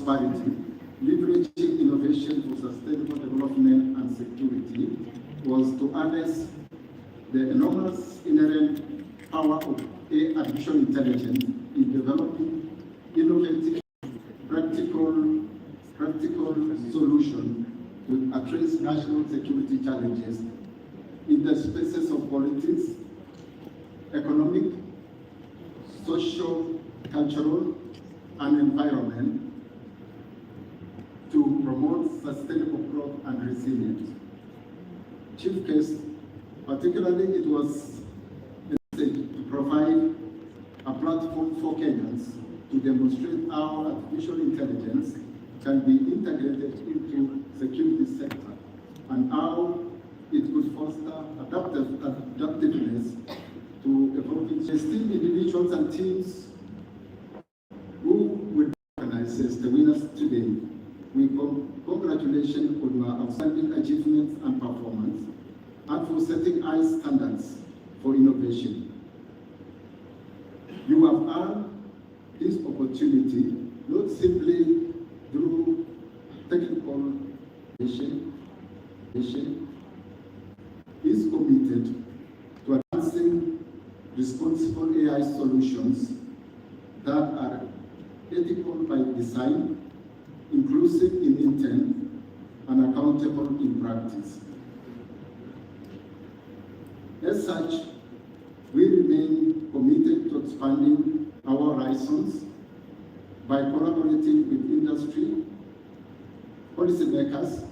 prosperity, leveraging innovation for sustainable development and security, was to harness the enormous inherent power of artificial intelligence in developing innovative, practical solutions to address national security challenges in the spaces of politics, economic, social, cultural, and environment to promote sustainable growth and resilience. Chief guest, particularly it was to provide a platform for Kenyans to demonstrate how artificial intelligence can be integrated into security sector and how it could foster adaptiveness to evolving esteemed individuals and teams who will recognize as the winners today. We congratulate on your outstanding achievements and performance and for setting high standards for innovation. You have earned this opportunity not simply through technical innovation, is committed to advancing responsible AI solutions that are ethical by design, inclusive in intent, and accountable in practice. As such, we remain committed to expanding our horizons by collaborating with industry, policymakers,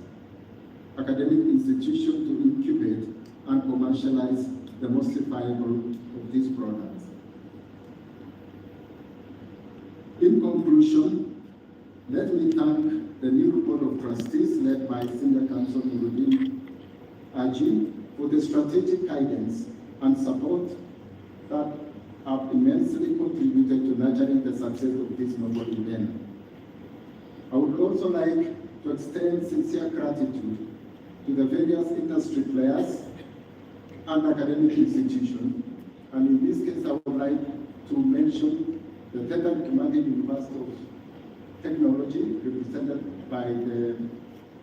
academic institutions to incubate and commercialize the most viable of these products. In conclusion, let me thank the Niru Board of Trustees led by Senior Counsel Noor Haji for the strategic guidance and support that have immensely contributed to nurturing the success of this noble event. I would also like to extend sincere gratitude to the various industry players and academic institutions, and in this case I would like to mention the Third Commanding University of Technology, represented by the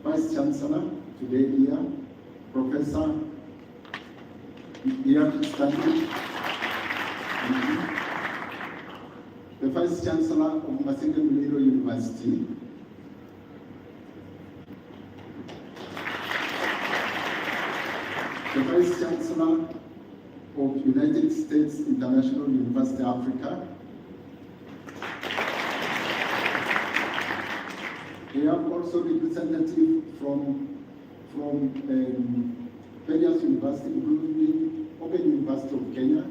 Vice Chancellor today here, Professor Stanley, the Vice Chancellor of Niru University, the Vice Chancellor of United States International University Africa. We have also representatives from various universities, including Open University of Kenya.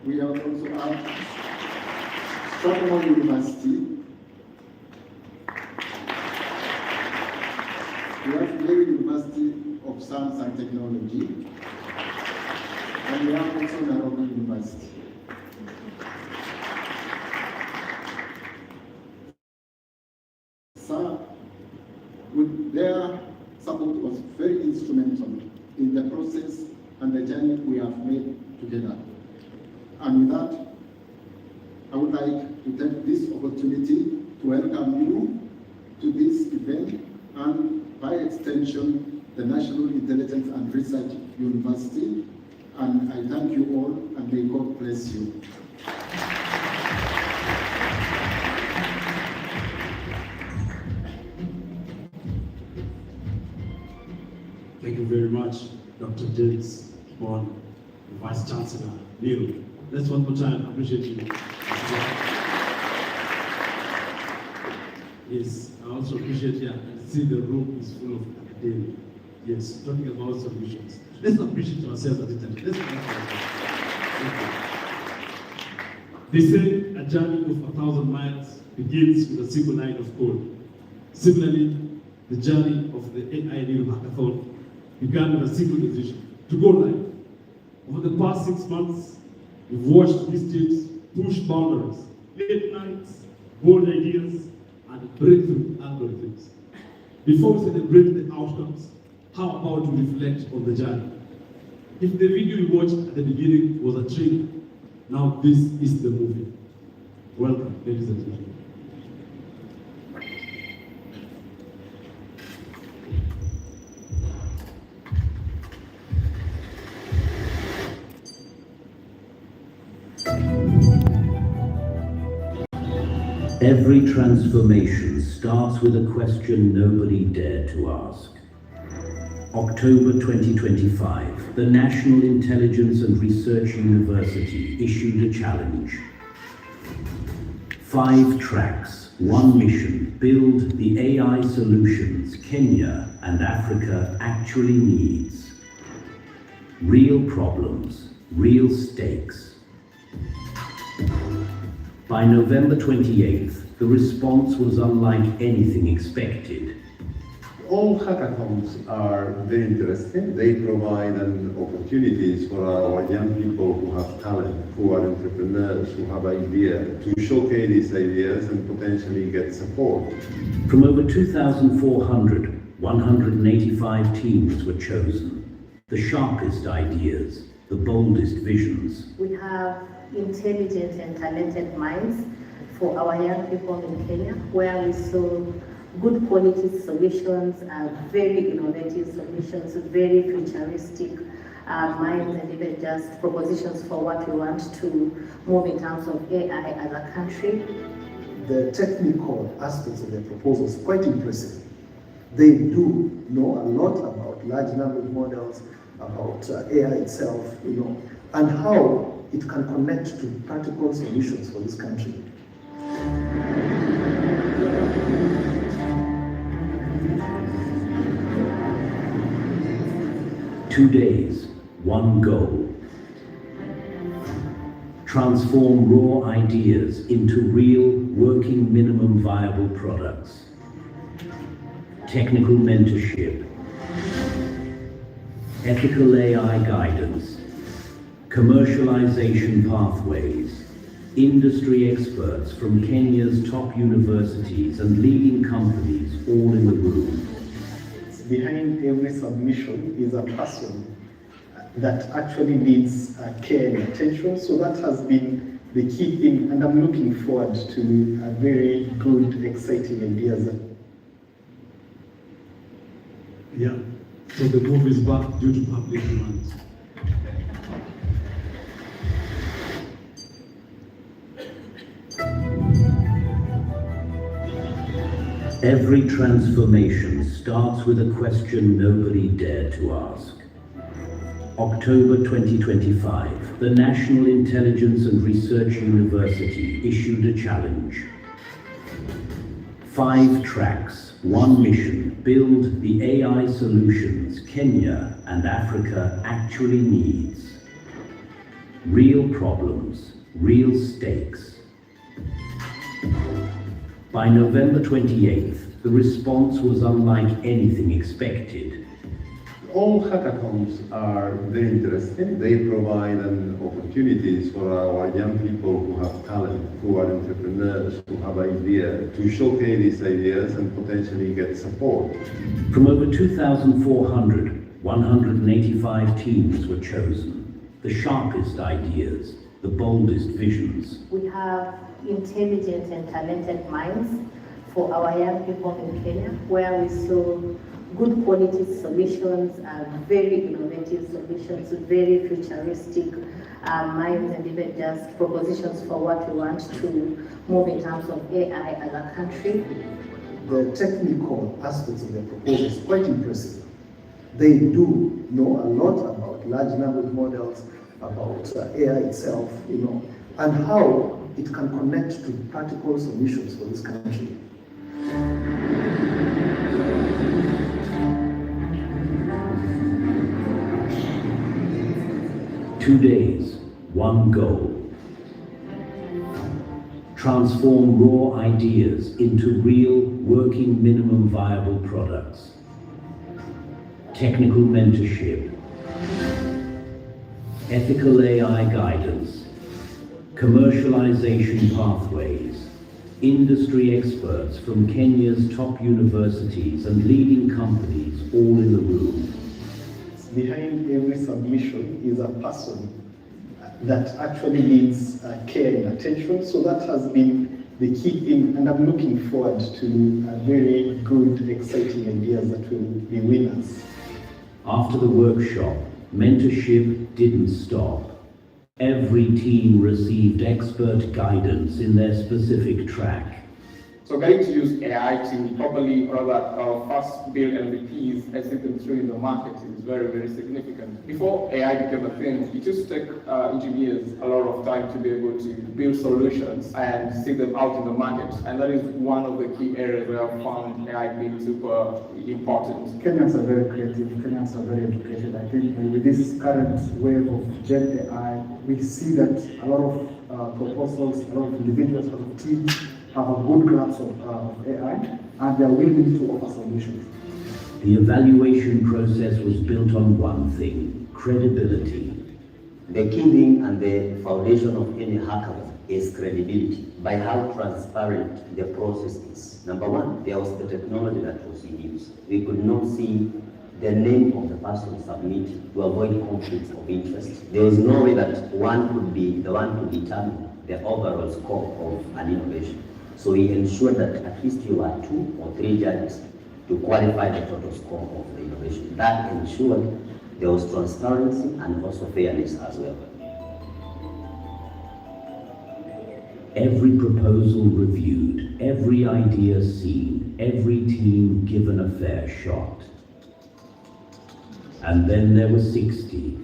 We have also Strathmore University. We have Niru University of Science and Technology, and we have also Nairobi University. So, with their support was very instrumental in the process and the journey we have made together. And with that, I would like to take this opportunity to welcome you to this event and by extension, the National Intelligence and Research University. And I thank you all and may God bless you. Thank you very much, Dr. James Bond, Vice Chancellor Niru. Let's one more time appreciate you. Yes, I also appreciate you. I see the room is full of academia. Yes, talking about solutions. Let's appreciate ourselves at the time. Let's They say a journey of 1,000 miles begins with a single line of code. Similarly, the journey of the AI Niru Hackathon began with a simple decision to go live. Over the past 6 months, we've watched these teams push boundaries, late nights, bold ideas, and breakthrough algorithms. Before we celebrate the outcomes, how about we reflect on the journey? If the video you watched at the beginning was a trailer, now this is the movie. Welcome, ladies and gentlemen. Every transformation starts with a question nobody dared to ask. October 2025, the National Intelligence and Research University issued a challenge. 5 tracks, 1 mission, build the AI solutions Kenya and Africa actually needs. Real problems, real stakes. By November 28th, the response was unlike anything expected. All hackathons are very interesting. They provide opportunities for our young people who have talent, who are entrepreneurs, who have ideas, to showcase these ideas and potentially get support. From over 2,400, 185 teams were chosen. The sharpest ideas, the boldest visions. We have intelligent and talented minds for our young people in Kenya, where we saw good quality solutions, very innovative solutions, very futuristic minds, and even just propositions for what we want to move in terms of AI as a country. The technical aspects of the proposal is quite impressive. They do know a lot about large language models, about AI itself, and how it can connect to practical solutions for this country. Two days, one goal. Transform raw ideas into real, working minimum viable products. Technical mentorship. Ethical AI guidance. Commercialization pathways. Industry experts from Kenya's top universities and leading companies all in the room. Behind every submission is a person that actually needs care and attention. So that has been the key thing, and I'm looking forward to a very good, exciting ideas. Yeah, so the move is back due to public demand. Every transformation starts with a question nobody dared to ask. October 2025, the National Intelligence and Research University issued a challenge. 5 tracks, 1 mission, build the AI solutions Kenya and Africa actually needs. Real problems, real stakes. By November 28th, the response was unlike anything expected. All hackathons are very interesting. They provide opportunities for our young people who have talent, who are entrepreneurs, who have ideas, to showcase these ideas and potentially get support. From over 2,400, 185 teams were chosen. The sharpest ideas, the boldest visions. We have intelligent and talented minds for our young people in Kenya, where we saw good quality solutions, very innovative solutions, very futuristic minds, and even just propositions for what we want to move in terms of AI as a country. The technical aspects of the proposal is quite impressive. They do know a lot about large language models, about AI itself, and how it can connect to practical solutions for this country. Two days, one goal. Transform raw ideas into real, working minimum viable products. Technical mentorship. Ethical AI guidance. Commercialization pathways. Industry experts from Kenya's top universities and leading companies all in the room. Behind every submission is a person that actually needs care and attention. So that has been the key thing, and I'm looking forward to very good, exciting ideas that will be winners. After the workshop, mentorship didn't stop. Every team received expert guidance in their specific track. So getting to use AI to properly first build MVPs and see them through in the market is very, very significant. Before AI became a thing, it used to take engineers a lot of time to be able to build solutions and see them out in the market. And that is one of the key areas where I found AI being super important. Kenyans are very creative, Kenyans are very educated. I think with this current wave of Gen AI, we see that a lot of proposals, a lot of individuals, a lot of teams have a good grasp of AI, and they are willing to offer solutions. The evaluation process was built on one thing: credibility. The key thing and the foundation of any hackathon is credibility, by how transparent the process is. Number one, there was the technology that was in use. We could not see the name of the person submitting to avoid conflicts of interest. There is no way that one could be the one to determine the overall scope of an innovation. So we ensured that at least you are 2 or 3 judges to qualify the total scope of the innovation. That ensured there was transparency and also fairness as well. Every proposal reviewed, every idea seen, every team given a fair shot. And then there were 60.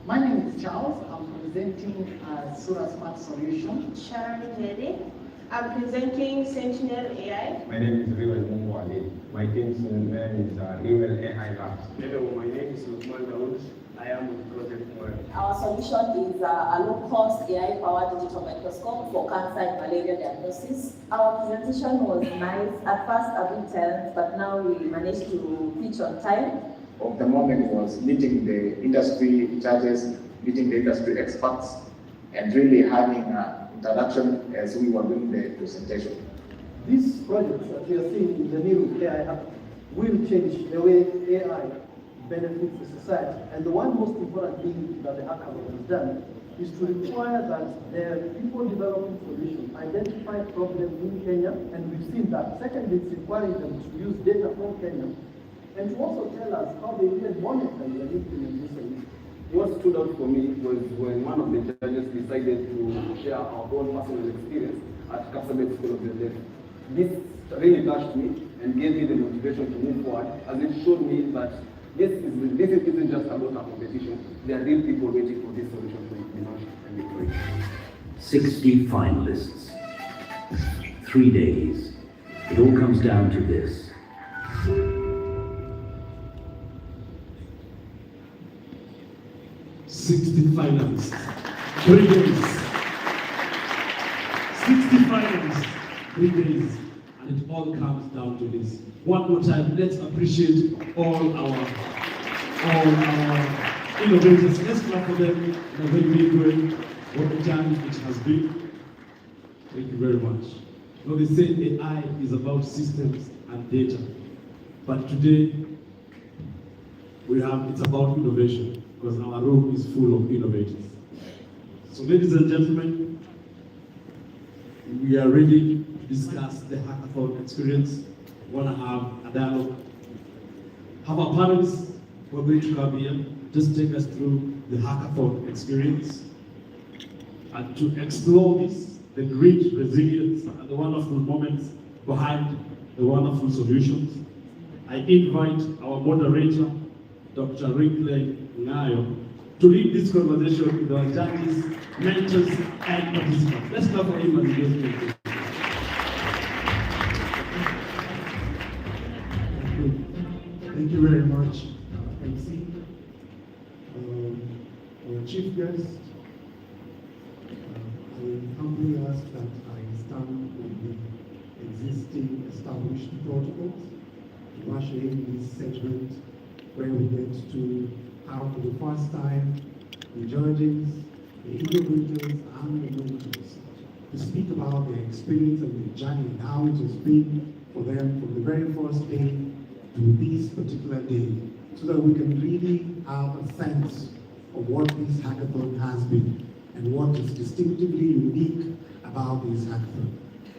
My name is Charles. I'm presenting Sura Smart Solution. Sharon Lady. I'm presenting Sentinel AI. My name is Riwel Mungwale. My team's name is Riwel AI Labs. Hello, my name is Lukman Daoud. I am with Project More. Our solution is a low-cost AI-powered digital microscope for cancer and malaria diagnosis. Our presentation was nice. At first a bit tense, but now we managed to pitch on time. Of the moment was meeting the industry judges, meeting the industry experts, and really having an interaction as we were doing the presentation. These projects that we are seeing in the new AI app will change the way AI benefits the society. And the one most important thing that the hackathon has done is to require that the people developing solutions identify problems in Kenya, and we've seen that. Secondly, it's requiring them to use data from Kenya, and to also tell us how they can monetize and implement this solution. What stood out for me was when one of the judges decided to share our own personal experience at Kasabet School of the Deaf. This really touched me and gave me the motivation to move forward, as it showed me that this isn't just about a competition. There are real people waiting for this solution to be launched and deployed. 60 finalists. 3 days. It all comes down to this. finalists. 3 days. 60 finalists. 3 days. And it all comes down to this. One more time, let's appreciate all our innovators. Let's clap for them in a very big way. What a journey it has been. Thank you very much. Now they say AI is about systems and data. But today, it's about innovation, because our room is full of innovators. So ladies and gentlemen, we are ready to discuss the hackathon experience. We want to have a dialogue. Have our panelists who are going to come here, just take us through the hackathon experience and to explore this, the grit, resilience, and the wonderful moments behind the wonderful solutions. I invite our moderator, Dr. Rinkley Ngayo, to lead this conversation with our judges, mentors, and participants. Let's clap for him as he goes through. Thank you very much, MC. Our chief guest, I humbly ask that I stand with the existing established protocols to usher in this segment where we get to have for the first time the judges, the innovators, and the mentors to speak about their experience and their journey and how it has been for them from the very first day to this particular day, so that we can really have a sense of what this hackathon has been and what is distinctively unique about this hackathon.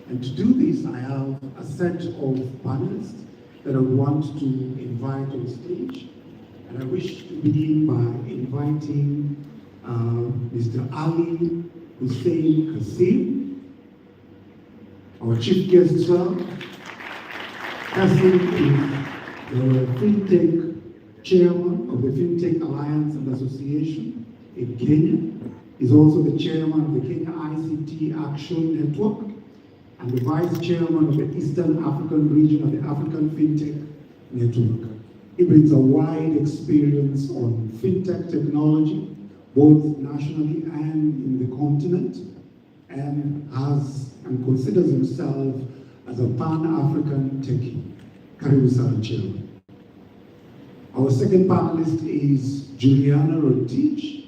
And to do this, I have a set of panelists that I want to invite on stage. And I wish to begin by inviting Mr. Ali Hussein Kasim. Our chief guest, sir, Kasim is the FinTech chairman of the FinTech Alliance and Association in Kenya. He's also the chairman of the Kenya ICT Action Network and the vice chairman of the Eastern African region of the African FinTech Network. He brings a wide experience on FinTech technology, both nationally and in the continent, and considers himself as a Pan-African techie. Karibu sana, Chairman. Our second panelist is Juliana Rotich.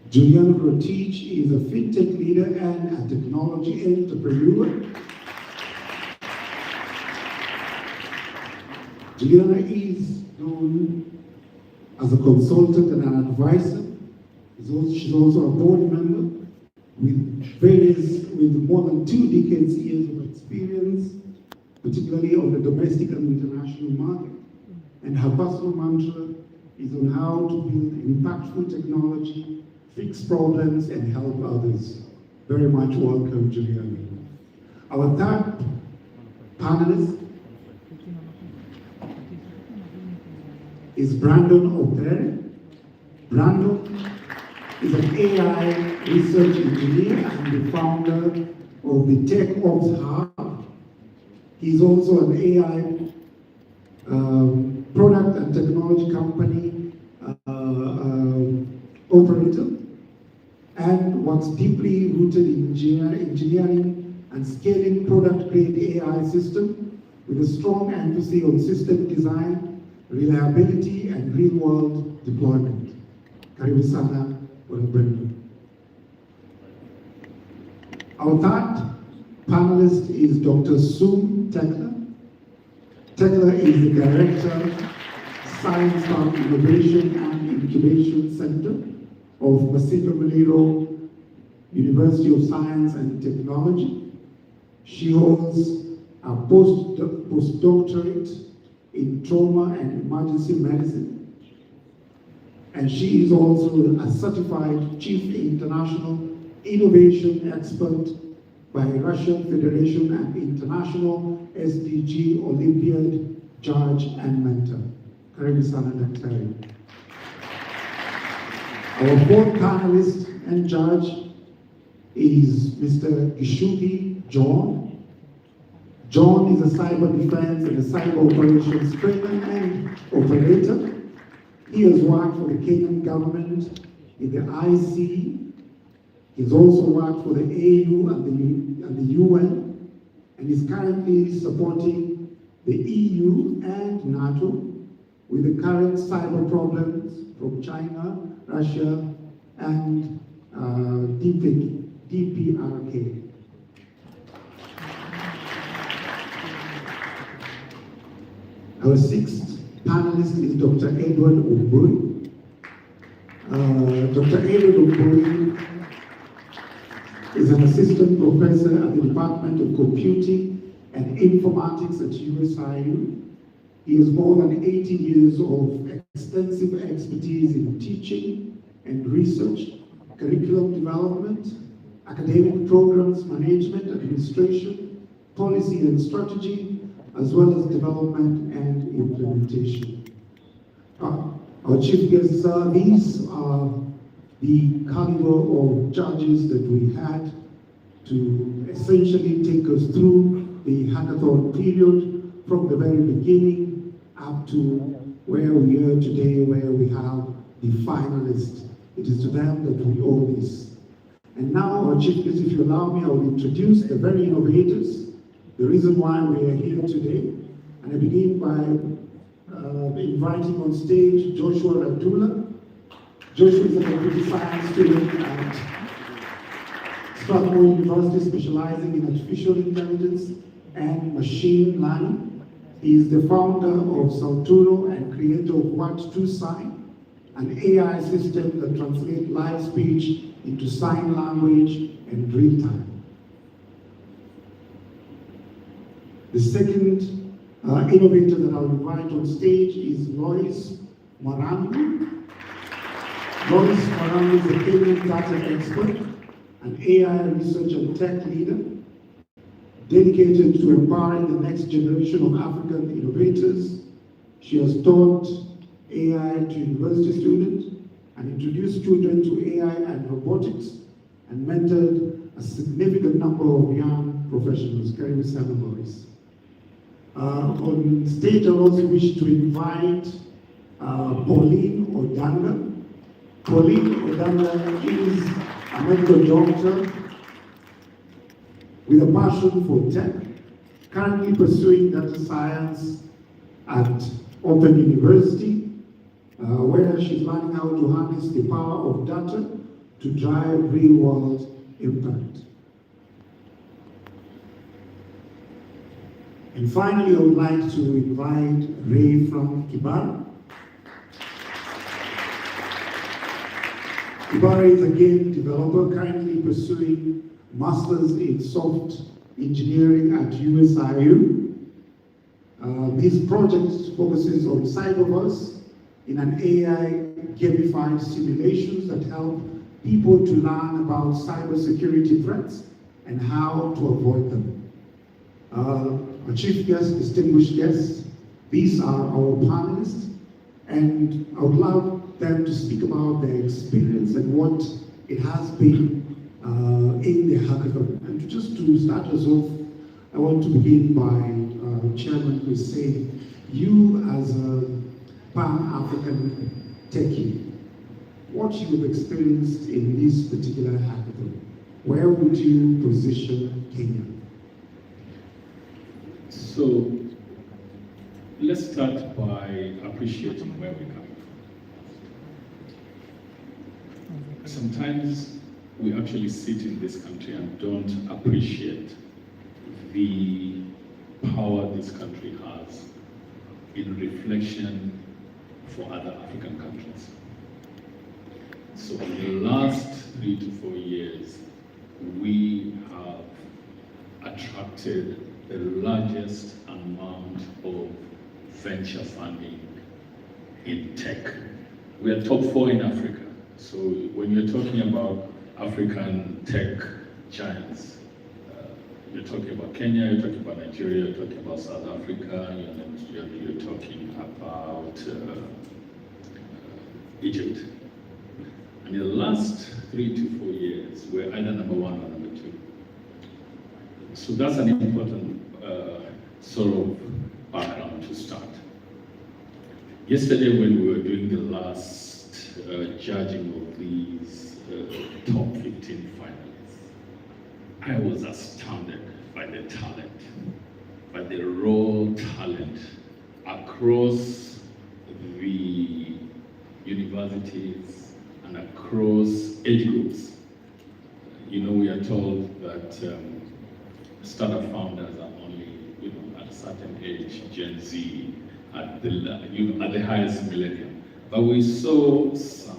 Juliana Rotich is a FinTech leader and a technology entrepreneur. Juliana is known as a consultant and an advisor. She's also a board member with more than 2 decades years of experience, particularly on the domestic and international market. And her personal mantra is on how to build impactful technology, fix problems, and help others. Very much welcome, Juliana. Our third panelist is Brandon Opere. Brandon is an AI research engineer and the founder of the Tech Ops Hub. He's also an AI product and technology company operator, and what's deeply rooted in engineering and scaling product-grade AI system with a strong emphasis on system design, reliability, and real-world deployment. Karibu sana, Brandon. Our third panelist is Dr. Sue Tekla. Tekla is the Director, Science Park Innovation and Incubation Center of Masindo Muliro University of Science and Technology. She holds a postdoctorate in trauma and emergency medicine. And she is also a certified Chief International Innovation Expert by Russian Federation and International SDG Olympiad Judge and Mentor. Karibu sana daktari. Our fourth panelist and judge is Mr. Gishugi John. John is a cyber defense and a cyber operations trainer and operator. He has worked for the Kenyan government in the IC. He's also worked for the AU and the UN, and is currently supporting the EU and NATO with the current cyber problems from China, Russia, and DPRK. Our sixth panelist is Dr. Edward Omburi. Dr. Edward Omburi is an assistant professor at the Department of Computing and Informatics at USIU. He has more than 80 years of extensive expertise in teaching and research, curriculum development, academic programs management, administration, policy and strategy, as well as development and implementation. Our chief guests are, these are the caliber of judges that we had to essentially take us through the hackathon period from the very beginning up to where we are today, where we have the finalists. It is to them that we owe this. And now, our chief guests, if you allow me, I will introduce the very innovators, the reason why we are here today. And I begin by inviting on stage Joshua Radula. Joshua is a computer science student at Strathmore University, specializing in artificial intelligence and machine learning. He is the founder of Salturo and creator of What2Sign, an AI system that translates live speech into sign language in real time. The second innovator that I'll invite on stage is Lois Marangu. Lois Marangu is a Kenyan data expert, an AI research and tech leader. Dedicated to empowering the next generation of African innovators, she has taught AI to university students and introduced children to AI and robotics, and mentored a significant number of young professionals. Karibu sana Maurice. On stage, I also wish to invite Pauline Odanga. Pauline Odanga is a medical doctor with a passion for tech, currently pursuing data science at Open University, where she's learning how to harness the power of data to drive real-world impact. And finally, I would like to invite Ray from Kibara. Kibara is a game developer currently pursuing Masters in Soft Engineering at USIU. His project focuses on cyberverse in an AI gamified simulations that help people to learn about cybersecurity threats and how to avoid them. Our chief guest, distinguished guests, these are our panelists, and I would love them to speak about their experience and what it has been in the hackathon. And just to start us off, I want to begin by Chairman who is saying, you as a Pan-African techie, what you have experienced in this particular hackathon, where would you position Kenya? So let's start by appreciating where we're coming from. Sometimes we actually sit in this country and don't appreciate the power this country has in reflection for other African countries. So in the last 3 to 4 years, we have attracted the largest amount of venture funding in tech. We are top 4 in Africa. So when you're talking about African tech giants, you're talking about Kenya, you're talking about Nigeria, you're talking about South Africa, you're talking about Egypt. And in the last 3 to 4 years, we're either number 1 or number 2. So that's an important sort of background to start. Yesterday, when we were doing the last judging of these top 15 finalists, I was astounded by the talent, by the raw talent across the universities and across age groups. You know, we are told that startup founders are only, at a certain age, Gen Z, at the highest millennium. But we saw some,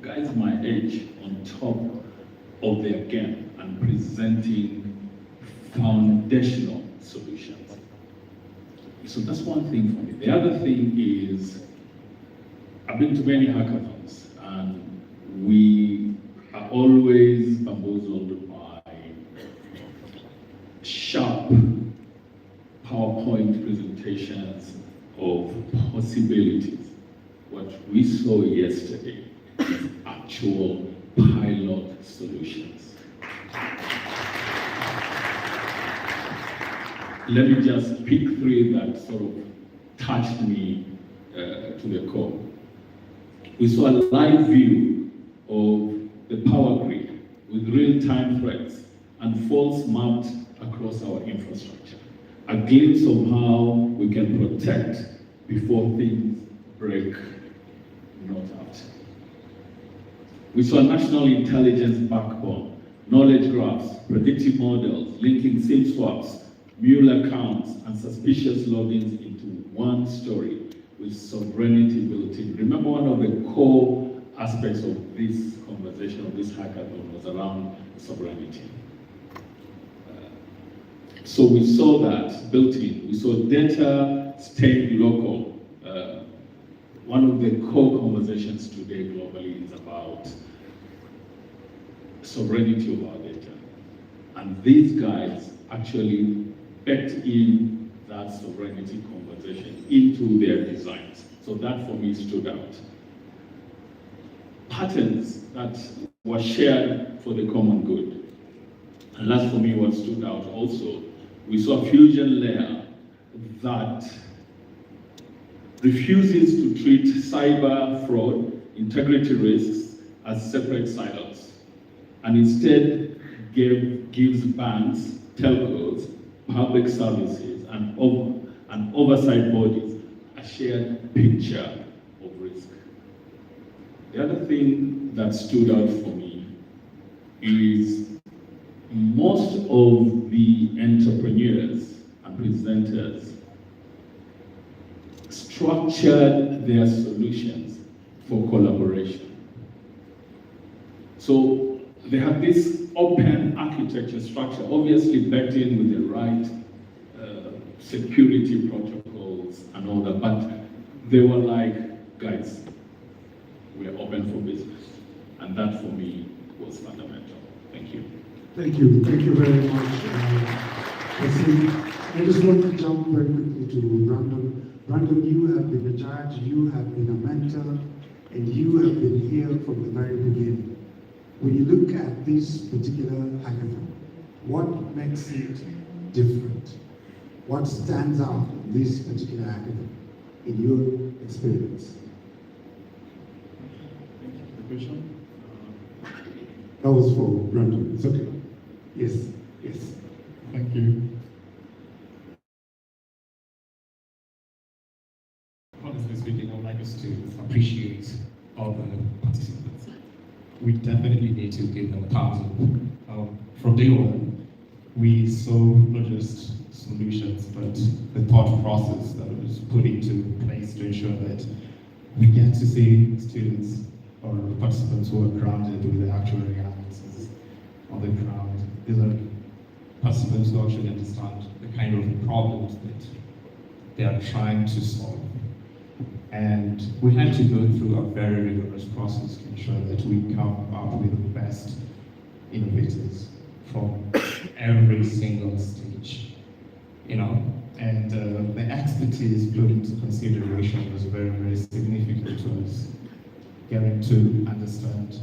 guys my age on top of their game and presenting foundational solutions. So that's one thing for me. The other thing is, I've been to many hackathons, and we are always bamboozled by sharp PowerPoint presentations of possibilities. What we saw yesterday is actual pilot solutions. Let me just pick 3 that sort of touched me to the core. We saw a live view of the power grid with real-time threats and faults mapped across our infrastructure. A glimpse of how we can protect before things break, not after. We saw a national intelligence backbone, knowledge graphs, predictive models, linking SIM swaps, mule accounts, and suspicious logins into one story with sovereignty built in. Remember, one of the core aspects of this conversation, of this hackathon, was around sovereignty. So we saw that built in. We saw data staying local. One of the core conversations today globally is about sovereignty of our data. And these guys actually baked in that sovereignty conversation into their designs. So that for me stood out. Patterns that were shared for the common good. And that's for me what stood out also. We saw a fusion layer that refuses to treat cyber fraud, integrity risks as separate silos, and instead gives banks, telcos, public services, and oversight bodies a shared picture of risk. The other thing that stood out for me is most of the entrepreneurs and presenters structured their solutions for collaboration. So they had this open architecture structure, obviously baked in with the right security protocols and all that, but they were like, guys, we're open for business. And that for me was fundamental. Thank you. Thank you. Thank you very much. I just want to jump very quickly to Brandon. Brandon, you have been a judge, you have been a mentor, and you have been here from the very beginning. When you look at this particular hackathon, what makes it different? What stands out in this particular hackathon, in your experience? Thank you for the question. That was for Brandon. It's okay. Yes, yes. Thank you. Honestly speaking, I would like us to appreciate all the participants. We definitely need to give them a thumbs up. From day one, we saw not just solutions, but the thought process that was put into place to ensure that we get to see students or participants who are grounded with the actual realities on the ground. These are participants who actually understand the kind of problems that they are trying to solve. And we had to go through a very rigorous process to ensure that we come up with the best innovators from every single stage, and the expertise put into consideration was very, very significant to us, getting to understand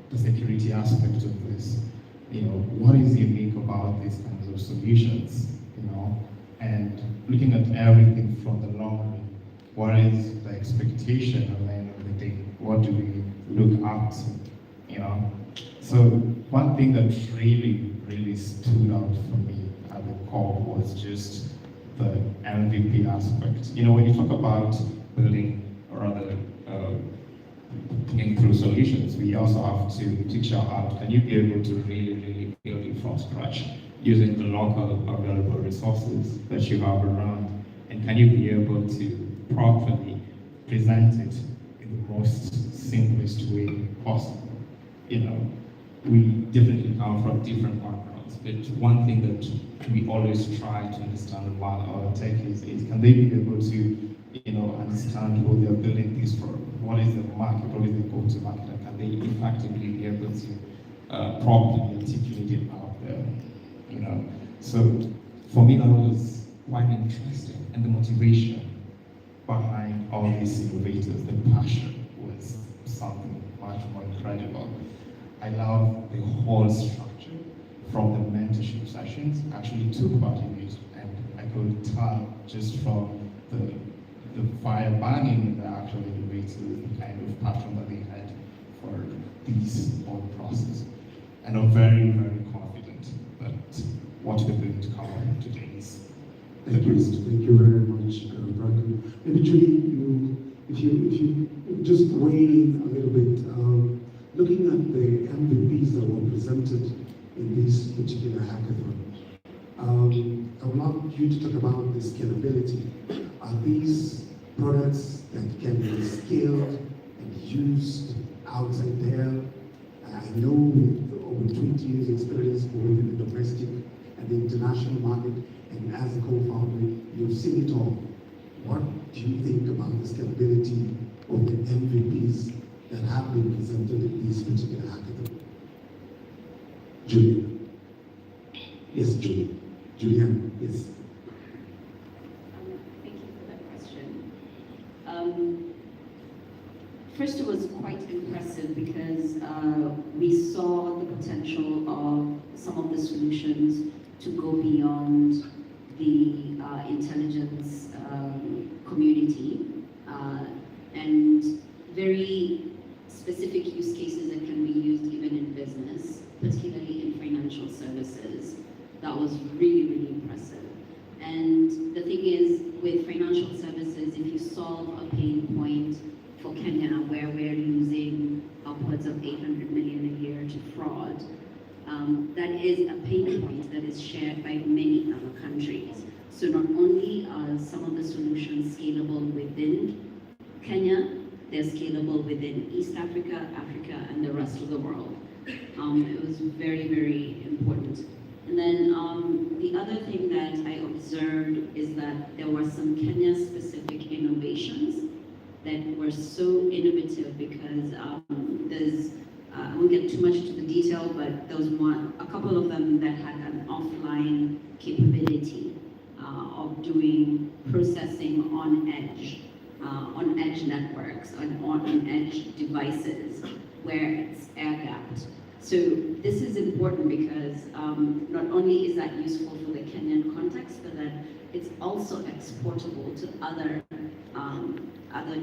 the security aspect of this, what is unique about these kinds of solutions, and looking at everything from the long run. What is the expectation at the end of the day? What do we look up to, So one thing that really, really stood out for me at the core was just the MVP aspect. When you talk about building, or rather thinking through solutions, we also have to teach out, can you be able to really, really build it from scratch using the local available resources that you have around? And can you be able to properly present it in the most simplest way possible? We definitely come from different backgrounds, but one thing that we always try to understand about our techies is can they be able to understand who they're building this for? What is the market? What is the go-to-market? And can they effectively be able to properly articulate it out there? So for me, that was quite interesting, and the motivation behind all these innovators, the passion was something much more incredible. I love the whole structure from the mentorship sessions. Actually took part in it, and I could tell just from the fire burning in the actual innovators, the kind of passion that they had for this whole process. And I'm very, very confident that what we're going to cover today is Thank you very much, Brandon. Maybe Julie, if you just weigh in a little bit, looking at the MVPs that were presented in this particular hackathon, I would love you to talk about the scalability. Are these products that can be scaled and used outside there? I know with over 20 years experience both in the domestic and the international market, and as a co-founder, you've seen it all. What do you think about the scalability of the MVPs that have been presented in this particular hackathon? Julie. Yes, Julie. Julian, yes. Thank you for that question. First, it was quite impressive because we saw the potential of some of the solutions to go beyond the intelligence community and very specific use cases that can be used even in business, particularly in financial services. That was really, really impressive. And the thing is, with financial services, if you solve a pain point for Kenya, where we're losing upwards of 800 million a year to fraud, that is a pain point that is shared by many other countries. So not only are some of the solutions scalable within Kenya, they're scalable within East Africa, Africa, and the rest of the world. It was very, very important. And then the other thing that I observed is that there were some Kenya-specific innovations that were so innovative because there's, I won't get too much into the detail, but there was a couple of them that had an offline capability of doing processing on edge networks, on edge devices where it's air-gapped. So this is important because not only is that useful for the Kenyan context, but that it's also exportable to other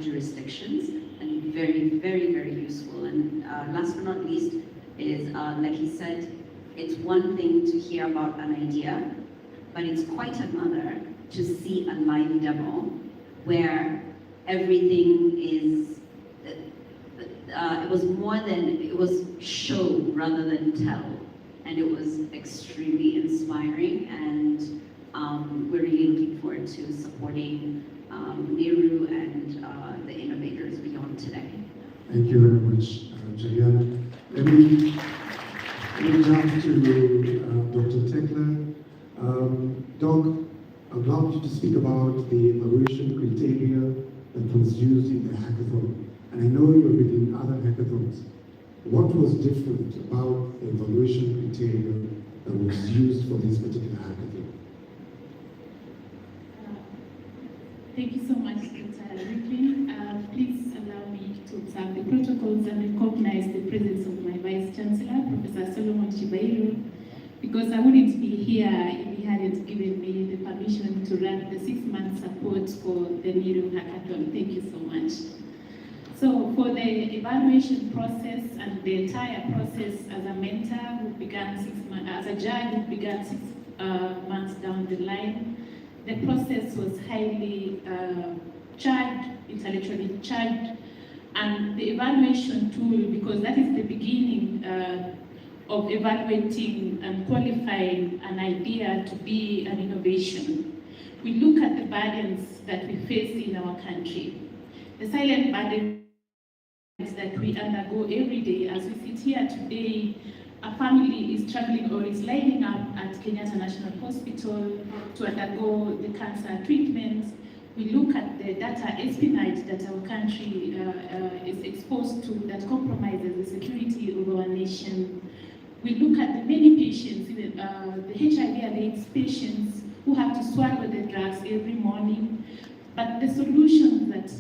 jurisdictions, and very, very, very useful. And last but not least is, like he said, it's one thing to hear about an idea, but it's quite another to see a live demo where everything is, it was more than, it was show rather than tell. And it was extremely inspiring, and we're really looking forward to supporting Niru and the innovators beyond today. Thank you very much, Juliana. Let me jump to Dr. Tekla. Doc, I'd love you to speak about the evaluation criteria that was used in the hackathon. And I know you have been in other hackathons. What was different about the evaluation criteria that was used for this particular hackathon? Thank you so much, Dr. Ripley. Please allow me to observe the protocols and recognize the presence of my Vice Chancellor, Professor Solomon Chibairo, because I wouldn't be here if he hadn't given me the permission to run the 6-month support for the Niru Hackathon. Thank you so much. So for the evaluation process and the entire process, as a mentor who began 6 months, as a judge who began 6 months down the line, the process was highly charged, intellectually charged, and the evaluation tool, because that is the beginning of evaluating and qualifying an idea to be an innovation. We look at the burdens that we face in our country, the silent burdens that we undergo every day. As we sit here today, a family is struggling or is lining up at Kenyatta National Hospital to undergo the cancer treatment. We look at the data espionage that our country is exposed to that compromises the security of our nation. We look at the many patients, the HIV and AIDS patients who have to swallow the drugs every morning. But the solution that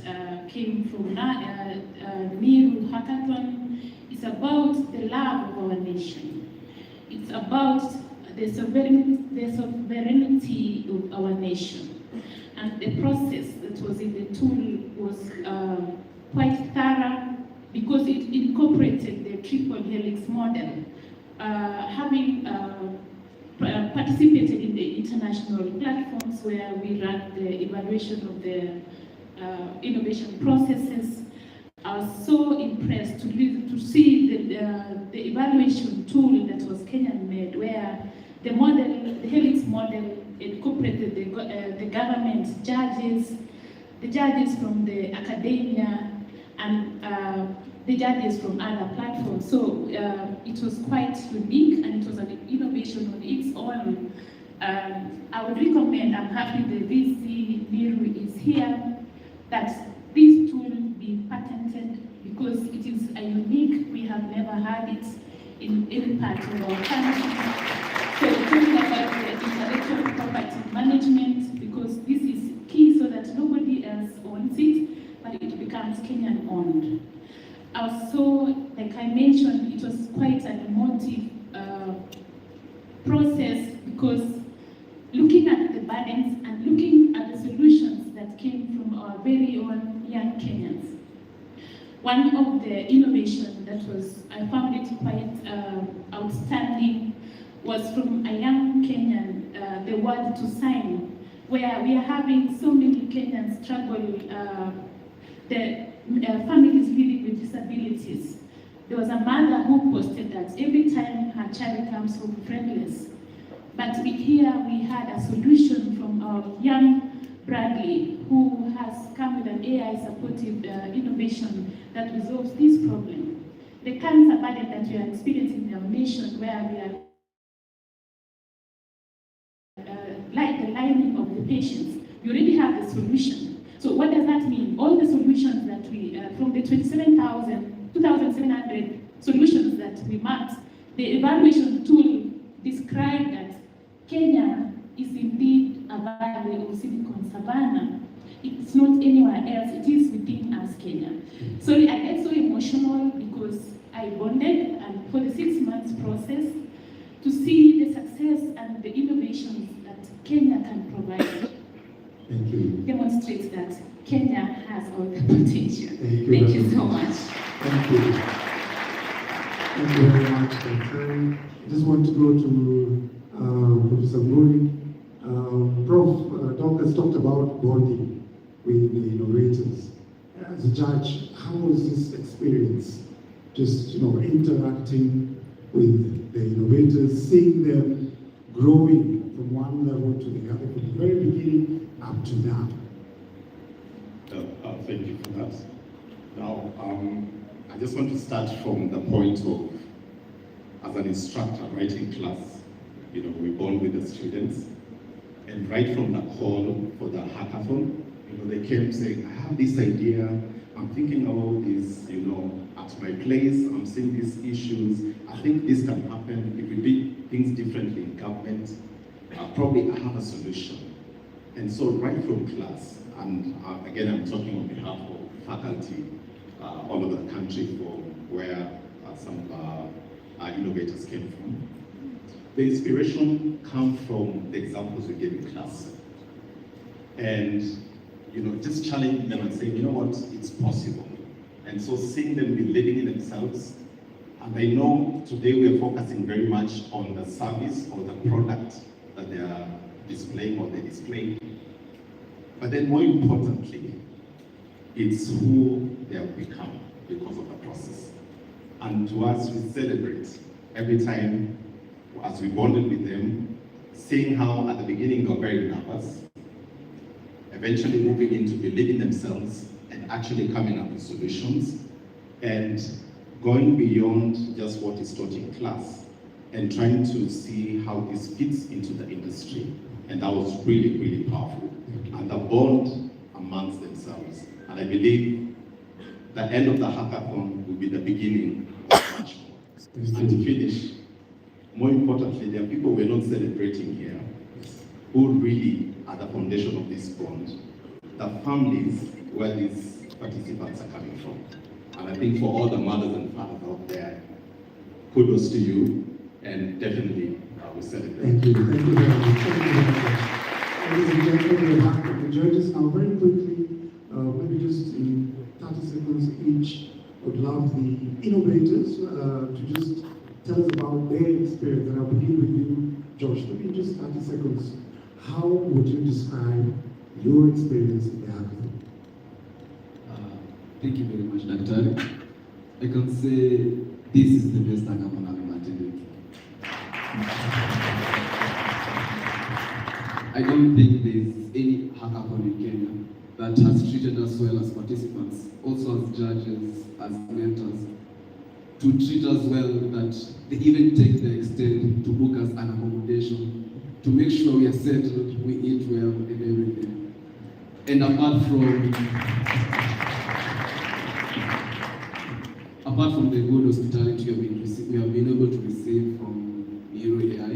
came from Niru Hackathon is about the love of our nation. It's about the sovereignty of our nation. And the process that was in the tool was quite thorough because it incorporated the triple helix model. Having participated in the international platforms where we ran the evaluation of the innovation processes, I was so impressed to see the evaluation tool that was Kenyan made, where the model, the helix model, incorporated the government judges, the judges from the academia, and the judges from other platforms. So it was quite unique, and it was an innovation on its own. I would recommend, I'm happy the VC Niru is here, that this tool be patented because it is a unique, we have never had it in any part of our country. So talking about process because looking at the burdens and looking at the solutions that came from our very own young Kenyans. One of the innovations that I found it quite outstanding was from a young Kenyan, the word to sign, where we are having so many Kenyans struggle, the families living with disabilities. There was a mother who posted that every time her child comes home friendless. But here we had a solution from our young Bradley, who has come with an AI-supportive innovation that resolves this problem. The cancer burden that we are experiencing in our nation, where we are like the lining of the patients, we already have the solution. So what does that mean? All the solutions that we, from the 2,700 solutions that we mapped, the evaluation tool described that Kenya is indeed a valley of Silicon Savannah. It's not anywhere else, it is within us, Kenya. So I get so emotional because I bonded and for the 6 months process to see the success and the innovations that Kenya can provide. Thank you. Demonstrates that Kenya has all the potential. Thank you so much. Thank you. Thank you very much for your time. I just want to go to Professor Muri. Prof. Doc has talked about bonding with the innovators. As a judge, how was this experience? Just interacting with the innovators, seeing them growing from one level to the other, from the very beginning up to now. Thank you for that. Now, I just want to start from the point of, as an instructor, right in class, we bond with the students, and right from the call for the hackathon, they came saying, I have this idea, I'm thinking about this, at my place, I'm seeing these issues, I think this can happen if we did things differently in government, probably I have a solution. And so right from class, and again, I'm talking on behalf of faculty all over the country from where some of our innovators came from. The inspiration comes from the examples we gave in class. And, just challenging them and saying, you know what, it's possible. And so seeing them believing in themselves, and I know today we are focusing very much on the service or the product that they are displaying or they display. But then more importantly, it's who they have become because of the process. And to us, we celebrate every time as we bonded with them, seeing how at the beginning they were very nervous, eventually moving into believing themselves and actually coming up with solutions, and going beyond just what is taught in class and trying to see how this fits into the industry. And that was really, really powerful. And the bond amongst themselves. And I believe the end of the hackathon will be the beginning of much more. And to finish, more importantly, there are people we're not celebrating here who really are the foundation of this bond. The families where these participants are coming from. And I think for all the mothers and fathers out there, kudos to you, and definitely we celebrate. Thank you. Thank you very much. Thank you very much. Ladies and gentlemen, we're back with the judges now. Very quickly, maybe just in 30 seconds each, I would love the innovators to just tell us about their experience. And I'll begin with you, Josh. Maybe in just 30 seconds, how would you describe your experience in the hackathon? Thank you very much, Dr. I can say this is the best hackathon I've ever attended. I don't think there's any hackathon in Kenya that has treated us well as participants, also as judges, as mentors, to treat us well that they even take the extent to book us an accommodation, to make sure we are settled, we eat well, and everything. And apart from the good hospitality we have been able to receive from Niru AI,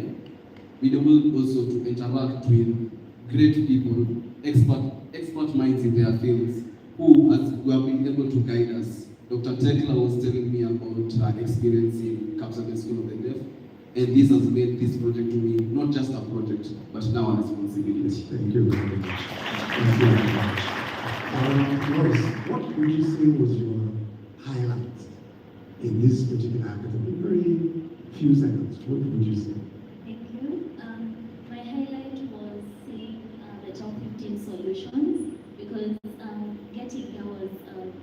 we've been able also to interact with great people, expert minds in their fields, who have been able to guide us. Dr. Tekla was telling me about her experience in Kapsabet School of the Deaf, And this has made this project to me not just a project, but now a responsibility. Thank you very much. Thank you very much. Lois, what would you say was your highlight in this particular hackathon? In very few seconds, what would you say? Thank you. My highlight was seeing the top 15 solutions, because getting here was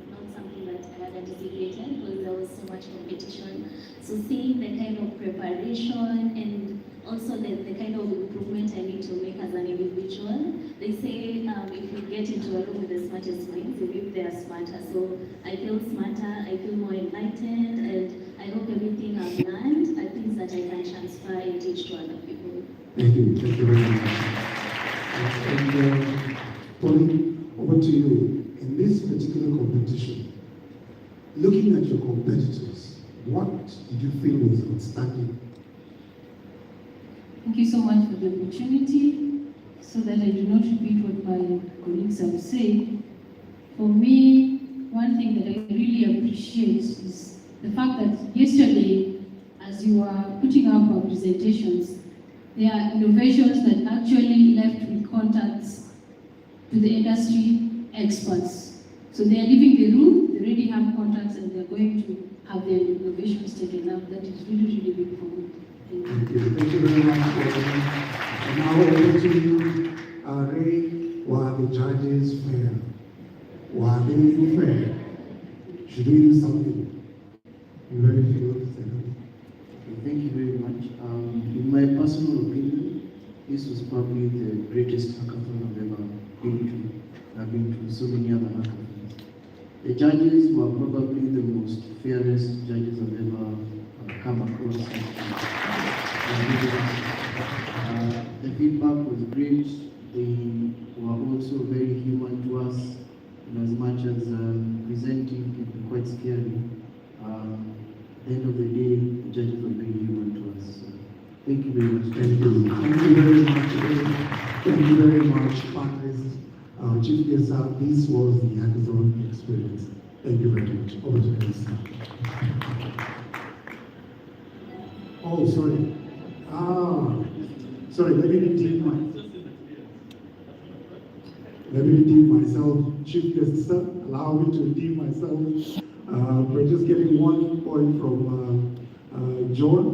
not something that I had anticipated, because there was so much competition. So seeing the kind of preparation and also the kind of improvement I need to make as an individual. They say if you get into a room with the smartest minds, you leave there smarter. So I feel smarter, I feel more enlightened, and I hope everything I've learned are things that I can transfer and teach to other people. Thank you very much. And Pauline, over to you. In this particular competition, looking at your competitors, what did you feel was outstanding? Thank you so much for the opportunity. So that I do not repeat what my colleagues have said, for me, one thing that I really appreciate is the fact that yesterday, as you were putting up our presentations, there are innovations that actually left with contacts to the industry experts. So they are leaving the room, they already have contacts, and they're going to have their innovations taken up. That is really, really big for me. Thank you. Thank you very much. And now over to you, Ray. Were the judges fair? Were they fair? Should we do something? In very few seconds. Thank you very much. In my personal opinion, this was probably the greatest hackathon I've ever been to. I've been to so many other hackathons. The judges were probably the most fairest judges I've ever come across. The feedback was great. They were also very human to us, in as much as presenting can be quite scary. At the end of the day, the judges were very human to us. So thank you very much. Thank you. Thank you very much. Thank you very much, panelists. Chief guest, this was the hackathon experience. Thank you very much. Over to you, sir. Oh, sorry. Sorry, let me redeem myself. Chief guest, sir, allow me to redeem myself. We're just getting 1 point from John.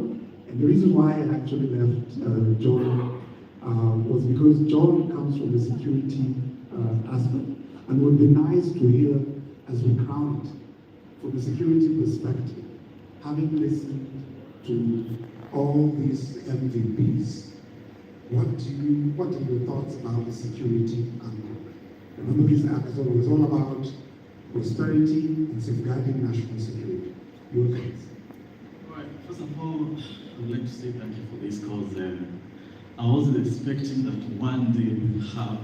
And the reason why I actually left John was because John comes from the security aspect. And it would be nice to hear, as we crown it, from the security perspective, having listened to all these MVPs, what are your thoughts about the security angle? Remember, this episode was all about prosperity and safeguarding national security. Your thoughts? Right. First of all, I would like to say thank you for this, because I wasn't expecting that one day we will have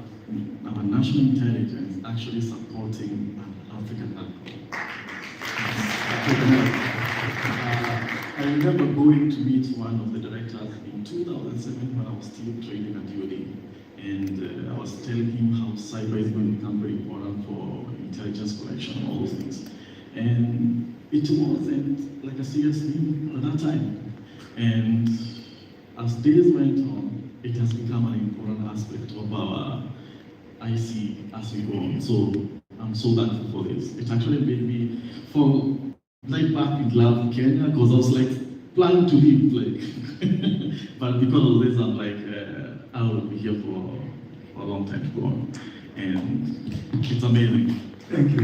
our national intelligence actually supporting an African angle. I remember going to meet one of the directors in 2007 when I was still training at UD, and I was telling him how cyber is going to become very important for intelligence collection and all those things. And it wasn't like a serious thing at that time. And as days went on, it has become an important aspect of our IC as we go on. So I'm so thankful for this. It actually made me fall like back in love in Kenya, because I was like planning to leave, like, but because of this, I'm like, I will be here for a long time to go on, and it's amazing. Thank you.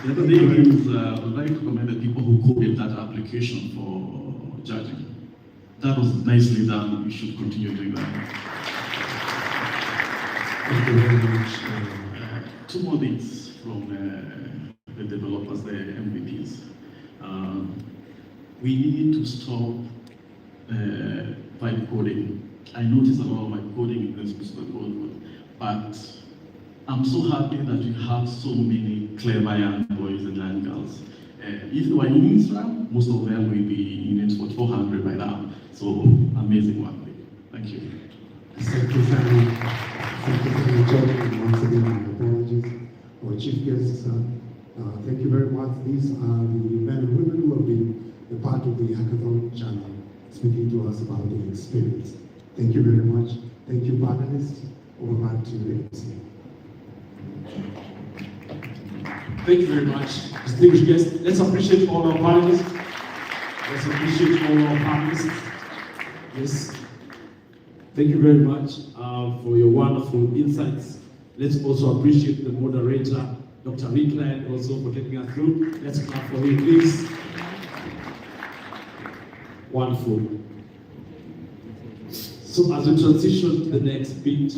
The other thing is, I would like to commend the people who coded that application for judging. That was nicely done. We should continue doing that. Thank you very much. Two more things from the developers, the MVPs. We need to stop vibe coding. I notice a lot of my coding in this code, but I'm so happy that we have so many clever young boys and young girls. If they were in Instagram, most of them will be in Sport 400 by now. So amazing work. Thank you. Thank you, Sammy. Thank you for your job. Once again, my apologies. Our chief guests, thank you very much. These are the men and women who have been a part of the Hackathon channel speaking to us about the experience. Thank you very much. Thank you, panelists. Over back to the MC. Thank you very much, distinguished guests. Let's appreciate all our panelists. Let's appreciate all our panelists. Yes. Thank you very much for your wonderful insights. Let's also appreciate the moderator, Dr. Rickland, also for taking us through. Let's clap for him, please. Wonderful. So as we transition to the next bit,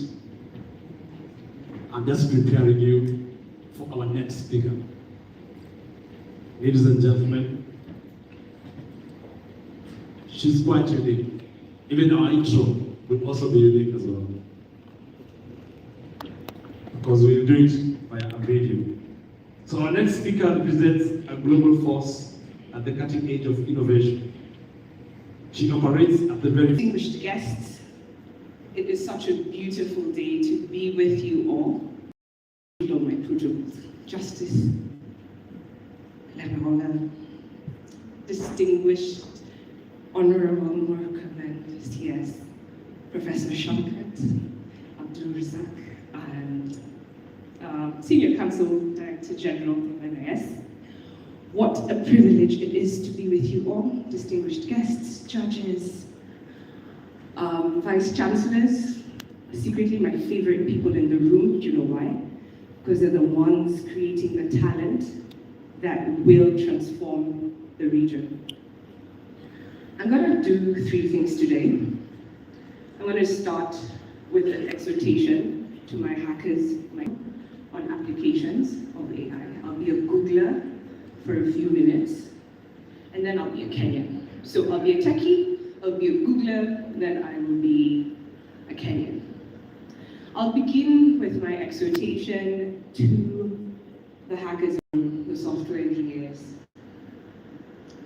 I'm just preparing you for our next speaker. Ladies and gentlemen, she's quite unique. Even our intro will also be unique as well, because we'll do it via a video. So our next speaker represents a global force at the cutting edge of innovation. She operates at the very... Distinguished guests, it is such a beautiful day to be with you all. On my protocols, Justice Lebanon, distinguished Honorable Murkomen, CS, Professor Shamkat, Abdul Razak, and Senior Counsel Director General of NIS. What a privilege it is to be with you all, distinguished guests, judges, Vice Chancellors, secretly my favorite people in the room. Do you know why? Because they're the ones creating the talent that will transform the region. I'm going to do 3 things today. I'm going to start with an exhortation to my hackers on applications of AI. I'll be a Googler for a few minutes, and then I'll be a Kenyan. So I'll be a techie, I'll be a Googler, then I will be a Kenyan. I'll begin with my exhortation to the hackers and the software engineers.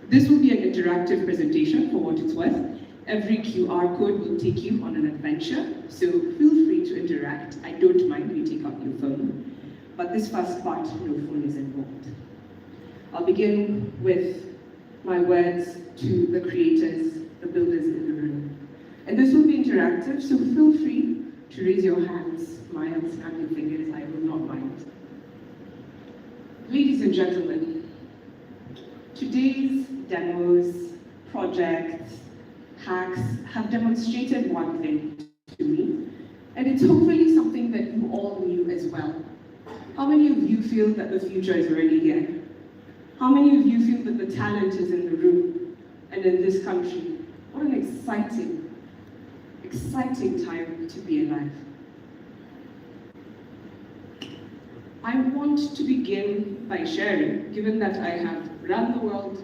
This will be an interactive presentation for what it's worth. Every QR code will take you on an adventure, so feel free to interact. I don't mind if you take out your phone, but this first part, no phone is involved. I'll begin with my words to the creators, the builders in the room. And this will be interactive, so feel free to raise your hands, smile, snap your fingers, I will not mind. Ladies and gentlemen, today's demos, projects, hacks have demonstrated one thing to me, and it's hopefully something that you all knew as well. How many of you feel that the future is already here? How many of you feel that the talent is in the room and in this country? What an exciting time to be alive. I want to begin by sharing, given that I have run the world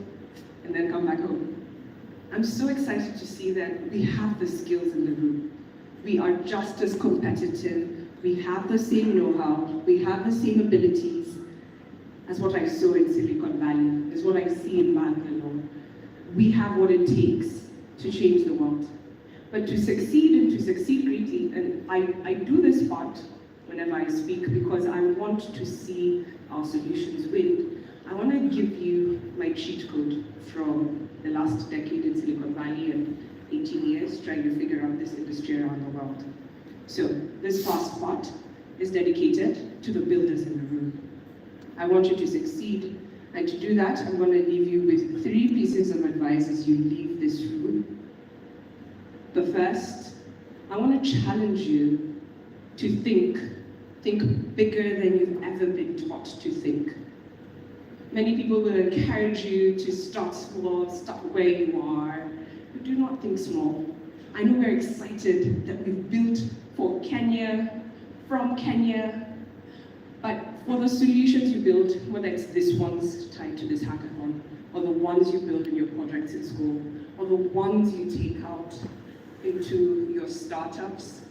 and then come back home. I'm so excited to see that we have the skills in the room. We are just as competitive, we have the same know-how, we have the same abilities as what I saw in Silicon Valley, as what I see in Bangalore. We have what it takes to change the world. But to succeed and to succeed greatly, and I do this part whenever I speak because I want to see our solutions win. I want to give you my cheat code from the last decade in Silicon Valley and 18 years trying to figure out this industry around the world. So this first part is dedicated to the builders in the room. I want you to succeed, and to do that, I'm going to leave you with 3 pieces of advice as you leave this room. The first, I want to challenge you to think bigger than you've ever been taught to think. Many people will encourage you to start small, start where you are, but do not think small. I know we're excited that we've built for Kenya, from Kenya, but for the solutions you build, whether it's this one's tied to this hackathon, or the ones you build in your projects in school, or the ones you take out into your startups,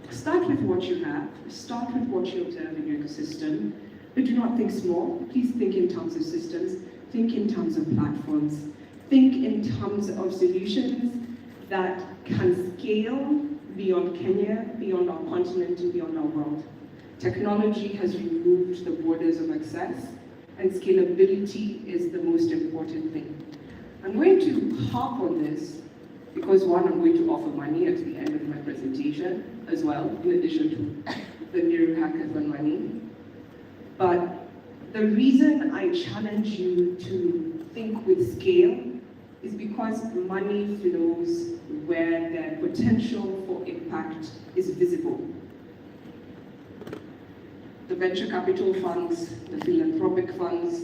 start with what you have, start with what you observe in your ecosystem, but do not think small. Please think in terms of systems, think in terms of platforms, think in terms of solutions that can scale beyond Kenya, beyond our continent, and beyond our world. Technology has removed the borders of access, and scalability is the most important thing. I'm going to harp on this because one, I'm going to offer money at the end of my presentation as well, in addition to the Niru Hackathon money. But the reason I challenge you to think with scale is because money flows where their potential for impact is visible. The venture capital funds, the philanthropic funds,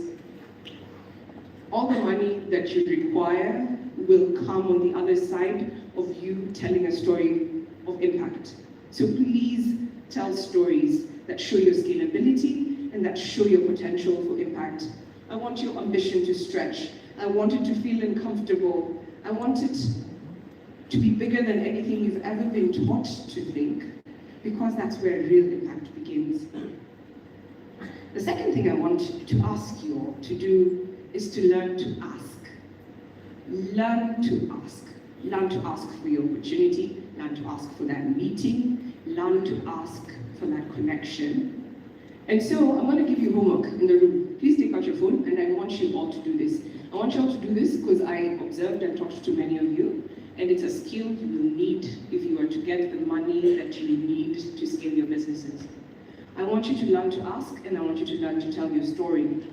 all the money that you require will come on the other side of you telling a story of impact. So please tell stories that show your scalability and that show your potential for impact. I want your ambition to stretch. I want it to feel uncomfortable. I want it to be bigger than anything you've ever been taught to think, because that's where real impact begins. The second thing I want to ask you all to do is to learn to ask. Learn to ask. Learn to ask for your opportunity. Learn to ask for that meeting. Learn to ask for that connection. And so I'm going to give you homework in the room. Please take out your phone, and I want you all to do this. I want you all to do this because I observed and talked to many of you, and it's a skill you will need if you are to get the money that you need to scale your businesses. I want you to learn to ask, and I want you to learn to tell your story.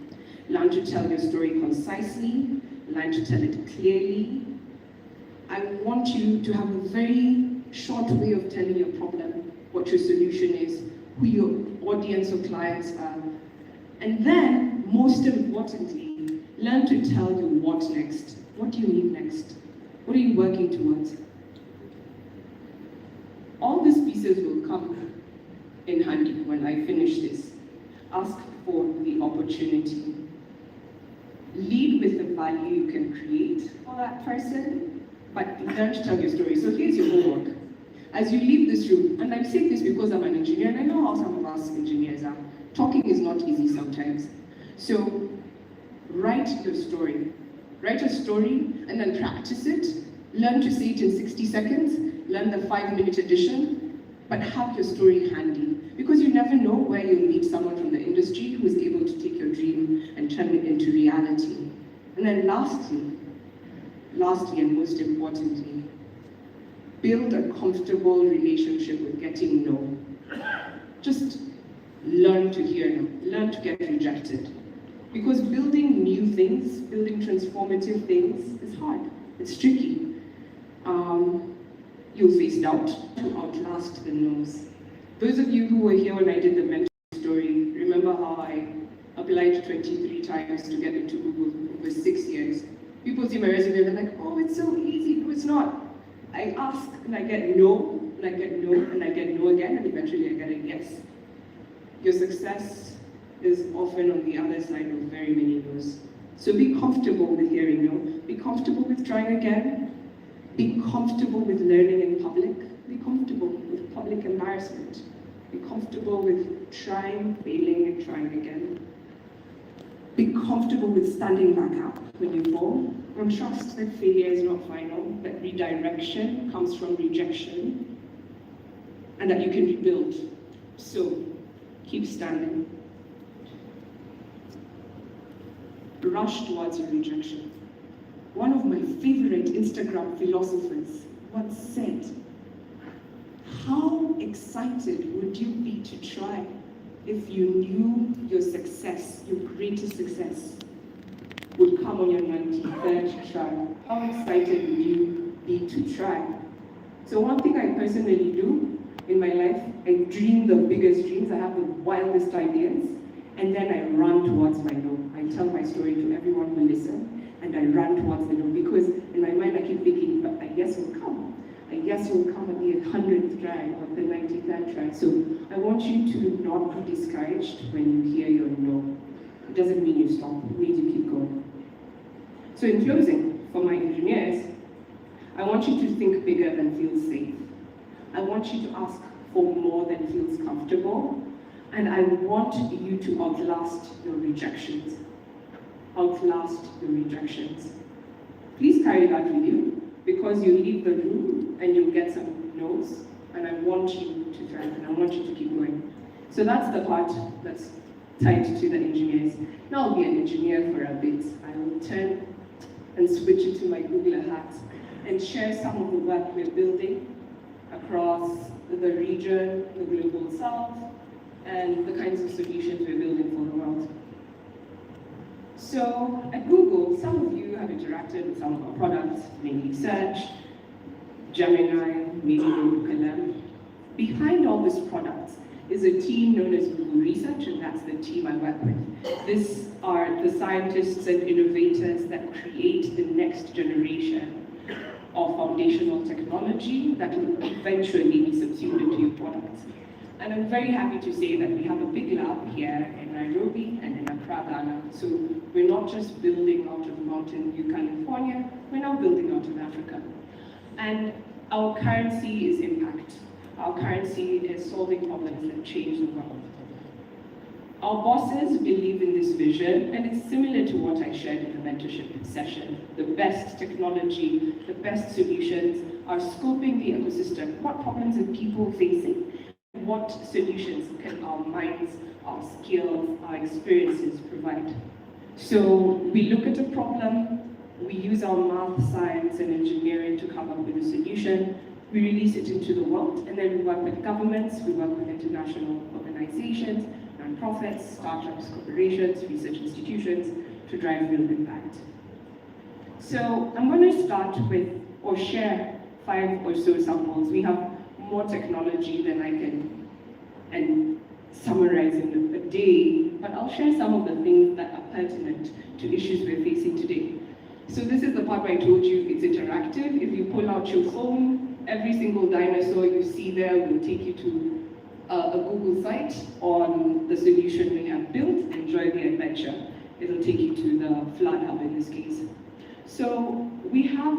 Learn to tell your story concisely, learn to tell it clearly. I want you to have a very short way of telling your problem, what your solution is, who your audience or clients are. And then, most importantly, learn to tell you what next. What do you need next? What are you working towards? All these pieces will come in handy when I finish this. Ask for the opportunity. Lead with the value you can create for that person, but learn to tell your story. So here's your homework. As you leave this room, and I'm saying this because I'm an engineer, and I know how some of us engineers are, talking is not easy sometimes. So write your story. Write a story and then practice it. Learn to say it in 60 seconds. Learn the 5-minute edition, but have your story handy. Because you never know where you'll meet someone from the industry who is able to take your dream and turn it into reality. And then lastly and most importantly, build a comfortable relationship with getting no. Just learn to hear no, learn to get rejected. Because building new things, building transformative things is hard, it's tricky. You'll face doubt to outlast the no's. Those of you who were here when I did the mentor story, remember how I applied 23 times to get into Google over 6 years. People see my resume, they're like, oh, it's so easy. No, it's not. I ask and I get no, and I get no, and I get no again, and eventually I get a yes. Your success is often on the other side of very many no's. So be comfortable with hearing no. Be comfortable with trying again. Be comfortable with learning in public. Be comfortable with public embarrassment. Be comfortable with trying, failing, and trying again. Be comfortable with standing back up when you fall. And trust that failure is not final, that redirection comes from rejection, and that you can rebuild. So, keep standing. Rush towards your rejection. One of my favorite Instagram philosophers once said, how excited would you be to try if you knew your success, your greatest success, would come on your 93rd try? How excited would you be to try? So one thing I personally do in my life, I dream the biggest dreams, I have the wildest ideas, and then I run towards my no. I tell my story to everyone who listens, and I run towards the no, because in my mind I keep thinking, but a yes will come. A yes will come at the 100th try or the 93rd try. So I want you to not be discouraged when you hear your no. It doesn't mean you stop, it means you keep going. So in closing, for my engineers, I want you to think bigger than feels safe. I want you to ask for more than feels comfortable. And I want you to outlast your rejections. Outlast your rejections. Please carry that with you, because you leave the room and you'll get some no's, and I want you to thrive, and I want you to keep going. So that's the part that's tied to the engineers. Now I'll be an engineer for a bit. I will turn and switch into my Googler hat and share some of the work we're building across the region, the global south, and the kinds of solutions we're building for the world. So at Google, some of you have interacted with some of our products, mainly search, Gemini, maybe Murkomen. Behind all these products is a team known as Google Research, and that's the team I work with. These are the scientists and innovators that create the next generation of foundational technology that will eventually be subsumed into your products. And I'm very happy to say that we have a big lab here in Nairobi and in Accra, Ghana. So we're not just building out of Mountain View, California, we're now building out of Africa. And our currency is impact. Our currency is solving problems that change the world. Our bosses believe in this vision, and it's similar to what I shared in the mentorship session. The best technology, the best solutions are scoping the ecosystem. What problems are people facing? What solutions can our minds, our skills, our experiences provide? So we look at a problem, we use our math, science, and engineering to come up with a solution, we release it into the world, and then we work with governments, we work with international organizations, non-profits, startups, corporations, research institutions to drive real impact. So I'm going to start with, or share 5 or so samples. We have more technology than I can summarize in a day, but I'll share some of the things that are pertinent to issues we're facing today. So this is the part where I told you it's interactive. If you pull out your phone, every single dinosaur you see there will take you to a Google site on the solution we have built. Enjoy the adventure. It'll take you to the Flood Hub in this case. So we have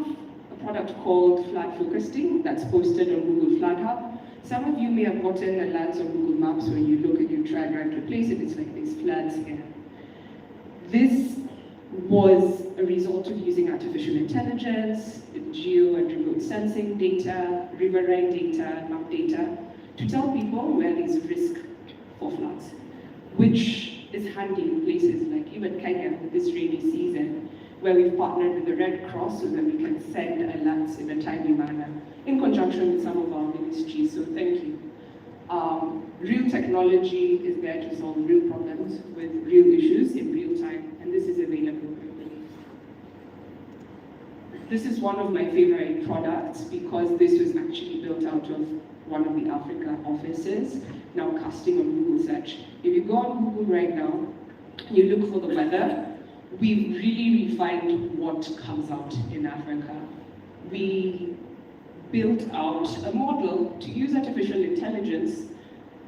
a product called Flood Focusing that's posted on Google Flood Hub. Some of you may have gotten alerts on Google Maps when you look and you try and drive to a place and it's like these floods here. This was a result of using artificial intelligence, geo and remote sensing data, riverine data, map data, to tell people where there's risk for floods, which is handy in places like even Kenya this rainy season, where we've partnered with the Red Cross so that we can send alerts in a timely manner, in conjunction with some of our ministries, so thank you. Real technology is there to solve real problems with real issues in real time, and this is available globally. This is one of my favorite products because this was actually built out of one of the Africa offices, now casting on Google search. If you go on Google right now, you look for the weather, we've really refined what comes out in Africa. We built out a model to use artificial intelligence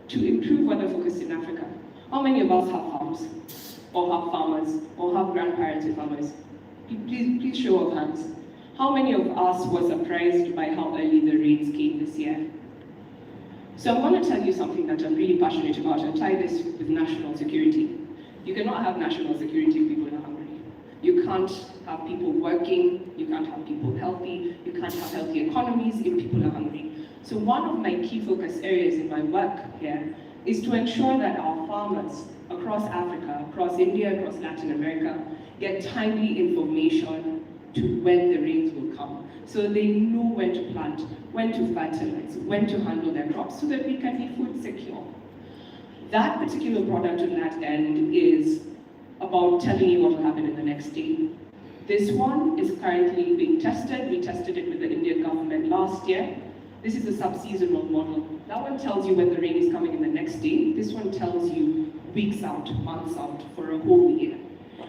to improve weather focus in Africa. How many of us have farms, or have farmers, or have grandparents with farmers? Please show of hands. How many of us were surprised by how early the rains came this year? So I'm going to tell you something that I'm really passionate about and tie this with national security. You cannot have national security if people are hungry. You can't have people working, you can't have people healthy, you can't have healthy economies if people are hungry. So one of my key focus areas in my work here is to ensure that our farmers across Africa, across India, across Latin America, get timely information to when the rains will come. So they know when to plant, when to fertilize, when to handle their crops so that we can be food secure. That particular product on that end is about telling you what will happen in the next day. This one is currently being tested. We tested it with the Indian government last year. This is a sub-seasonal model. That one tells you when the rain is coming in the next day. This one tells you weeks out, months out, for a whole year.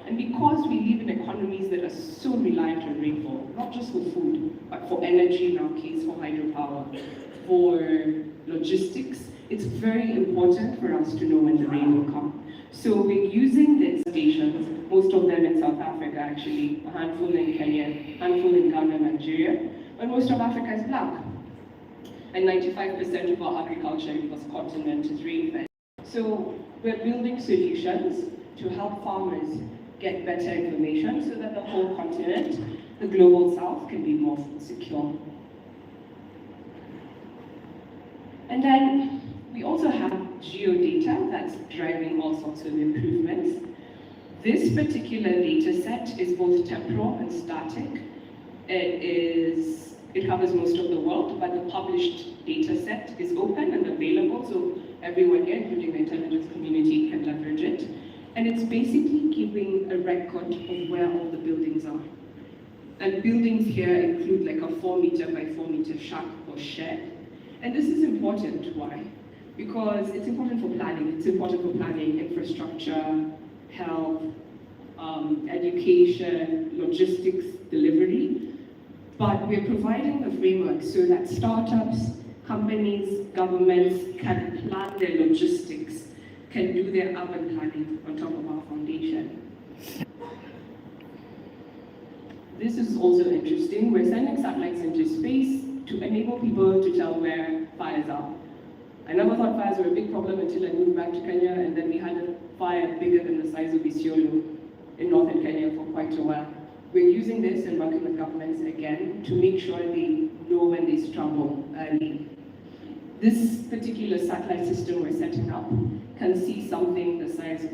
And because we live in economies that are so reliant on rainfall, not just for food, but for energy in our case, for hydropower, for logistics, it's very important for us to know when the rain will come. So we're using the stations, most of them in South Africa actually, a handful in Kenya, a handful in Ghana, Nigeria, but most of Africa is black. And 95% of our agriculture in this continent is rain-fed. So we're building solutions to help farmers get better information so that the whole continent, the global south, can be more food secure. And then we also have geodata that's driving all sorts of improvements. This particular data set is both temporal and static. It covers most of the world, but the published data set is open and available, so everyone here, including the intelligence community, can leverage it. And it's basically giving a record of where all the buildings are. And buildings here include like a 4 meter by 4 meter shack or shed. And this is important. Why? Because it's important for planning. It's important for planning infrastructure, health, education, logistics, delivery. But we're providing the framework so that startups, companies, governments can plan their logistics, can do their urban planning on top of our foundation. This is also interesting. We're sending satellites into space to enable people to tell where fires are. I never thought fires were a big problem until I moved back to Kenya, and then we had a fire bigger than the size of Isiolo in northern Kenya for quite a while. We're using this and working with governments again to make sure they know when there's trouble early. This particular satellite system we're setting up can see something the size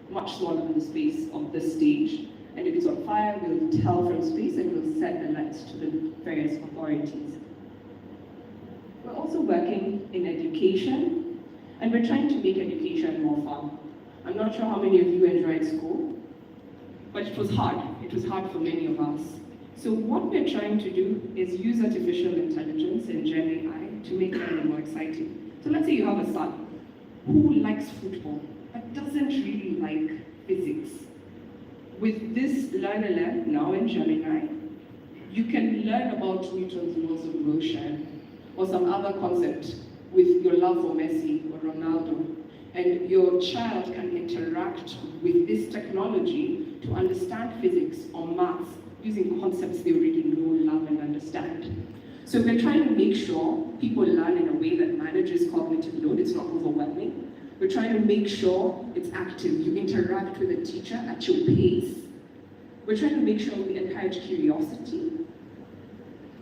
much smaller than the space of this stage. And if it's on fire, we'll tell from space and we'll send alerts to the various authorities. We're also working in education, and we're trying to make education more fun. I'm not sure how many of you enjoyed school, but it was hard. It was hard for many of us. So what we're trying to do is use artificial intelligence and Gen AI to make learning more exciting. So let's say you have a son who likes football, but doesn't really like physics. With this Learn Alert now in Gemini, you can learn about Newton's laws of motion or some other concept with your love for Messi or Ronaldo. And your child can interact with this technology to understand physics or maths using concepts they already know, love, and understand. So we're trying to make sure people learn in a way that manages cognitive load. It's not overwhelming. We're trying to make sure it's active. You interact with a teacher at your pace. We're trying to make sure we encourage curiosity.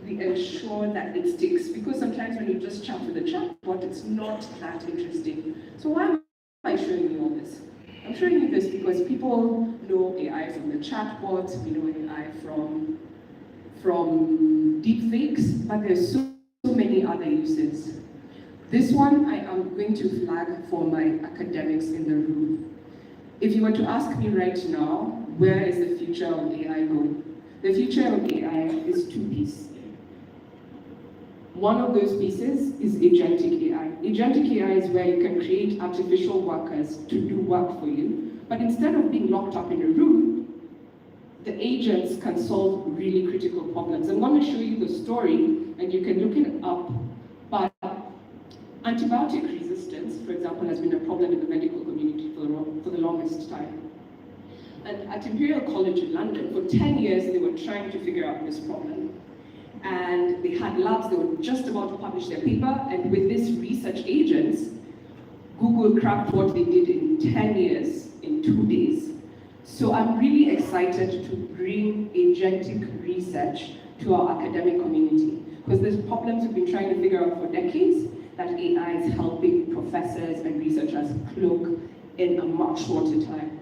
We ensure that it sticks, because sometimes when you just chat with a chatbot, it's not that interesting. So why am I showing you all this? I'm showing you this because people know AI from the chatbots, we know AI from deepfakes, but there's so many other uses. This one I am going to flag for my academics in the room. If you were to ask me right now, where is the future of AI going? The future of AI is two pieces. One of those pieces is agentic AI. Agentic AI is where you can create artificial workers to do work for you, but instead of being locked up in a room, the agents can solve really critical problems. I'm going to show you the story, and you can look it up, but antibiotic resistance, for example, has been a problem in the medical community for the longest time. And at Imperial College in London, for 10 years, they were trying to figure out this problem. And they had labs, they were just about to publish their paper, and with this research agents, Google cracked what they did in 10 years, in 2 days. So I'm really excited to bring agentic research to our academic community, because there's problems we've been trying to figure out for decades that AI is helping professors and researchers cloak in a much shorter time.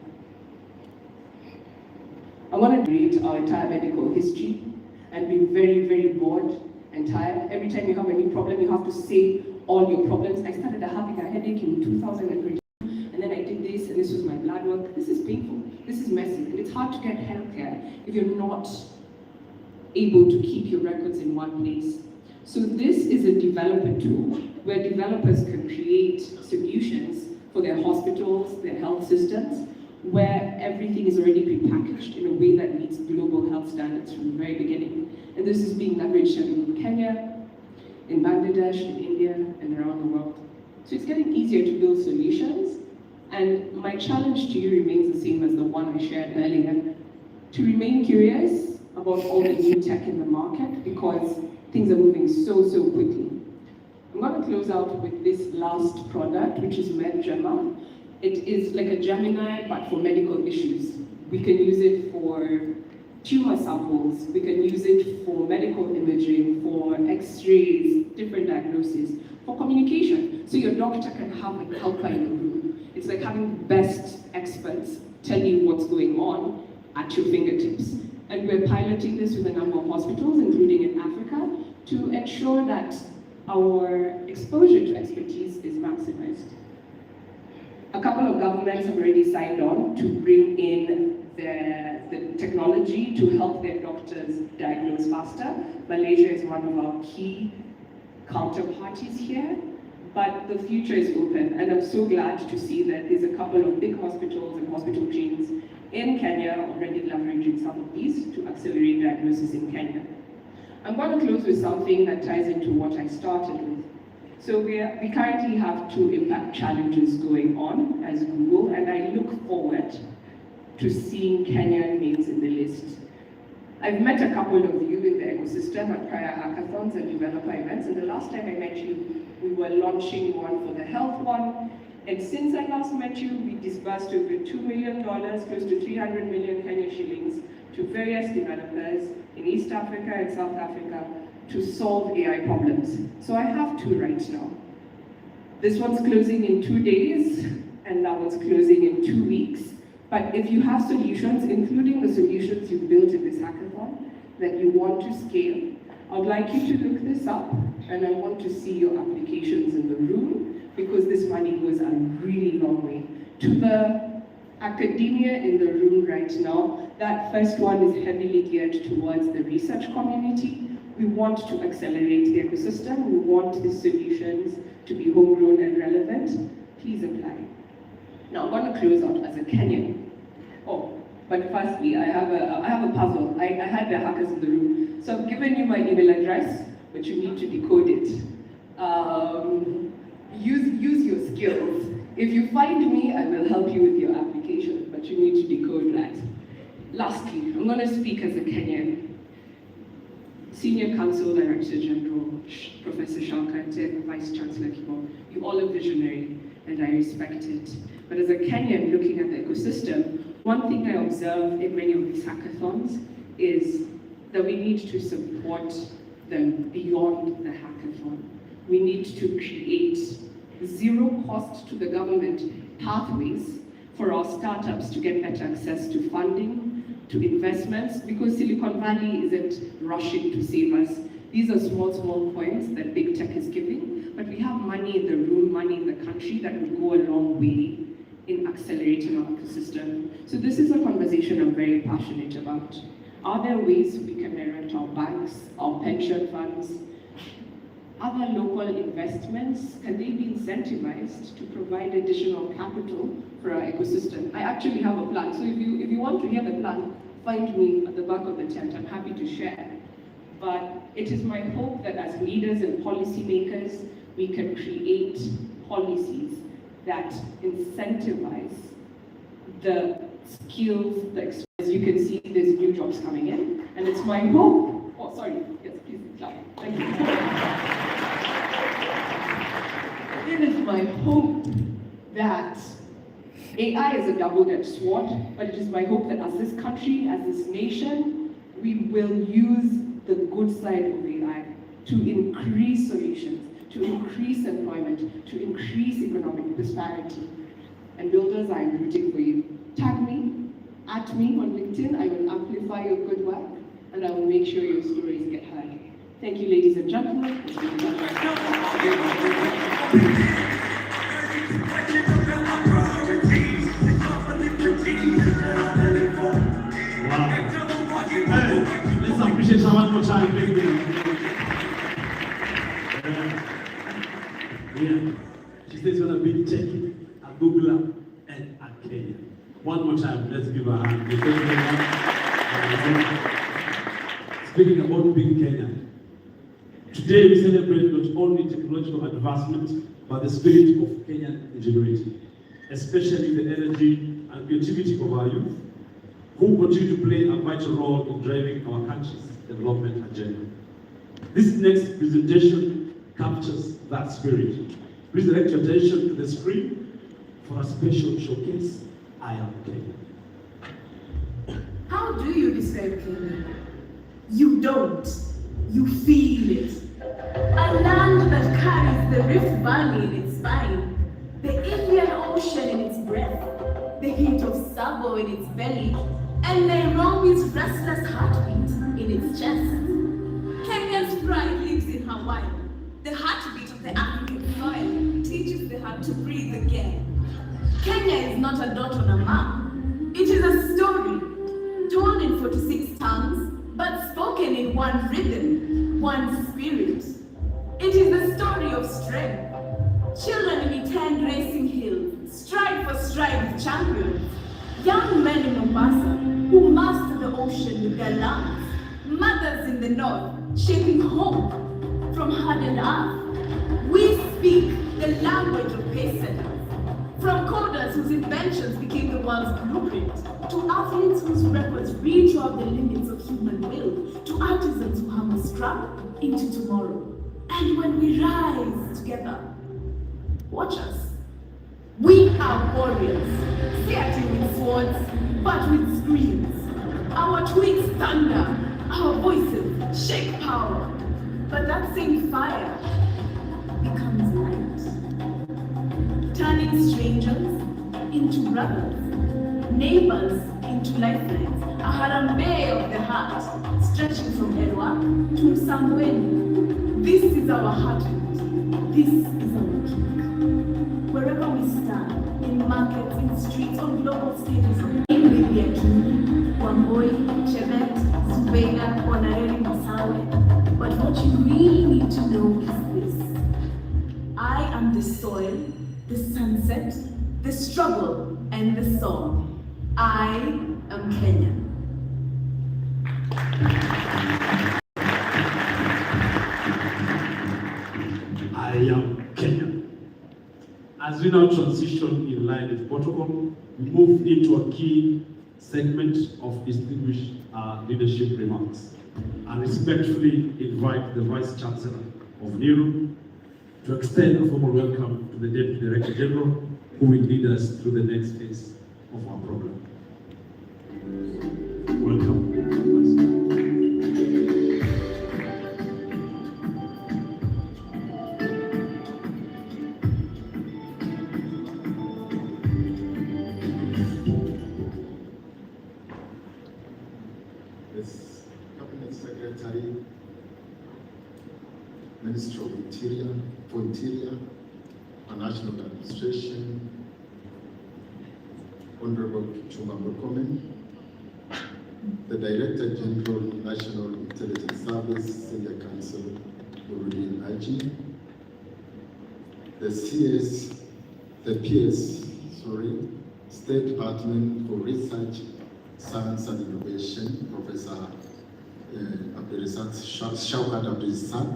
I want to read our entire medical history and be very, very bored and tired. Every time you have a new problem, you have to say all your problems. I started having a headache in 2003, and then I did this, and this was my blood work. This is painful, this is messy, and it's hard to get healthcare if you're not able to keep your records in one place. So this is a developer tool where developers can create solutions for their hospitals, their health systems, where everything is already prepackaged in a way that meets global health standards from the very beginning. And this is being leveraged in Kenya, in Bangladesh, in India, and around the world. So it's getting easier to build solutions, and my challenge to you remains the same as the one I shared earlier, to remain curious about all the new tech in the market, because things are moving so quickly. I'm going to close out with this last product, which is MedGemma. It is like a Gemini, but for medical issues. We can use it for tumor samples, we can use it for medical imaging, for x-rays, different diagnoses, for communication. So your doctor can have a helper in the room. It's like having the best experts tell you what's going on at your fingertips. And we're piloting this with a number of hospitals, including in Africa, to ensure that our exposure to expertise is maximized. A couple of governments have already signed on to bring in the technology to help their doctors diagnose faster. Malaysia is one of our key counterparties here, but the future is open, and I'm so glad to see that there's a couple of big hospitals and hospital chains in Kenya already leveraging some of these to accelerate diagnosis in Kenya. I'm going to close with something that ties into what I started with. So we currently have 2 impact challenges going on as Google, and I look forward to seeing Kenyan names in the list. I've met a couple of you in the ecosystem at prior hackathons and developer events, and the last time I met you, we were launching one for the health one, and since I last met you, we disbursed over $2 million, close to 300 million Kenya shillings, to various developers in East Africa and South Africa to solve AI problems. So I have 2 right now. This one's closing in 2 days, and that one's closing in 2 weeks. But if you have solutions, including the solutions you've built in this hackathon, that you want to scale, I'd like you to look this up, and I want to see your applications in the room, because this money goes a really long way. To the academia in the room right now, that first one is heavily geared towards the research community. We want to accelerate the ecosystem. We want the solutions to be homegrown and relevant. Please apply. Now, I'm going to close out as a Kenyan. Oh, but firstly, I have a puzzle. I had the hackers in the room. So I've given you my email address, but you need to decode it. Use your skills. If you find me, I will help you with your application, but you need to decode that. Lastly, I'm going to speak as a Kenyan. Senior Counsel Director General, Professor Shalkante, Vice Chancellor Kibo, you all are visionary, and I respect it. But as a Kenyan looking at the ecosystem, one thing I observe in many of these hackathons is that we need to support them beyond the hackathon. We need to create zero cost to the government pathways for our startups to get better access to funding, to investments, because Silicon Valley isn't rushing to save us. These are small coins that big tech is giving, but we have money in the room, money in the country that would go a long way in accelerating our ecosystem. So this is a conversation I'm very passionate about. Are there ways we can direct our banks, our pension funds, other local investments? Can they be incentivized to provide additional capital for our ecosystem? I actually have a plan. So if you want to hear the plan, find me at the back of the tent. I'm happy to share. But it is my hope that as leaders and policymakers, we can create policies that incentivize the skills, as you can see, there's new jobs coming in, and it's my hope. Oh, sorry. Yes, please clap. Thank you. It is my hope that AI is a double-edged sword, but it is my hope that as this country, as this nation, we will use the good side of AI to increase solutions, to increase employment, to increase economic prosperity. And builders, I am rooting for you. Tag me, at me on LinkedIn. I will amplify your good work, and I will make sure your stories get heard. Thank you, ladies and gentlemen. It's been a pleasure. Hey, let's appreciate someone more time. Yeah. She says she's going to be taking a Googler and a Kenya. One more time, let's give her a hand. Speaking about being Kenyan, today we celebrate not only technological advancement, but the spirit of Kenyan ingenuity, especially the energy and creativity of our youth, who continue to play a vital role in driving our country's development agenda. This next presentation captures that spirit. Please direct your attention to the screen for a special showcase. I am Kenya. How do you describe Kenya? You don't. You feel it. A land that carries the Rift Valley in its spine. the Indian Ocean in its breath, the heat of Savo in its belly, and Nairobi's restless heartbeat in its chest. Kenya's pride lives in her wine. The heartbeat of the African soil teaches the heart to breathe again. Kenya is not a dot on a map. It is a story, told in 46 tongues, but spoken in one rhythm, one spirit. It is the story of strength. Children in 10 racing hills, stride for stride with champions. Young men in Mombasa who master the ocean with their lungs. Mothers in the north shaping hope from hardened earth. We speak the language of pacesetters. From coders whose inventions became the world's blueprint, to athletes whose records reach out the limits of human will, to artisans who hammer scrap into tomorrow. And when we rise together, watch us. We are warriors, fighting with swords, but with screams. Our twigs thunder, our voices shake power. But that same fire becomes light, turning strangers into brothers, neighbors into lifelines, a harambe of the heart, stretching from Erwa to Msambweni. This is our heartbeat. This is our kick. Wherever we stand, in markets, in streets, on global stages, in Libya, Wamboi, Chebet, Zubeida, Bonareri, Masawe. But what you really need to know is this. I am the soil, the sunset, the struggle, and the song. I am Kenyan. I am Kenyan. As we now transition in line with protocol, we move into a key segment of distinguished leadership remarks. I respectfully invite the Vice Chancellor of Niru to extend a formal welcome to the Deputy Director General, who will lead us through the next phase of our program. Welcome. Secretary, Minister of Interior, for Interior and National Administration, Honorable Murkomen, the Director General, National Intelligence Service, Senior Counsel, Noor Haji, the State Department for Research, Science and Innovation, Professor Shaukat Abdul-Razak,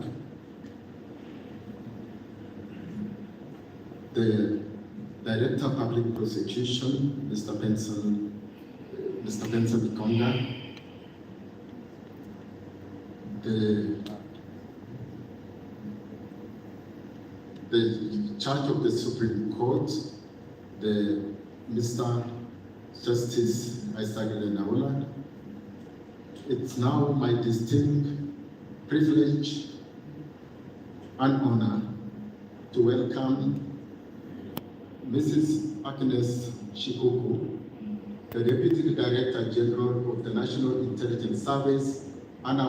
the Director of Public Prosecution, Mr. Benson Bikonga, the Judge of the Supreme Court, the Mr. Justice Isaac Lenaola. It's now my distinct privilege and honor to welcome Mrs. Agnes Shikuku, the Deputy Director General of the National Intelligence Service, and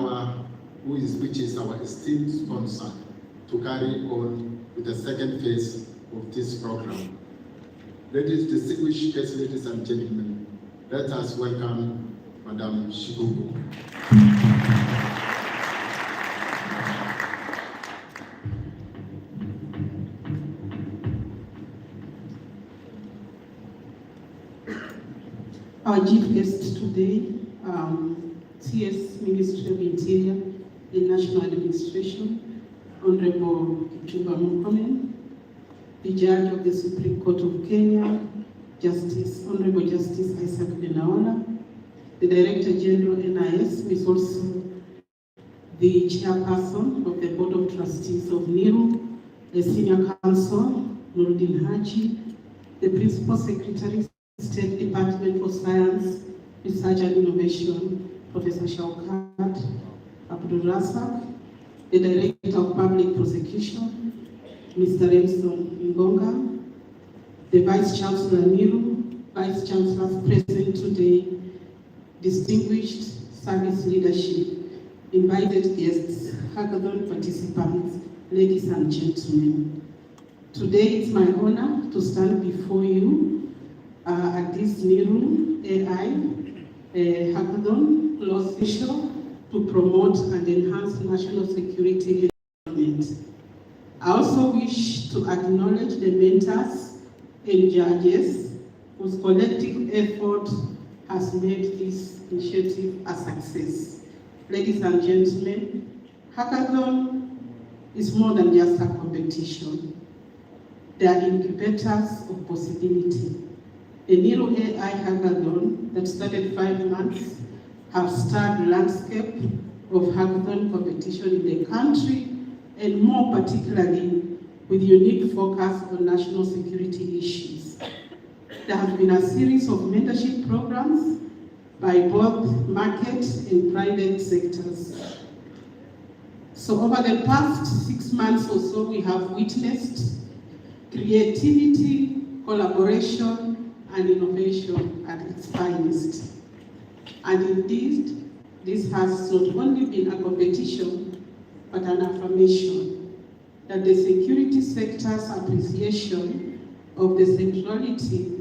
which is our esteemed sponsor, to carry on with the second phase of this program. Distinguished guests, ladies and gentlemen, let us welcome Madam Shikuku. Our chief guest today, CS Ministry of Interior and National Administration, Honorable Murkomen, the Judge of the Supreme Court of Kenya, Honorable Justice Isaac Lenaola, the Director General NIS, who is also the Chairperson of the Board of Trustees of Niru, the Senior Counsel, Noor Haji, the Principal Secretary, State Department for Science, Research and Innovation, Professor Shaukat Abdul-Razak, the Director of Public Prosecution, Mr. Remson Ngonga, the Vice Chancellor Niru, Vice Chancellors present today, distinguished service leadership, invited guests, hackathon participants, ladies and gentlemen. Today it's my honor to stand before you at this Niru AI hackathon closed session to promote and enhance national security environment. I also wish to acknowledge the mentors and judges whose collective effort has made this initiative a success. Ladies and gentlemen, Hackathon is more than just a competition. They are incubators of possibility. The Niru AI Hackathon that started 5 months have stirred the landscape of hackathon competition in the country, and more particularly with unique focus on national security issues. There have been a series of mentorship programs by both market and private sectors. So over the past 6 months or so, we have witnessed creativity, collaboration, and innovation at its finest. And indeed, this has not only been a competition, but an affirmation that the security sector's appreciation of the centrality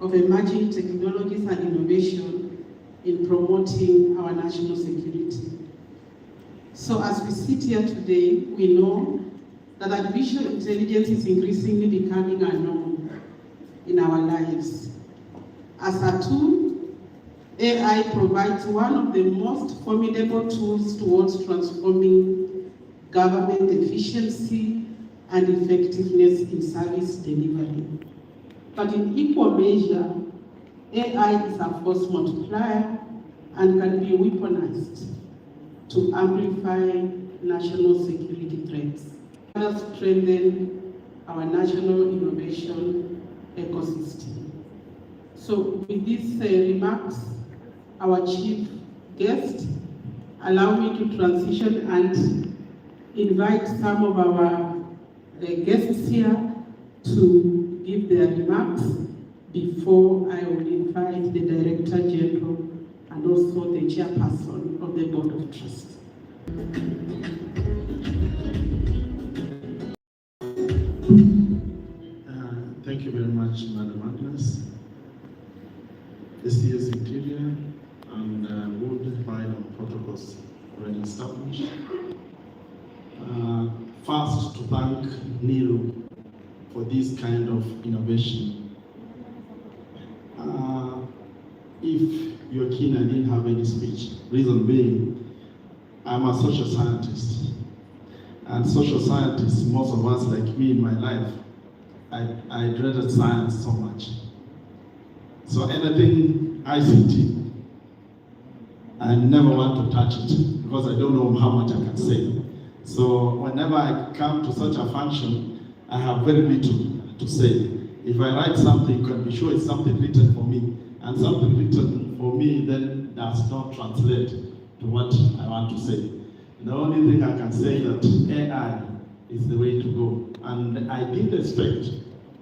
of emerging technologies and innovation in promoting our national security. So as we sit here today, we know that artificial intelligence is increasingly becoming a norm in our lives. As a tool, AI provides one of the most formidable tools towards transforming government efficiency and effectiveness in service delivery. But in equal measure, AI is a force multiplier and can be weaponized to amplify national security threats. Let us strengthen our national innovation ecosystem. So with these remarks, our chief guest, allow me to transition and invite some of our guests here to give their remarks before I will invite the Director General and also the Chairperson of the Board of Trustees. Thank you very much, Madam Agnes. STS Interior and worldwide on protocols already established. First, to thank Niru for this kind of innovation. If you're keen, I didn't have any speech. Reason being, I'm a social scientist. And social scientists, most of us, like me in my life, I dreaded science so much. So anything ICT, I never want to touch it because I don't know how much I can say. So whenever I come to such a function, I have very little to say. If I write something, you can be sure it's something written for me. And something written for me then does not translate to what I want to say. The only thing I can say is that AI is the way to go. And I didn't expect,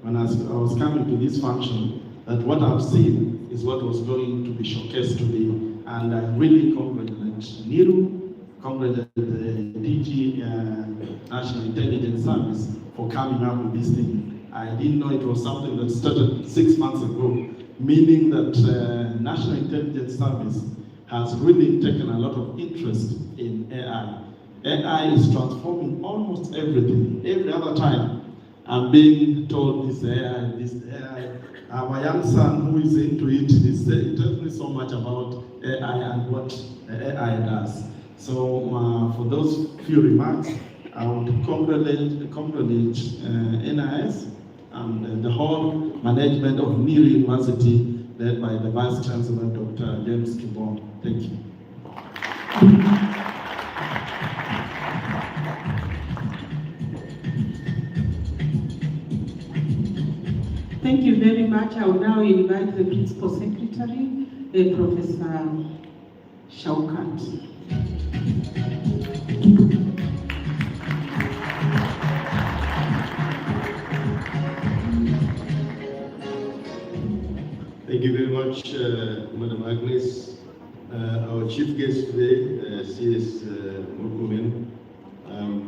when I was coming to this function, that what I've seen is what was going to be showcased to me. And I really congratulate Niru, congratulate the DG National Intelligence Service for coming up with this thing. I didn't know it was something that started 6 months ago, meaning that National Intelligence Service has really taken a lot of interest in AI. AI is transforming almost everything. Every other time, I'm being told this AI, this AI. My young son, who is into it, he tells me so much about AI and what AI does. So for those few remarks, I would congratulate NIS and the whole management of Niru University, led by the Vice Chancellor, Dr. James Kibon. Thank you. Thank you very much. I will now invite the Principal Secretary, Professor Shaukat. Thank you very much, Madam Agnes. Our chief guest today, CS Murkomen.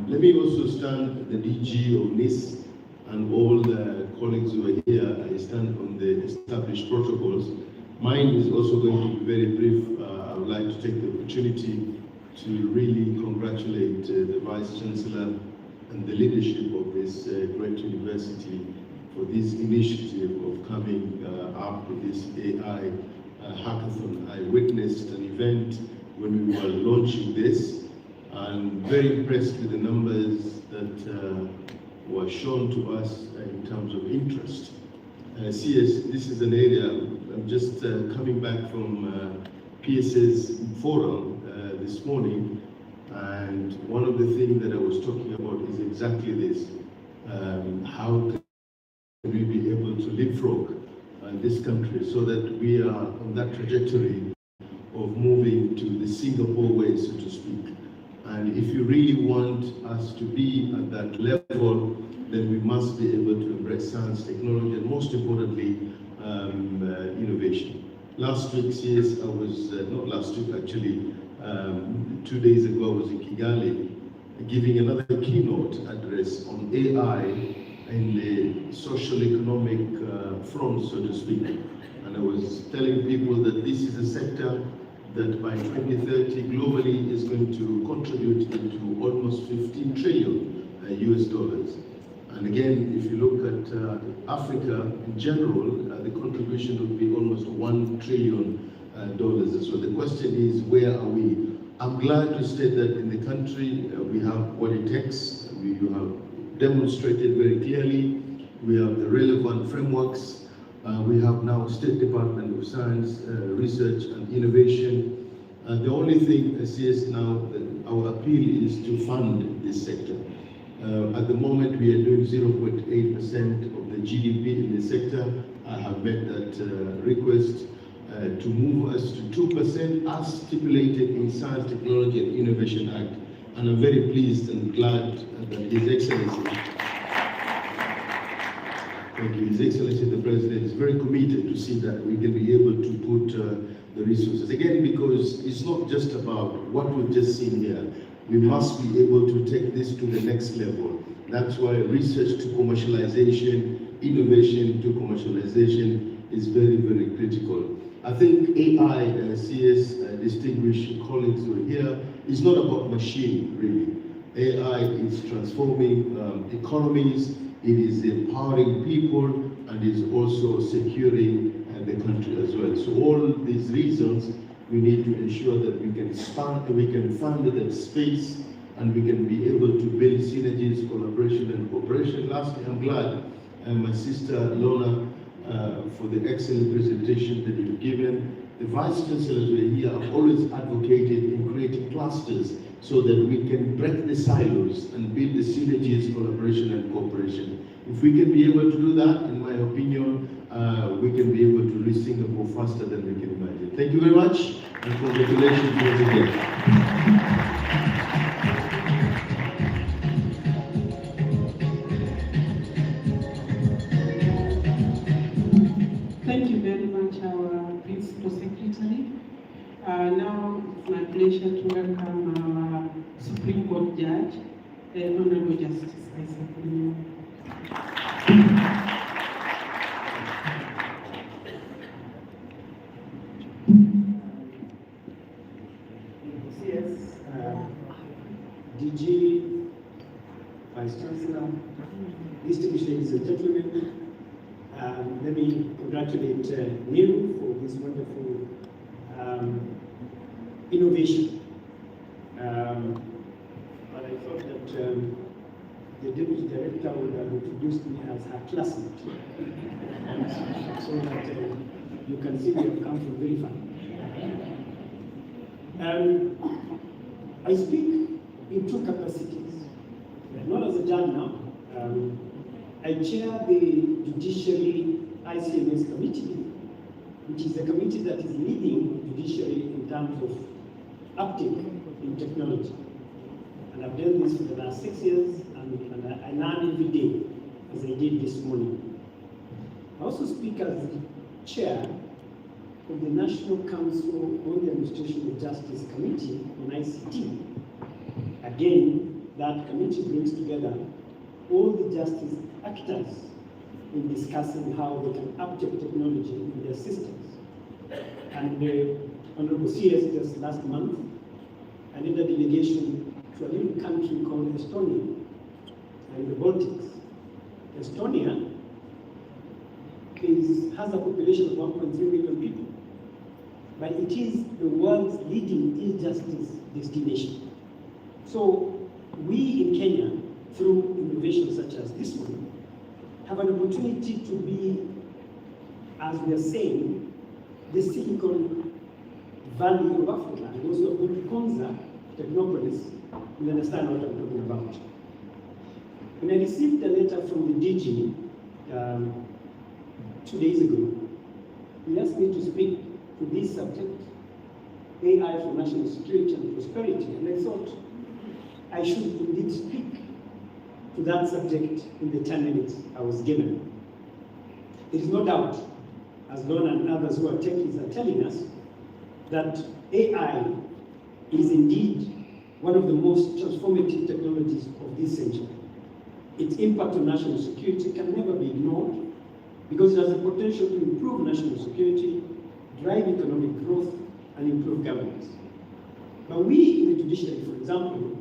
Let me also stand the DG of NIS and all the colleagues who are here. I stand on the established protocols. Mine is also going to be very brief. I would like to take the opportunity to really congratulate the Vice Chancellor and the leadership of this great university for this initiative of coming up with this AI hackathon. I witnessed an event when we were launching this, and very impressed with the numbers that were shown to us in terms of interest. CS, this is an area, I'm just coming back from PSA's forum this morning, and one of the things that I was talking about is exactly this. How can we be able to leapfrog this country so that we are on that trajectory of moving to the Singapore way, so to speak. And if you really want us to be at that level, then we must be able to embrace science, technology, and most importantly, innovation. Last week, CS, I was, not last week actually, 2 days ago, I was in Kigali giving another keynote address on AI in the social economic front, so to speak. And I was telling people that this is a sector that by 2030 globally is going to contribute into almost 15 trillion US dollars. And again, if you look at Africa in general, the contribution would be almost $1 trillion as well. The question is, where are we? I'm glad to state that in the country, we have what it takes. We have demonstrated very clearly. We have the relevant frameworks. We have now State Department of Science, Research and Innovation. The only thing CS now, our appeal is to fund this sector. At the moment, we are doing 0.8% of the GDP in the sector. I have met that request to move us to 2% as stipulated in Science, Technology and Innovation Act. And I'm very pleased and glad that His Excellency, thank you, His Excellency the President is very committed to see that we can be able to put the resources. Again, because it's not just about what we've just seen here. We must be able to take this to the next level. That's why research to commercialization, innovation to commercialization is very, very critical. I think AI, CS, distinguished colleagues who are here, is not about machine, really. AI is transforming economies, it is empowering people, and is also securing the country as well. So all these reasons, we need to ensure that we can fund that space, and we can be able to build synergies, collaboration, and cooperation. Lastly, I'm glad my sister Lona for the excellent presentation that you've given. The Vice Chancellors who are here have always advocated in creating clusters so that we can break the silos and build the synergies, collaboration, and cooperation. If we can be able to do that, in my opinion, we can be able to reach Singapore faster than we can imagine. Thank you very much, and congratulations once again. Thank you very much, our Principal Secretary. Now it's my pleasure to welcome our Supreme Court Judge, Honorable Justice Isaac Niru. CS, DG, Vice Chancellor, distinguished ladies and gentlemen, let me congratulate Niru for this wonderful innovation. But I thought that the Deputy Director would have introduced me as her classmate, so that you can see we have come from very far. I speak in two capacities. Not as a judge now. I chair the Judiciary ICMS committee, which is the committee that is leading judiciary in terms of uptake in technology. And I've done this for the last 6 years, and I learn every day, as I did this morning. I also speak as chair of the National Council on the Administration of Justice Committee on ICT. Again, that committee brings together all the justice actors in discussing how they can update technology in their systems. And the Honorable CS just last month, I led a delegation to a little country called Estonia in the Baltics. Estonia has a population of 1.3 million people, but it is the world's leading e-justice destination. So we in Kenya, through innovations such as this one, have an opportunity to be, as we are saying, the Silicon Valley of Africa, and also Konza Technopolis. You understand what I'm talking about. When I received a letter from the DG 2 days ago, he asked me to speak to this subject, AI for national security and prosperity, and I thought I should indeed speak to that subject in the 10 minutes I was given. There is no doubt, as Lorna and others who are techies are telling us, that AI is indeed one of the most transformative technologies of this century. Its impact on national security can never be ignored because it has the potential to improve national security, drive economic growth, and improve governance. But we in the judiciary, for example,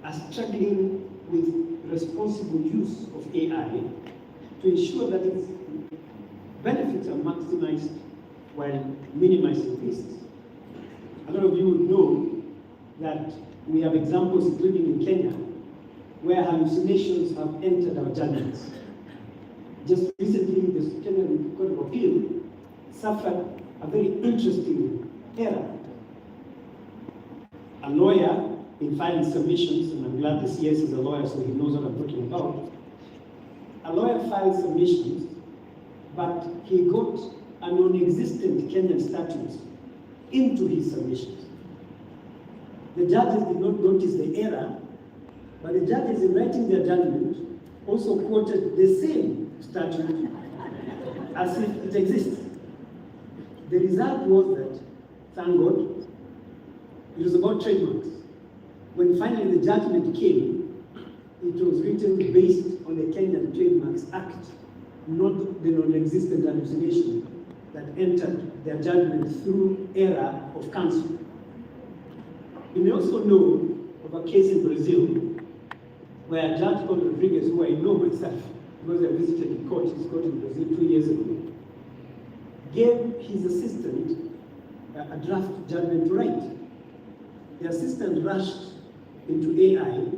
are struggling with responsible use of AI to ensure that its benefits are maximized while minimizing risks. A lot of you would know that we have examples, including in Kenya, where hallucinations have entered our judgments. Just recently, the Kenyan Court of Appeal suffered a very interesting error. A lawyer, in filing submissions, and I'm glad the CS is a lawyer so he knows what I'm talking about. A lawyer filed submissions, but he got a non-existent Kenyan statute into his submissions. The judges did not notice the error, but the judges, in writing their judgment, also quoted the same statute as if it exists. The result was that, thank God, it was about trademarks. When finally the judgment came, it was written based on the Kenyan Trademarks Act, not the non-existent hallucination that entered their judgment through error of counsel. You may also know of a case in Brazil where a judge called Rodriguez, who I know myself because I visited his court in Brazil 2 years ago, gave his assistant a draft judgment to write. The assistant rushed into AI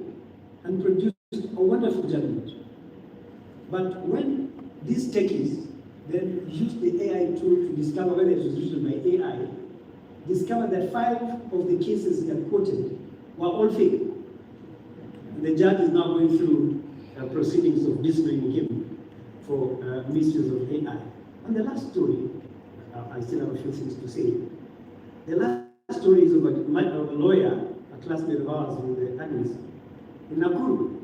and produced a wonderful judgment. But when these techies then used the AI tool to discover whether it was written by AI, discovered that 5 of the cases he had quoted were all fake. And the judge is now going through proceedings of disciplining him for misuse of AI. And the last story, I still have a few things to say. The last story is of a lawyer, a classmate of ours in the Agnes, in Nakuru.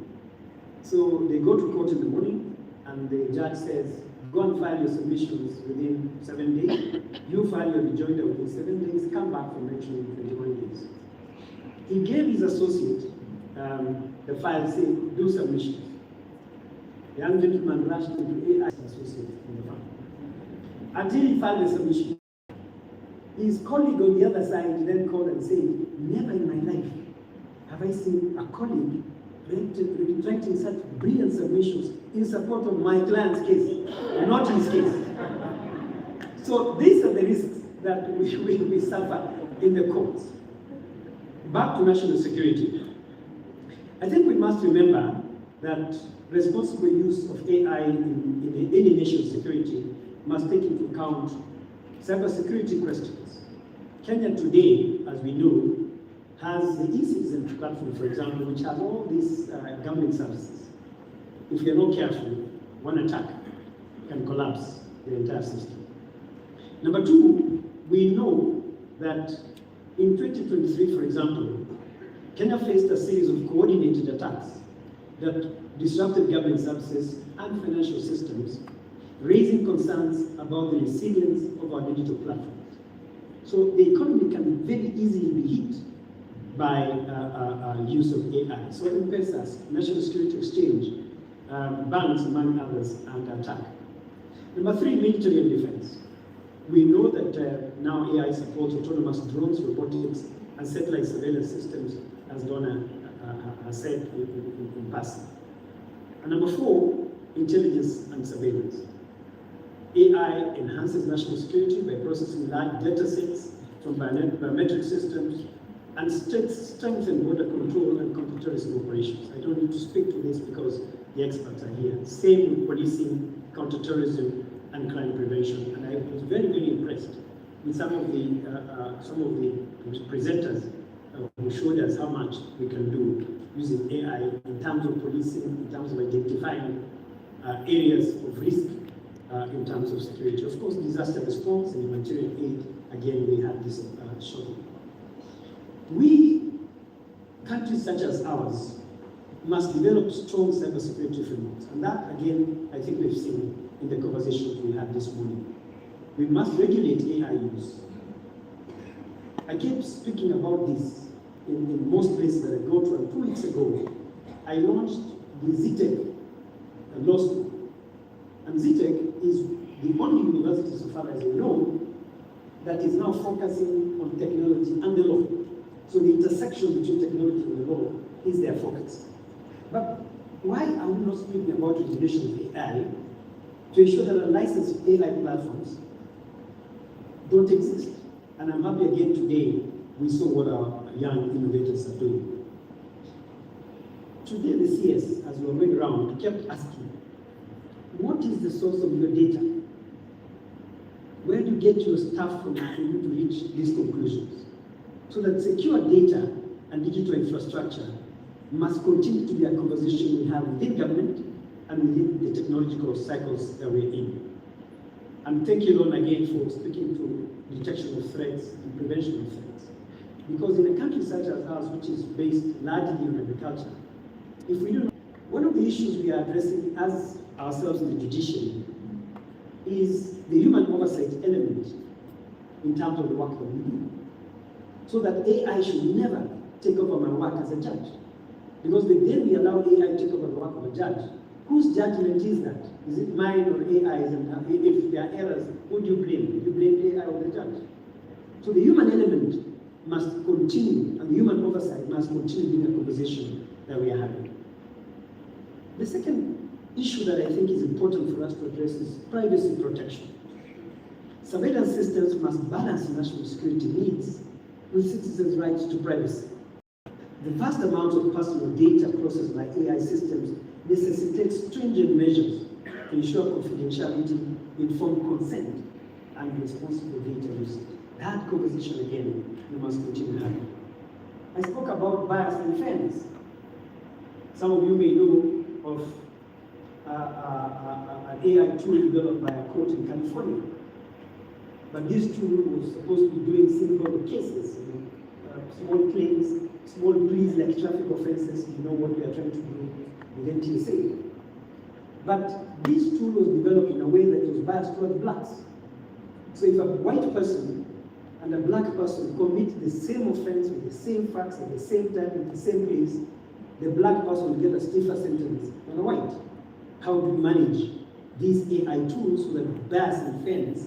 So they go to court in the morning, and the judge says, go and file your submissions within 7 days. You file your rejoinder within 7 days, come back for mention in 21 days. He gave his associate the file saying, do submissions. The young gentleman rushed into AI's associate in the file. Until he filed the submission. His colleague on the other side then called and said, never in my life have I seen a colleague writing such brilliant submissions in support of my client's case, not his case. So these are the risks that we suffer in the courts. Back to national security. I think we must remember that responsible use of AI in any nation's security must take into account cybersecurity questions. Kenya today, as we know, has the e-citizen platform, for example, which has all these government services. If you're not careful, one attack can collapse the entire system. Number 2, we know that in 2023, for example, Kenya faced a series of coordinated attacks that disrupted government services and financial systems, raising concerns about the resilience of our digital platforms. So the economy can very easily be hit by use of AI. So M-Pesa's National Security Exchange, banks among others under attack. Number 3, military and defense. We know that now AI supports autonomous drones, robotics, and satellite surveillance systems, as Donna has said in passing. And number 4, intelligence and surveillance. AI enhances national security by processing large data sets from biometric systems and strengthen border control and counterterrorism operations. I don't need to speak to this because the experts are here. Same with policing, counterterrorism, and crime prevention. And I was very, very impressed with some of the presenters who showed us how much we can do using AI in terms of policing, in terms of identifying areas of risk in terms of security. Of course, disaster response and humanitarian aid, again, we had this shortly. We, countries such as ours, must develop strong cybersecurity frameworks. And that, again, I think we've seen in the conversations we had this morning. We must regulate AI use. I kept speaking about this in most places that I go to, and 2 weeks ago, I launched the ZTech law school. And ZTech is the only university, so far as I know, that is now focusing on technology and the law. So the intersection between technology and the law is their focus. But why are we not speaking about regulation of AI to ensure that unlicensed AI platforms don't exist? And I'm happy again today we saw what our young innovators are doing. Today the CS, as we went around, kept asking, what is the source of your data? Where do you get your stuff from for you to reach these conclusions? So that secure data and digital infrastructure must continue to be a conversation we have within government and within the technological cycles that we're in. And thank you, Lon, again for speaking to detection of threats and prevention of threats. Because in a country such as ours, which is based largely on agriculture, if we do not, one of the issues we are addressing as ourselves in the judiciary is the human oversight element in terms of the work that we do. So that AI should never take over my work as a judge. Because the day we allow AI to take over the work of a judge, whose judgment is that? Is it mine or AI's? And if there are errors, who do you blame? Do you blame AI or the judge? So the human element must continue, and the human oversight must continue being a conversation that we are having. The second issue that I think is important for us to address is privacy protection. Surveillance systems must balance national security needs with citizens' rights to privacy. The vast amount of personal data processed by AI systems necessitates stringent measures to ensure confidentiality, informed consent, and responsible data usage. That conversation, again, we must continue having. I spoke about bias and fairness. Some of you may know of an AI tool developed by a court in California. But this tool was supposed to be doing simple cases, small claims, small pleas like traffic offenses, you know what we are trying to do with NTSA. But this tool was developed in a way that was biased towards blacks. So if a white person and a black person commit the same offense with the same facts at the same time in the same place, the black person will get a stiffer sentence than a white. How do we manage these AI tools so that bias and fairness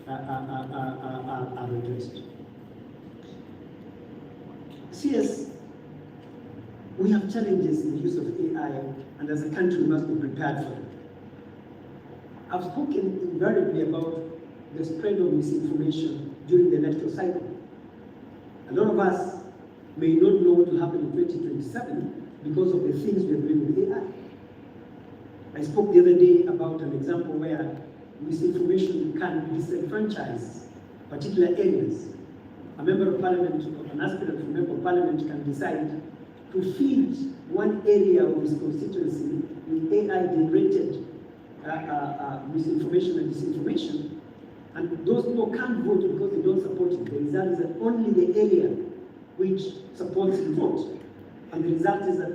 are addressed? CS, we have challenges in the use of AI, and as a country we must be prepared for them. I've spoken invariably about the spread of misinformation during the electoral cycle. A lot of us may not know what will happen in 2027 because of the things we are doing with AI. I spoke the other day about an example where misinformation can disenfranchise particular areas. A member of parliament, or an aspirant for member of parliament, can decide to feed one area of his constituency with AI-generated misinformation and disinformation, and those people can't vote because they don't support it. The result is that only the area which supports it votes, and the result is that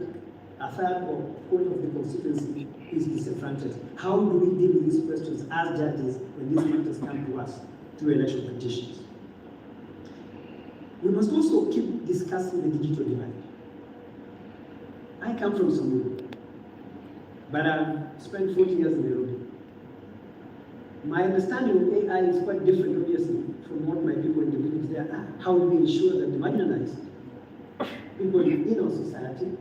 a third or quarter of the constituency is disenfranchised. How do we deal with these questions as judges when these matters come to us through election petitions? we must also keep discussing the digital divide. I come from Samburu, but I've spent 40 years in Nairobi. My understanding of AI is quite different, obviously, from what my people in the village there are. How do we ensure that the marginalized people in our society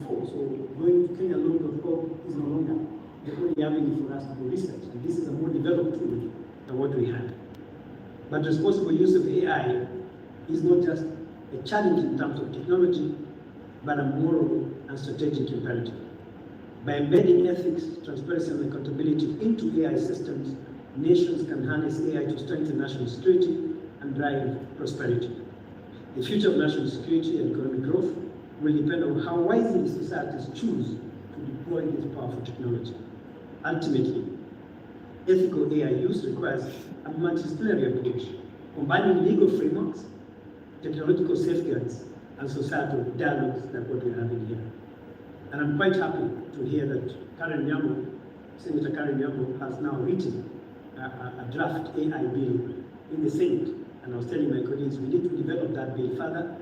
so going to Kenya.org is no longer the only avenue for us to do research, and this is a more developed tool than what we had. But responsible use of AI is not just a challenge in terms of technology, but a moral and strategic imperative. By embedding ethics, transparency, and accountability into AI systems, nations can harness AI to strengthen national security and drive prosperity. The future of national security and economic growth will depend on how wisely societies choose to deploy this powerful technology. Ultimately, ethical AI use requires a multidisciplinary approach, combining legal frameworks, technological safeguards, and societal dialogues like what we're having here. And I'm quite happy to hear that Senator Karen Nyamo has now written a draft AI bill in the Senate. And I was telling my colleagues, we need to develop that bill further,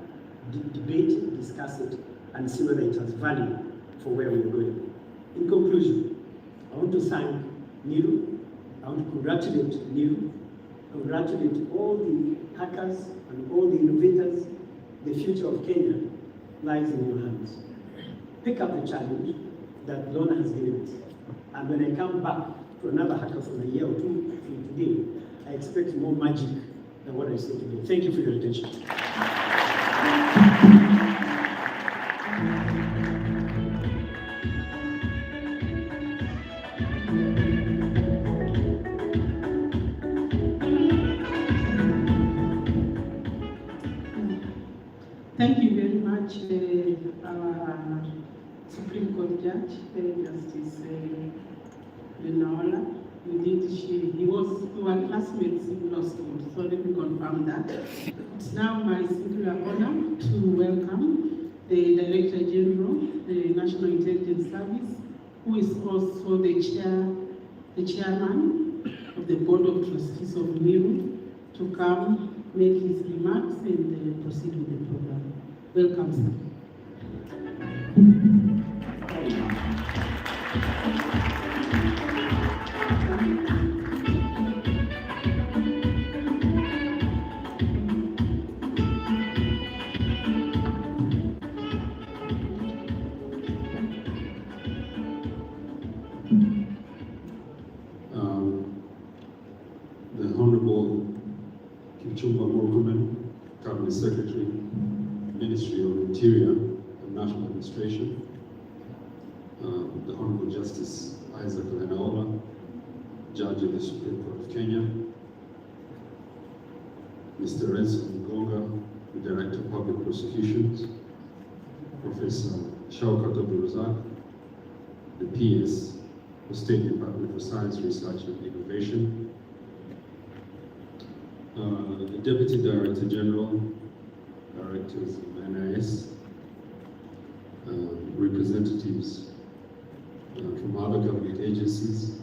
debate it, discuss it, and see whether it has value for where we're going. In conclusion, I want to thank Niru. I want to congratulate Niru, congratulate all the hackers and all the innovators. The future of Kenya lies in your hands. Pick up the challenge that Lorna has given us. And when I come back to another hackathon a year or two from today, I expect more magic than what I said today. Thank you for your attention. Thank you very much, our Supreme Court Judge, Justice Linaola. Indeed, we were classmates in law school, so let me confirm that. It's now my singular honor to welcome the Director General, the National Intelligence Service, who is also the chairman of the Board of Trustees of Niru, to come make his remarks and proceed with the program. Welcome, sir. The Honorable Murkomen, Cabinet Secretary, Ministry of Interior and National Administration, the Honorable Justice Isaac Lenaola, Judge of the Supreme Court of Kenya, Mr. Renzo Ngonga, the Director of Public Prosecutions, Professor Shaukat Abdul-Razak, the PS, the State Department for Science, Research and Innovation, the Deputy Director General, Directors of NIS, representatives from other government agencies,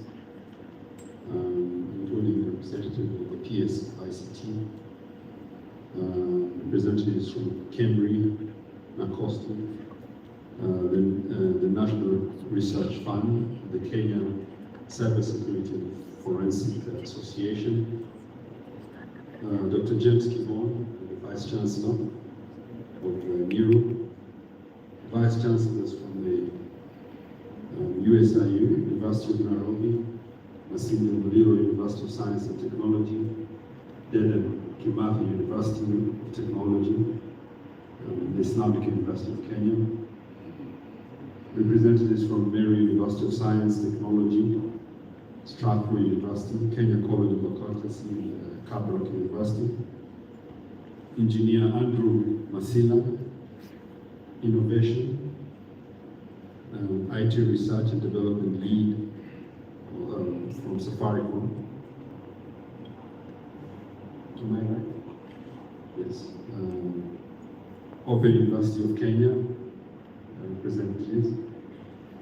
including the representative of the PS ICT, representatives from Cambridge, Nacosta, then the National Research Fund, the Kenya Cybersecurity and Forensic Association, Dr. James Kibon, the Vice Chancellor of Niru, Vice Chancellors from the USIU, University of Nairobi, Masinde Muliro, University of Science and Technology, Dedan Kimathi, University of Technology, the Islamic University of Kenya, representatives from Mary University of Science, Technology, Strathmore University, Kenya College of Accountancy, Kabrak University, Engineer Andrew Masila, Innovation, IT Research and Development Lead from Safaricom. To my right? Yes. Open University of Kenya, representatives.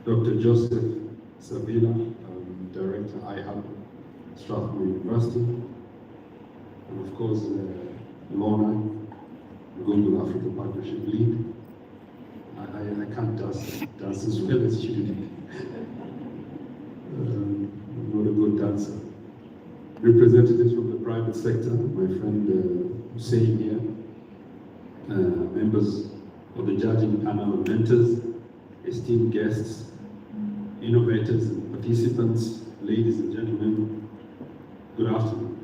Dr. Joseph Savila, Director IHUB, Strathmore University. And of course, Lorna, Google Africa Partnership Lead. I can't dance as well as she did. Not a good dancer. Representatives from the private sector, my friend Hussein here, members of the judging panel of mentors, esteemed guests, innovators and participants, ladies and gentlemen, good afternoon.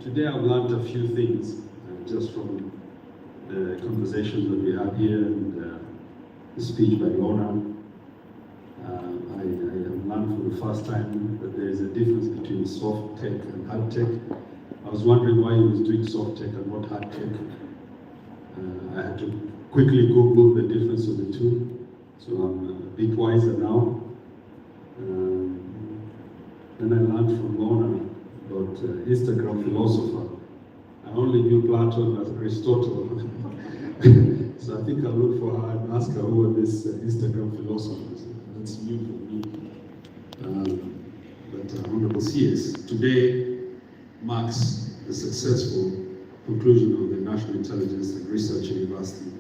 Today I've learned a few things just from the conversation that we had here and the speech by Lorna. I have learned for the first time that there is a difference between soft tech and hard tech. I was wondering why he was doing soft tech and not hard tech. I had to quickly Google the difference of the two, so I'm a bit wiser now. Then I learned from Lorna about Instagram philosopher. I only knew Plato and Aristotle. So I think I'll look for her and ask her who are these Instagram philosophers. That's new for me. But Honorable CS, today marks the successful conclusion of the National Intelligence and Research University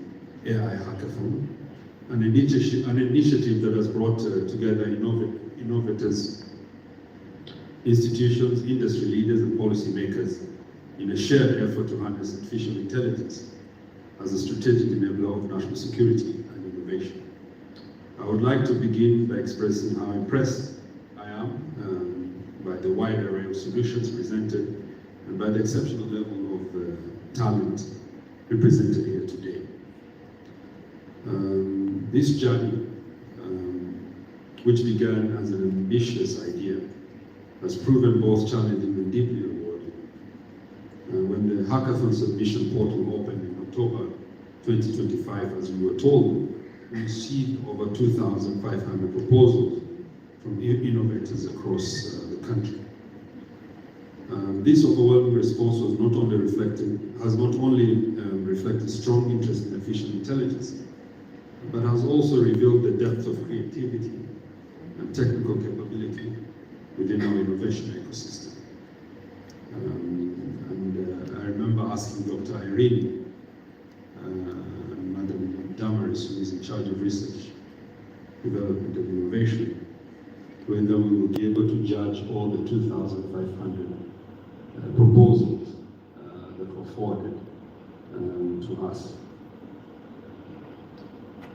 AI Hackathon, an initiative that has brought together innovators, institutions, industry leaders, and policymakers in a shared effort to harness artificial intelligence as a strategic enabler of national security and innovation. I would like to begin by expressing how impressed I am by the wide array of solutions presented and by the exceptional level of talent represented here today. This journey, which began as an ambitious idea, has proven both challenging and deeply rewarding. When the Hackathon submission portal opened in October 2025, as we were told, we received over 2,500 proposals from innovators across the country. This overwhelming response has not only reflected strong interest in artificial intelligence, but has also revealed the depth of creativity and technical capability within our innovation ecosystem. I remember asking Dr. Irene and Madam Damaris, who is in charge of research, development and innovation, whether we will be able to judge all the 2,500 proposals that were forwarded to us.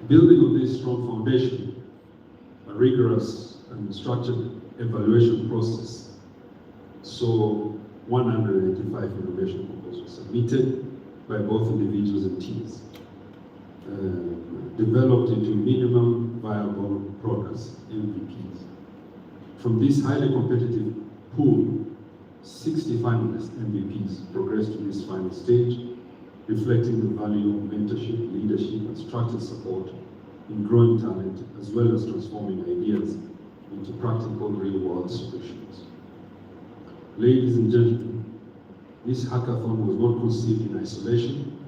Building on this strong foundation, a rigorous and structured evaluation process saw 185 innovation proposals submitted by both individuals and teams, developed into minimum viable products, MVPs. From this highly competitive pool, 60 finalist MVPs progressed to this final stage, reflecting the value of mentorship, leadership, and structured support in growing talent, as well as transforming ideas into practical real-world solutions. Ladies and gentlemen, this hackathon was not conceived in isolation,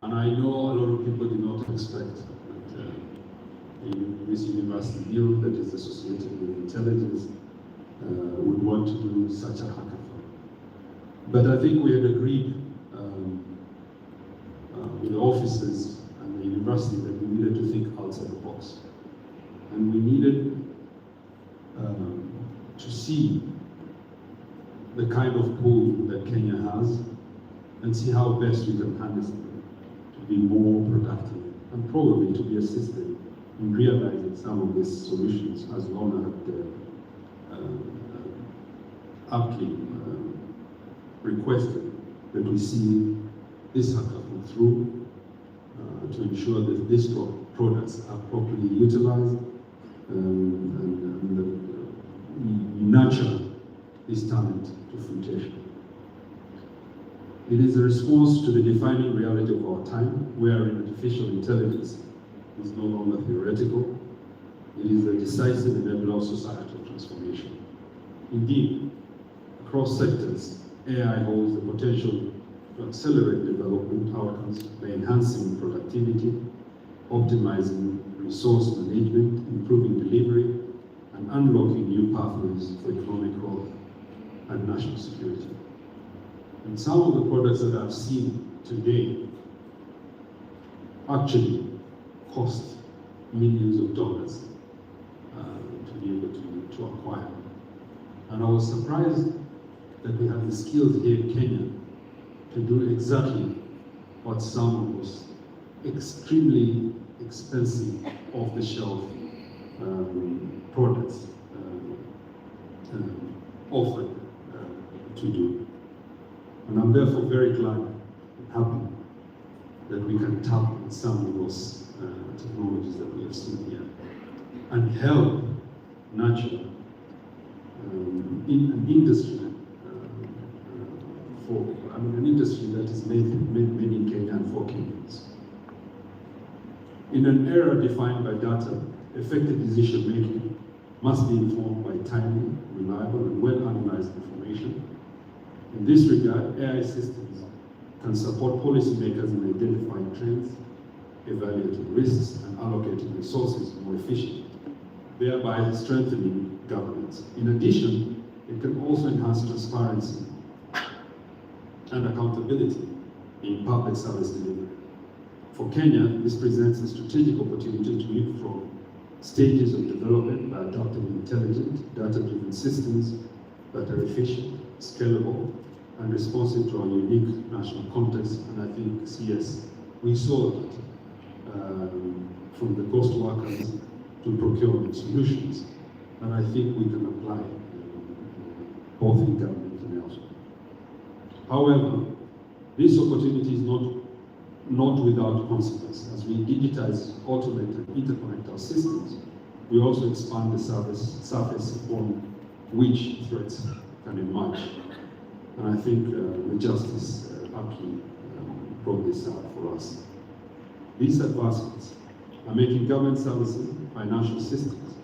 and I know a lot of people did not expect that in this university, Niru, that is associated with intelligence, would want to do such a hackathon. But I think we had agreed with the officers and the university that we needed to think outside the box. And we needed to see the kind of pool that Kenya has and see how best we can harness them to be more productive and probably to be assisted in realizing some of these solutions, as Lorna had aptly requested, that we see this hackathon through to ensure that these products are properly utilized and we nurture this talent to fruition. It is a response to the defining reality of our time, wherein artificial intelligence is no longer theoretical. It is a decisive enabler of societal transformation. Indeed, across sectors, AI holds the potential to accelerate development outcomes by enhancing productivity, optimizing resource management, improving delivery, and unlocking new pathways for economic growth and national security. And some of the products that I've seen today actually cost millions of dollars to be able to acquire. And I was surprised that we have the skills here in Kenya to do exactly what some of those extremely expensive off-the-shelf products offered to do. And I'm therefore very glad and happy that we can tap on some of those technologies that we have seen here and help nurture in an industry an industry that is made in Kenya and for Kenyans. In an era defined by data, effective decision making must be informed by timely, reliable, and well-analyzed information. In this regard, AI systems can support policymakers in identifying trends, evaluating risks, and allocating resources more efficiently, thereby strengthening governance. In addition, it can also enhance transparency and accountability in public service delivery. For Kenya, this presents a strategic opportunity to leapfrog stages of development by adopting intelligent, data-driven systems that are efficient, scalable, and responsive to our unique national context. And I think, CS, we saw that from the ghost workers to procurement solutions. And I think we can apply both in government and elsewhere. However, this opportunity is not without consequence. As we digitize, automate, and interconnect our systems, we also expand the surface upon which threats can emerge. And I think the justice aptly brought this out for us. These advancements are making government services, financial systems,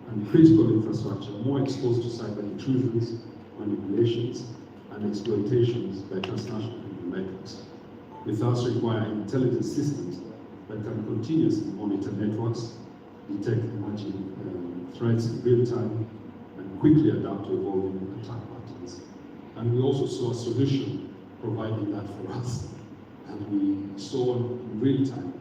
and critical infrastructure more exposed to cyber intrusions, manipulations, and exploitations by transnational networks. We thus require intelligent systems that can continuously monitor networks, detect emerging threats in real time, and quickly adapt to evolving attack patterns. And we also saw a solution providing that for us. And we saw in real time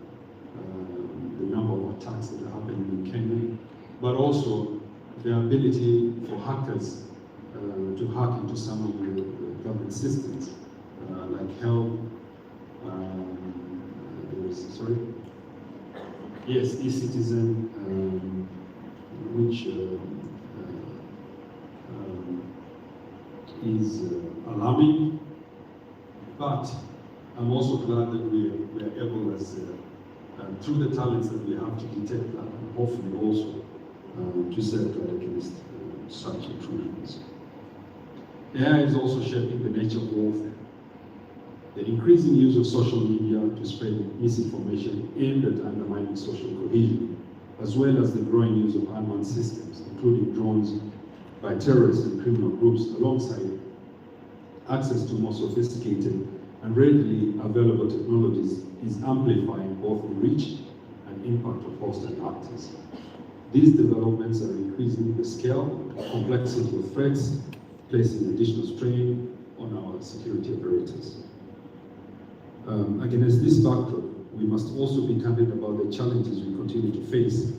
the number of attacks that are happening in Kenya, but also the ability for hackers to hack into some of the government systems, like health, e-citizen, which is alarming, but I'm also glad that we are able, as through the talents that we have, to detect that, and hopefully also to safeguard against such intrusions. AI is also shaping the nature of warfare. The increasing use of social media to spread misinformation aimed at undermining social cohesion, as well as the growing use of unmanned systems, including drones, by terrorists and criminal groups, alongside access to more sophisticated and readily available technologies, is amplifying both the reach and impact of hostile actors. These developments are increasing the scale and complexity of threats, placing additional strain on our security apparatus. Against this backdrop, we must also be candid about the challenges we continue to face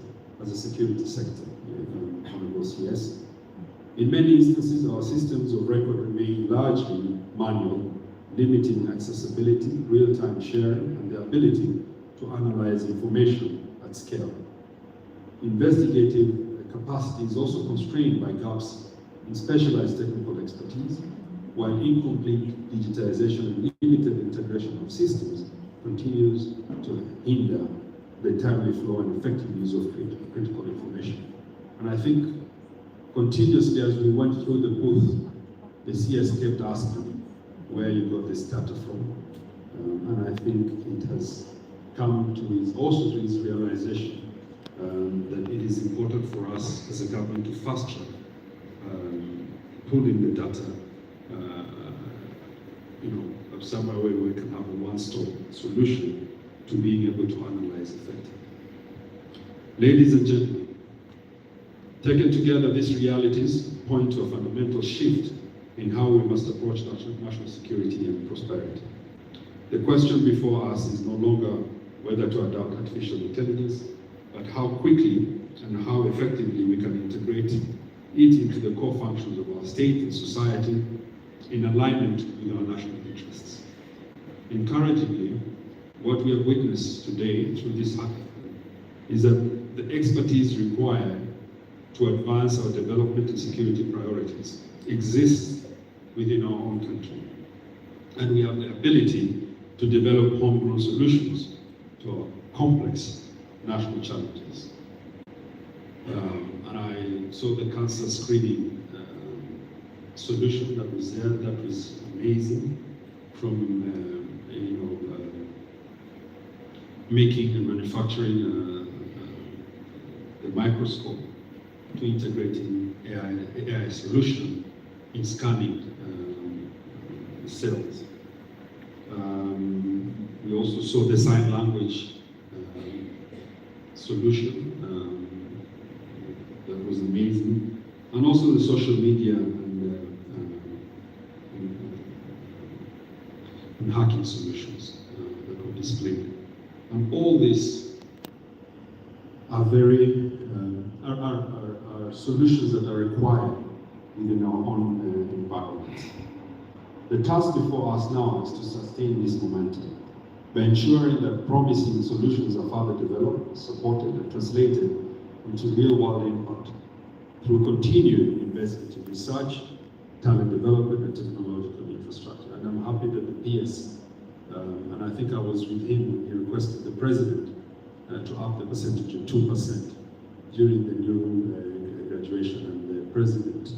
as a security sector, Honorable CS. In many instances, our systems of record remain largely manual, limiting accessibility, real-time sharing, and the ability to analyze information at scale. Investigative capacity is also constrained by gaps in specialized technical expertise, while incomplete digitization and limited integration of systems continues to hinder the timely flow and effective use of critical information. And I think continuously as we went through the booth, the CS kept asking where you got this data from. And I think it has come to his realization that it is important for us as a government to fast track pulling the data, somewhere where we can have a one-stop solution to being able to analyze effectively. Ladies and gentlemen, taken together, these realities point to a fundamental shift in how we must approach national security and prosperity. The question before us is no longer whether to adopt artificial intelligence, but how quickly and how effectively we can integrate it into the core functions of our state and society in alignment with our national interests. Encouragingly, what we have witnessed today through this hackathon is that the expertise required to advance our development and security priorities exists within our own country. And we have the ability to develop homegrown solutions to our complex national challenges. And I saw the cancer screening solution that was there, that was amazing, from making and manufacturing the microscope to integrating AI solution in scanning cells. We also saw the sign language solution that was amazing, and also the social media and hacking solutions that were displayed. And all these are are solutions that are required within our own environment. The task before us now is to sustain this momentum by ensuring that promising solutions are further developed, supported, and translated into real-world impact through continued investment in research, talent development, and technological infrastructure. And I'm happy that the PS, and I think I was with him when he requested the president to up the percentage to 2% during the Niru graduation, and the president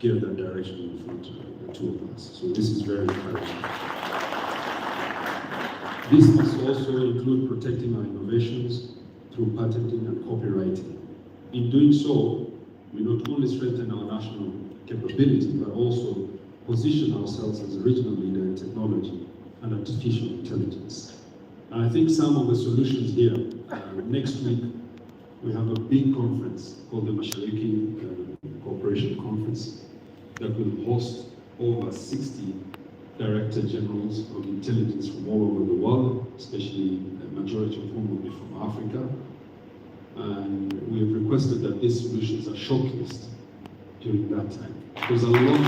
gave that direction in front of the two of us. So this is very encouraging. This must also include protecting our innovations through patenting and copywriting. In doing so, we not only strengthen our national capability, but also position ourselves as a regional leader in technology and artificial intelligence. And I think some of the solutions here, next week, we have a big conference called the Mashariki Cooperation Conference that will host over 60 Director Generals of Intelligence from all over the world, especially a majority of whom will be from Africa. And we have requested that these solutions are showcased during that time. Because a lot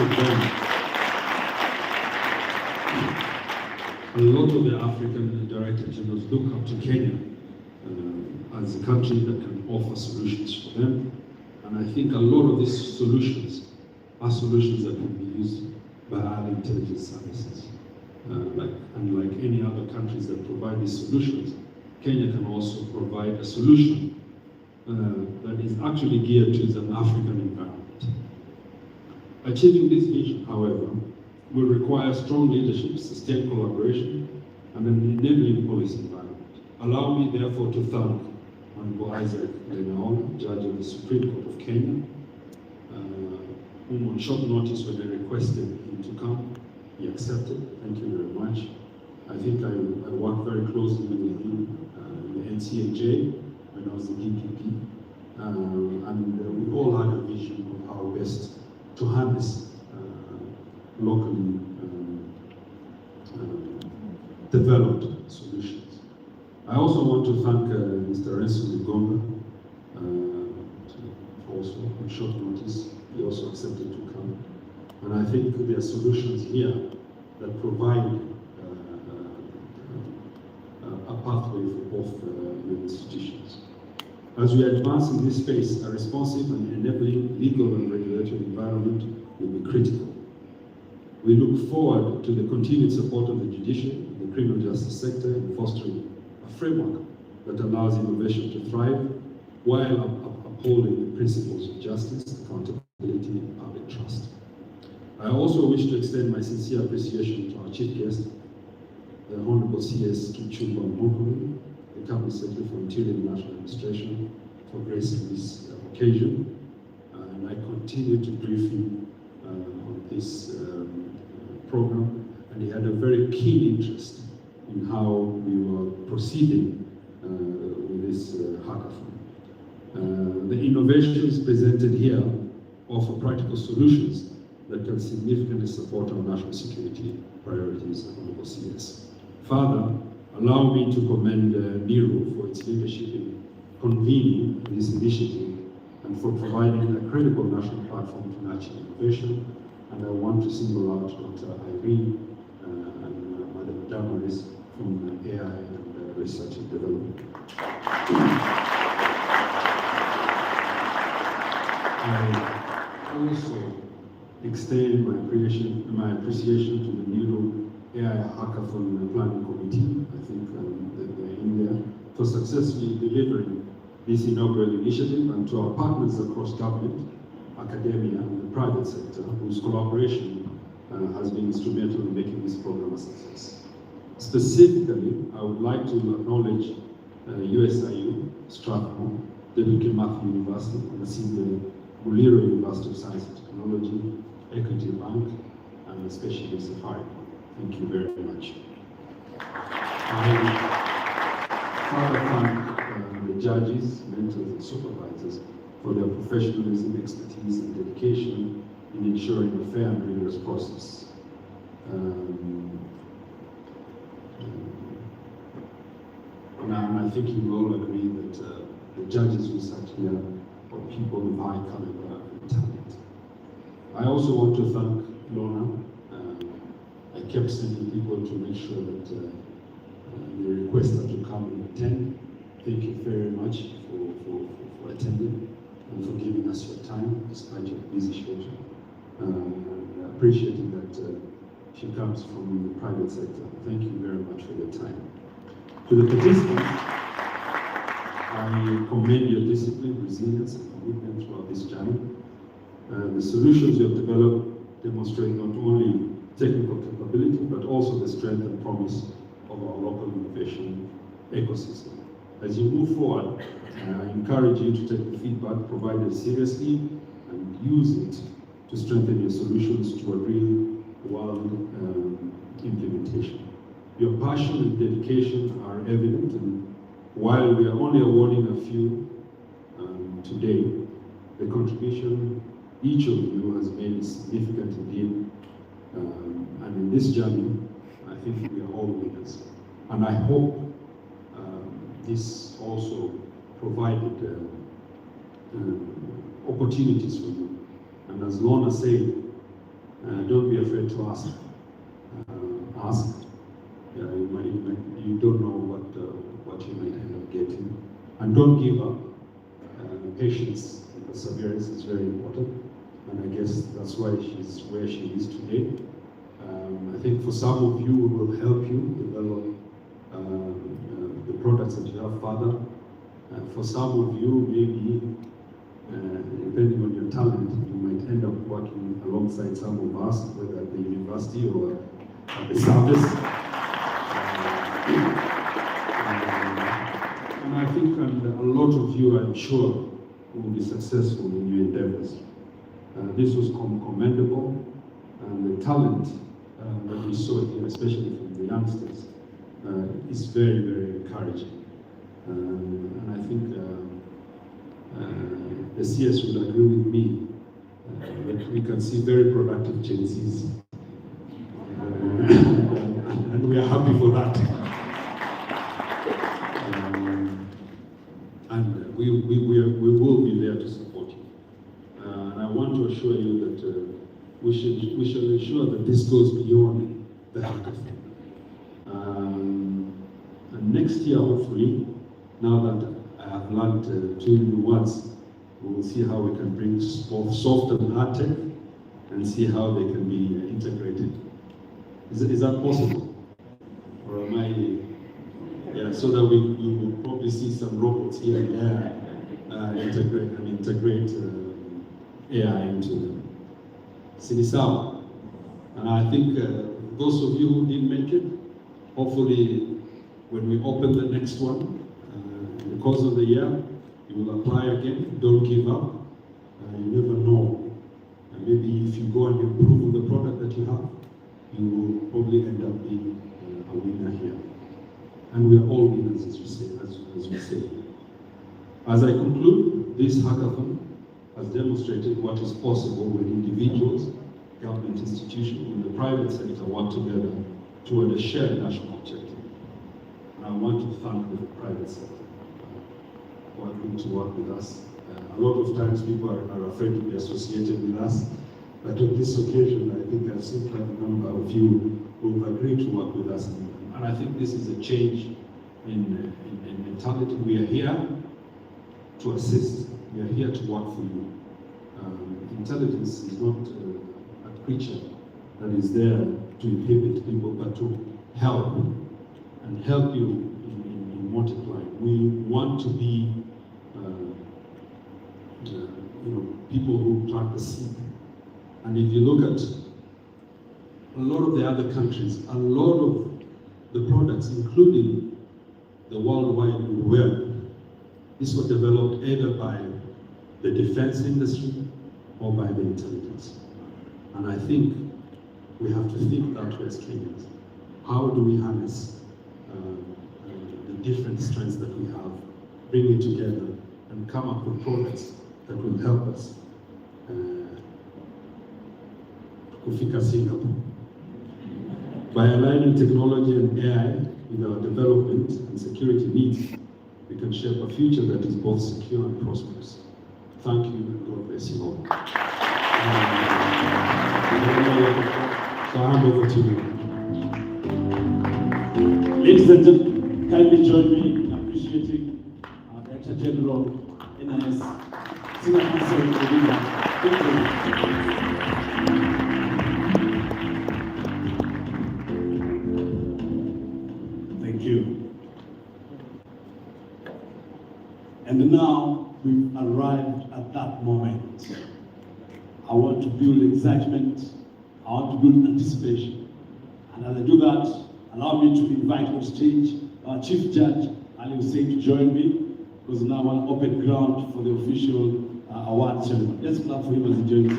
of the African Director Generals look up to Kenya as a country that can offer solutions for them. And I think a lot of these solutions are solutions that can be used by other intelligence services. Unlike any other countries that provide these solutions, Kenya can also provide a solution that is actually geared to an African environment. Achieving this vision, however, will require strong leadership, sustained collaboration, and an enabling policy environment. Allow me, therefore, to thank Honorable Isaac Lenaola, Judge of the Supreme Court of Kenya, whom on short notice when I requested him to come, he accepted. Thank you very much. I think I worked very closely with him in the NCAJ, when I was in DPP. And we all had a vision of how best to harness locally developed solutions. I also want to thank Mr. Renzo Lugonga, also on short notice. He also accepted to come. And I think there are solutions here that provide a pathway for both institutions. As we advance in this space, a responsive and enabling legal and regulatory environment will be critical. We look forward to the continued support of the judiciary, the criminal justice sector, in fostering a framework that allows innovation to thrive while upholding the principles of justice, accountability, and public trust. I also wish to extend my sincere appreciation to our chief guest, the Honorable CS Kipchumba Murkomen, the Cabinet Secretary for Interior and National Administration, for gracing this occasion. And I continue to brief him on this program, and he had a very keen interest in how we were proceeding with this hackathon. The innovations presented here offer practical solutions that can significantly support our national security priorities, Honorable CS. Further, allow me to commend Niru for its leadership in convening this initiative and for providing a credible national platform to nurture innovation. And I want to single out Dr. Irene and Madam Damaris from AI and Research and Development. I also extend my appreciation to the Niru AI Hackathon Planning Committee. I think that they're in there for successfully delivering this inaugural initiative, and to our partners across government, academia, and the private sector, whose collaboration has been instrumental in making this program a success. Specifically, I would like to acknowledge USIU, Strathmore, the Duke Matthew University, and the Muliro University of Science and Technology, Equity Bank, and especially Safari. Thank you very much. I further thank the judges, mentors, and supervisors for their professionalism, expertise, and dedication in ensuring a fair and rigorous process. And I think you will all agree that the judges who sat here are people of high caliber and talent. I also want to thank Lorna. I kept sending people to make sure that the requester to come and attend. Thank you very much for attending and for giving us your time despite your busy schedule. Appreciating that she comes from the private sector. Thank you very much for your time. To the participants, I commend your discipline, resilience, and commitment throughout this journey. The solutions you have developed demonstrate not only technical capability, but also the strength and promise of our local innovation ecosystem. As you move forward, I encourage you to take the feedback provided seriously and use it to strengthen your solutions to a real-world implementation. Your passion and dedication are evident, and while we are only awarding a few today, the contribution each of you has made is significant indeed. And in this journey, I think we are all winners. And I hope this also provided opportunities for you. And as Lorna said, don't be afraid to ask. Ask. You don't know what you might end up getting. And don't give up. Patience and perseverance is very important. And I guess that's why she's where she is today. I think for some of you, it will help you develop the products that you have further. For some of you, maybe, depending on your talent, you might end up working alongside some of us, whether at the university or at the service. And I think a lot of you, I'm sure, will be successful in your endeavors. This was commendable, and the talent that we saw here, especially from the youngsters, is very, very encouraging. And I think the CS will agree with me that we can see very productive Gen Zs. And we are happy for that. And we will be there to support you. And I want to assure you that we shall ensure that this goes beyond the hackathon. And next year, hopefully, now that I have learned 2 new words, we will see how we can bring both soft and hard tech and see how they can be integrated. Is that possible? Or am I? Yeah, so that we will probably see some robots here and there integrate AI into them. Sinisawa. And I think those of you who didn't make it, hopefully when we open the next one, in the course of the year, you will apply again. Don't give up. You never know. And maybe if you go and improve on the product that you have, you will probably end up being a winner here. And we are all winners, as we say. As I conclude, this hackathon has demonstrated what is possible when individuals, government institutions, and the private sector work together toward a shared national objective. And I want to thank the private sector for agreeing to work with us. A lot of times people are afraid to be associated with us, but on this occasion, I think I've seen quite a number of you who have agreed to work with us. And I think this is a change in mentality. We are here to assist. We are here to work for you. Intelligence is not a creature that is there to inhibit people, but to help and help you in multiplying. We want to be people who plant the seed. And if you look at a lot of the other countries, a lot of the products, including the World Wide Web, these were developed either by the defense industry or by the intelligence. And I think we have to think that way as Kenyans. How do we harness the different strengths that we have, bring it together, and come up with products that will help us kufika Singapore. By aligning technology and AI with our development and security needs, we can shape a future that is both secure and prosperous. Thank you, and God bless you all. So I hand over to you. Ladies and gentlemen, kindly join me in appreciating Director General, NIS, Senior Counsel, Thank you. Thank you. And now we've arrived at that moment. I want to build excitement. I want to build anticipation. And as I do that, allow me to invite on stage our Chief Judge, Ali Hussein, to join me, because now I want to open ground for the official award ceremony. Let's clap for him as he joins us.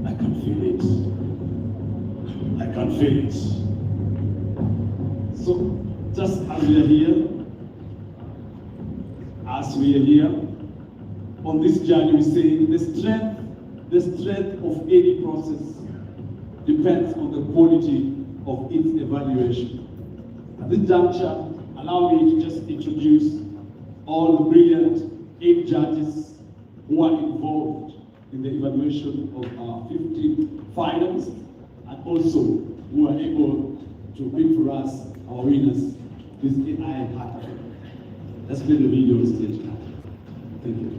I can feel it. I can feel it. So, just as we are here, on this journey, we say the strength of any process depends on the quality of its evaluation. At this juncture, allow me to just introduce all the brilliant 8 judges who are involved in the evaluation of our 15 finals, and also who are able to pick for us our winners, this AI Hackathon. Let's play the video on stage now. Thank you.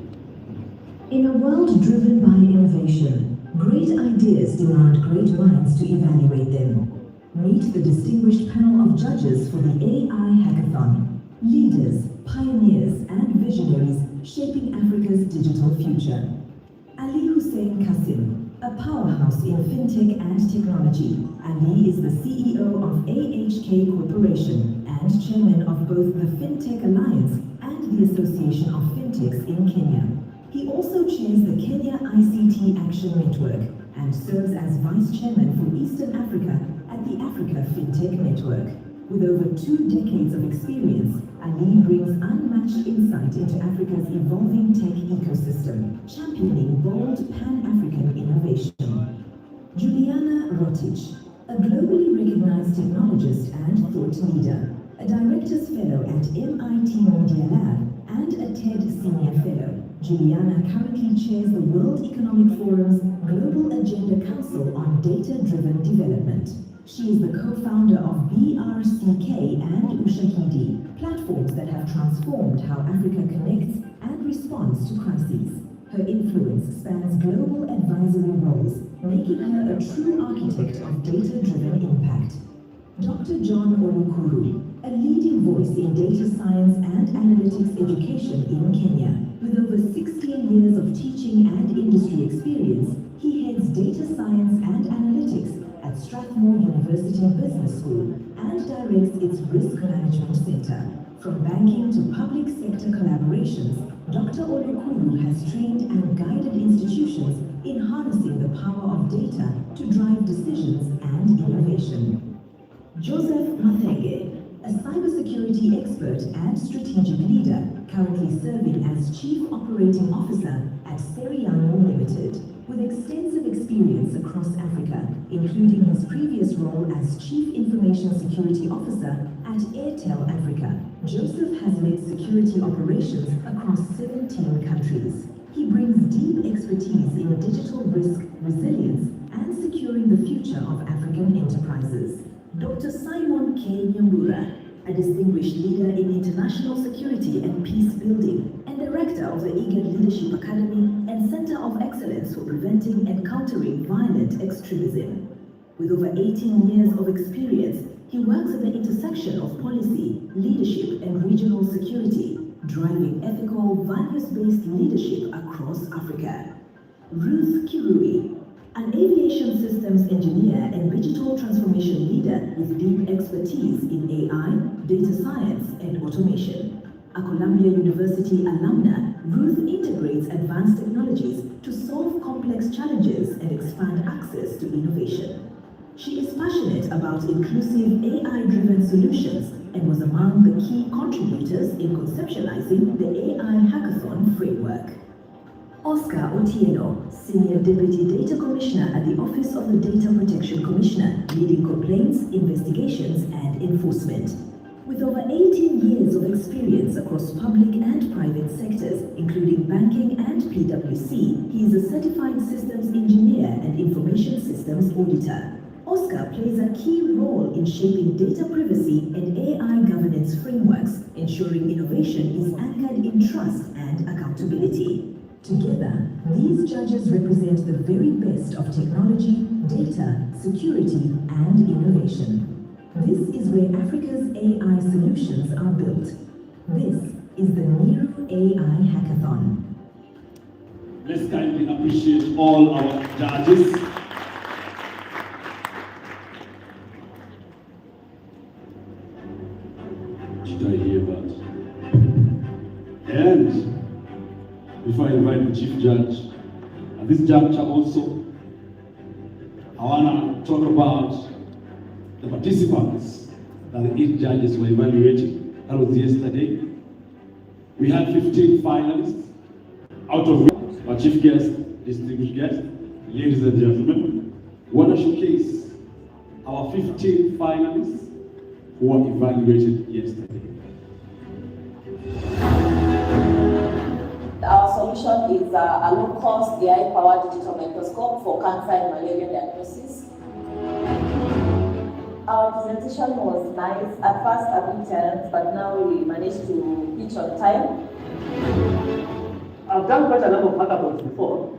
In a world driven by innovation, great ideas demand great minds to evaluate them. Meet the distinguished panel of judges for the AI Hackathon. Leaders, pioneers, and visionaries shaping Africa's digital future. Ali Hussein Kassim, a powerhouse in fintech and technology. Ali is the CEO of AHK Corporation and chairman of both the Fintech Alliance and the Association of Fintechs in Kenya. He also chairs the Kenya ICT Action Network and serves as Vice Chairman for Eastern Africa at the Africa FinTech Network. With over 2 decades of experience, Ali brings unmatched insight into Africa's evolving tech ecosystem, championing bold Pan-African innovation. Juliana Rotich, a globally recognized technologist and thought leader, a Director's Fellow at MIT Media Lab, and a TED Senior Fellow. Juliana currently chairs the World Economic Forum's Global Agenda Council on Data-Driven Development. She is the co-founder of BRCK and Ushahidi, platforms that have transformed how Africa connects and responds to crises. Her influence spans global advisory roles, making her a true architect of data-driven impact. Dr. John Olukuru, a leading voice in data science and analytics education in Kenya. With over 16 years of teaching and industry experience, he heads data science and analytics at Strathmore University Business School and directs its Risk Management Center. From banking to public sector collaborations, Dr. Olukuru has trained and guided institutions in harnessing the power of data to drive decisions and innovation. Joseph Mathenge, a cybersecurity expert and strategic leader, currently serving as Chief Operating Officer at Seriano Limited, with extensive experience across Africa, including his previous role as Chief Information Security Officer at Airtel Africa. Joseph has led security operations across 17 countries. He brings deep expertise in digital risk, resilience, and securing the future of African enterprises. Dr. Simon K. Nyambura, a distinguished leader in international security and peace building, and director of the IGAD Leadership Academy and Center of Excellence for Preventing and Countering Violent Extremism. With over 18 years of experience, he works at the intersection of policy, leadership, and regional security, driving ethical, values-based leadership across Africa. Ruth Kirui, an aviation systems engineer and digital transformation leader with deep expertise in AI, data science, and automation. A Columbia University alumna, Ruth integrates advanced technologies to solve complex challenges and expand access to innovation. She is passionate about inclusive AI-driven solutions and was among the key contributors in conceptualizing the AI Hackathon framework. Oscar Otieno, Senior Deputy Data Commissioner at the Office of the Data Protection Commissioner, leading complaints, investigations, and enforcement. With over 18 years of experience across public and private sectors, including banking and PwC, he is a certified systems engineer and information systems auditor. Oscar plays a key role in shaping data privacy and AI governance frameworks, ensuring innovation is anchored in trust and accountability. Together, these judges represent the very best of technology, data, security, and innovation. This is where Africa's AI solutions are built. This is the Niru AI Hackathon. Let's kindly appreciate all our judges. Did I hear that? And before I invite the Chief Judge, at this juncture also, I want to talk about the participants that the 8 judges were evaluating. That was yesterday. We had 15 finalists, out of which our chief guest, distinguished guest, ladies and gentlemen, want to showcase our 15 finalists who were evaluated yesterday. Our solution is a low-cost AI-powered digital microscope for cancer and malaria diagnosis. Our presentation was nice. At first a bit tense, but now we managed to pitch on time. I've done quite a number of hackathons before,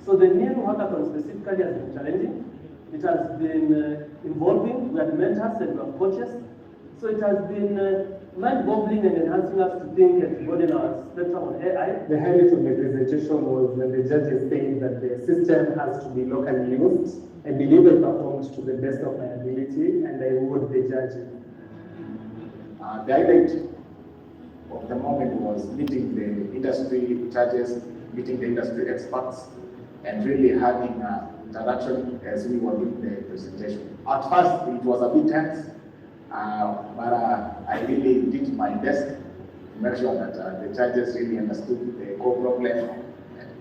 so the Niru hackathon specifically has been challenging. It has been involving. We had mentors and we have coaches. So it has been mind-boggling and enhancing us to think and to broaden our spectrum on AI. The highlight of the presentation was when the judges saying that the system has to be locally used. I believe I performed to the best of my ability, and I reward the judges. The highlight of the moment was meeting the industry judges, meeting the industry experts, and really having interaction as we were doing the presentation. At first, it was a bit tense, but I really did my best to make sure that the judges really understood the core problem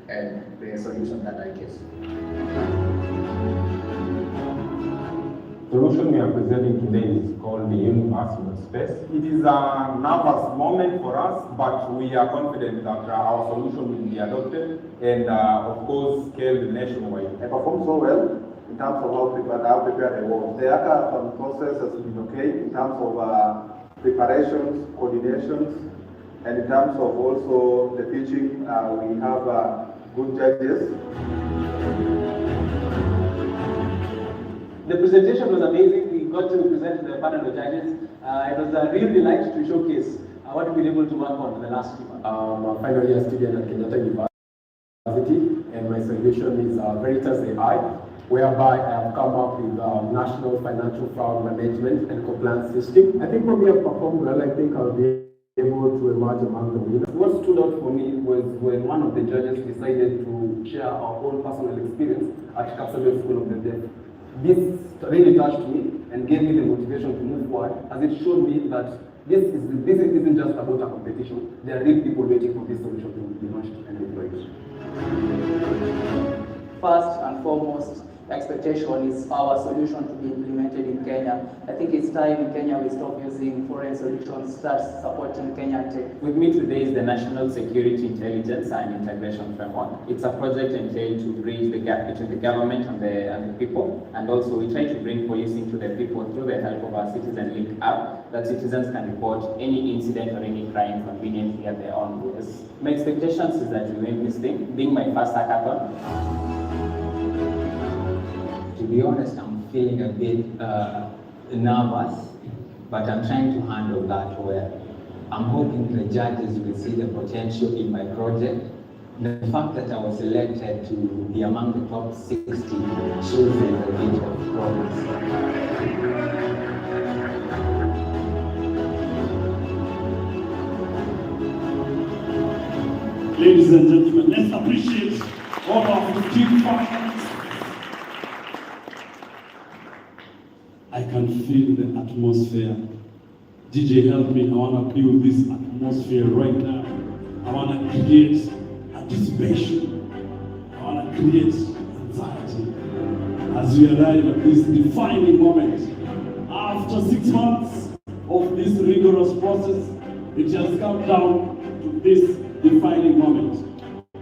and the solution that I gave. The solution we are presenting today is called the universal space. It is a nervous moment for us, but we are confident that our solution will be adopted and, of course, scaled nationwide. I performed so well in terms of how prepared I was. The hackathon process has been okay in terms of preparations, coordinations, and in terms of also the teaching. We have good judges. The presentation was amazing. We got to present the panel of judges. It was a real delight to showcase what we've been able to work on in the last few months. I'm a final year student at Kenyatta University, and my solution is Veritas AI, whereby I have come up with a national financial fraud management and compliance system. I think for me, I've performed well. I think I'll be able to emerge among the winners. What stood out for me was when one of the judges decided to share our own personal experience at Kapsabet School of the Deaf. This really touched me and gave me the motivation to move forward, as it showed me that this isn't just about a competition. There are real people waiting for this solution to be launched and deployed. First and foremost, expectation is our solution to be implemented in Kenya. I think it's time in Kenya we stop using foreign solutions, start supporting Kenyan tech. With me today is the National Security Intelligence and Integration Framework. It's a project entailed to bridge the gap between the government and the people, and also we try to bring policing to the people through the help of our Citizen Link app, that citizens can report any incident or any crime conveniently at their own pace. My expectations is that we win this thing, being my first hackathon. To be honest, I'm feeling a bit nervous, but I'm trying to handle that well. I'm hoping the judges will see the potential in my project. The fact that I was selected to be among the top 60 shows there's a bit of progress. Ladies and gentlemen, let's appreciate all our 15 partners. I can feel the atmosphere. DJ, help me. I want to build this atmosphere right now. I want to create anticipation. I want to create anxiety as we arrive at this defining moment. After 6 months of this rigorous process, it has come down to this defining moment.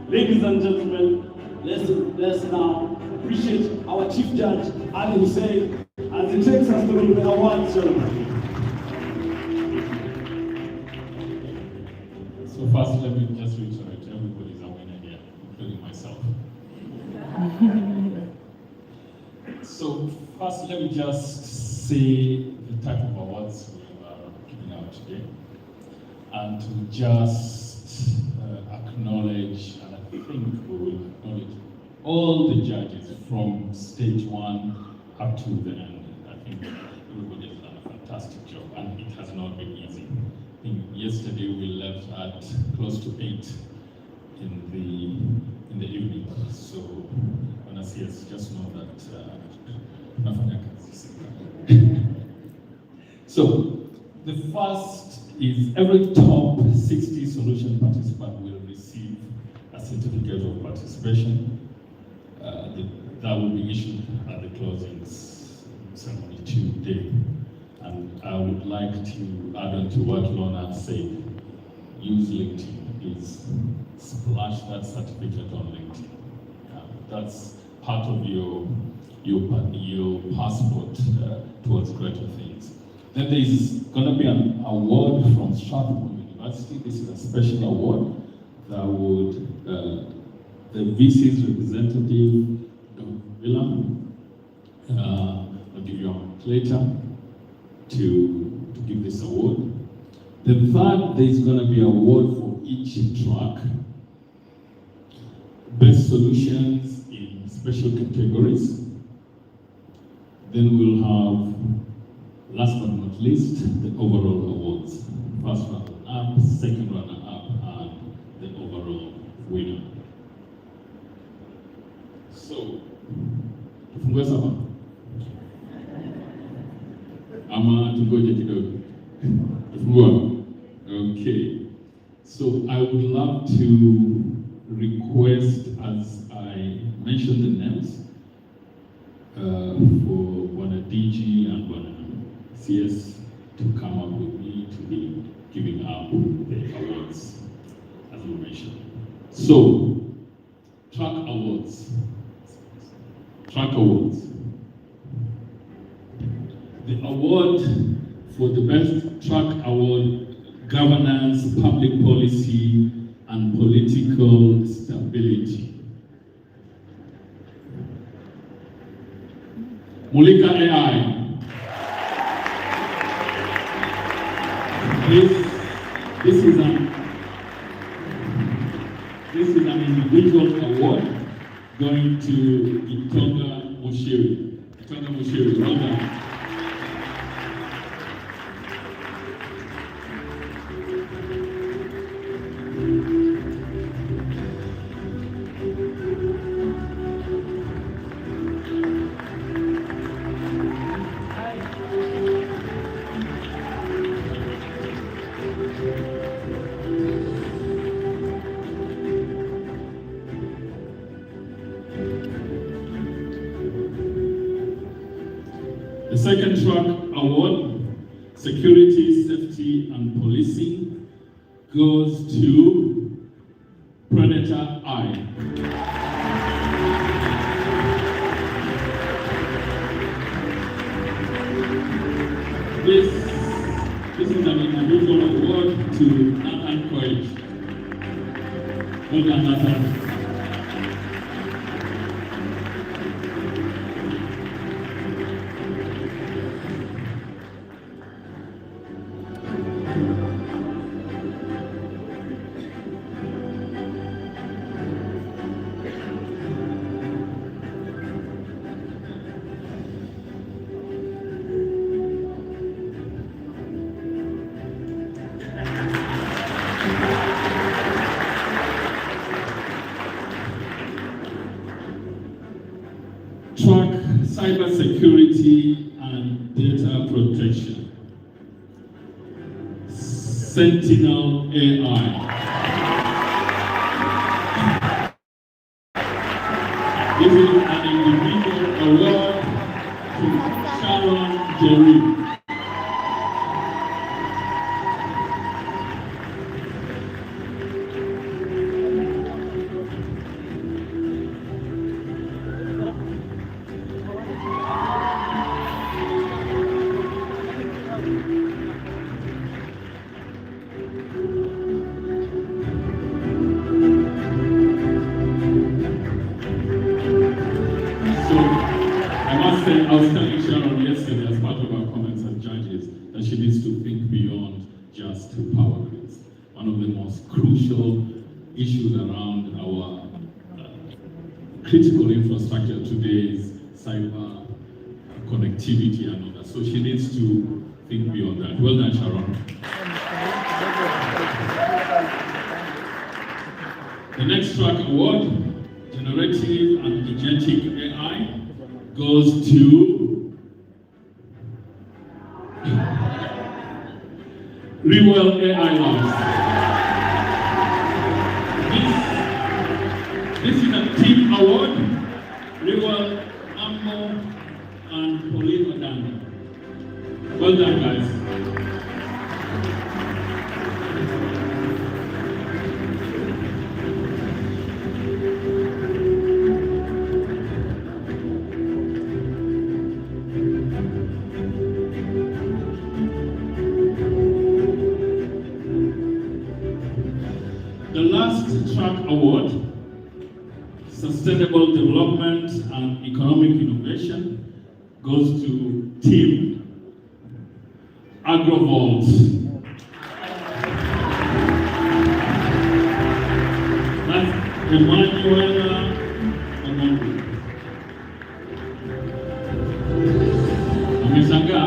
Ladies and gentlemen, let's now appreciate our Chief Judge, Ali Hussein, as he takes us through the award ceremony. So first, let me just reiterate, everybody's a winner here, including myself. So first, let me just say the type of awards we are giving out today, and to just acknowledge, and I think we will acknowledge all the judges from stage 1 up to the end. I think everybody has done a fantastic job, and it has not been easy. I think yesterday we left at close to 8 in the evening. So when I see us, just know that nothing So the first is every top 60 solution participant will receive a certificate of participation. That will be issued at the closing ceremony today. And I would like to add on to what Lorna said. Use LinkedIn, please. Splash that certificate on LinkedIn. That's part of your passport towards greater things. Then there is going to be an award from Strathmore University. This is a special award that would the VC's representative, Dr. Willam, I'll give you a moment later to give this award. The third, there's going to be an award for each track. Best solutions in special categories. Then we'll have, last but not least, the overall awards. First runner-up, second runner-up, and the overall winner. So, Tufungue sama ama tungoje kidogo? Tufungua. Okay. So I would love to request, as I mentioned the names, for Bwana DG and Bwana CS to come up with me to be giving out the awards, as we mentioned. So, track awards. Track awards. The award for the best track award, governance, public policy, and political stability. Mulika AI. This is an individual award going to Itonga Mushiri. Itonga Mushiri, well done. The second track award, security, safety, and policing, goes to Predator I. This is an individual award to Nathan Courage. Well done, Nathan. Track cybersecurity and data protection. Sentinel AI. This is an individual award to Sharon Jerry. I was telling Sharon yesterday as part of our comments as judges that she needs to think beyond just power grids. One of the most crucial issues around our critical infrastructure today is cyber connectivity and all that. So she needs to think beyond that. Well done, Sharon. The next track award, generative and agentic AI, goes to Rewell AI Labs. This is a team award. Rewell, Ammo, and Pauline Odanga. Well done, guys. The last track award, Sustainable Development and Economic Innovation, goes to Team Agrovault. That's Emanuela Omongu. Ameshangaa?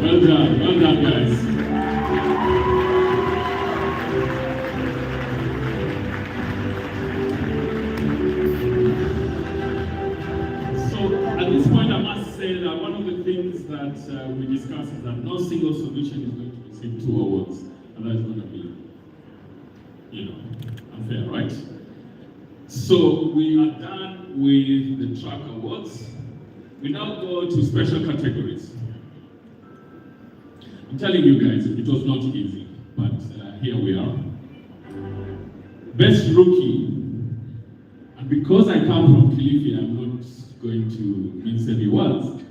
Well done, guys. us say that one of the things that we discussed is that no single solution is going to receive 2 awards, and that's going to be, unfair, right? So we are done with the track awards. We now go to special categories. I'm telling you guys, it was not easy, but here we are. Best Rookie, and because I come from Kilifi, I'm not going to mince any words.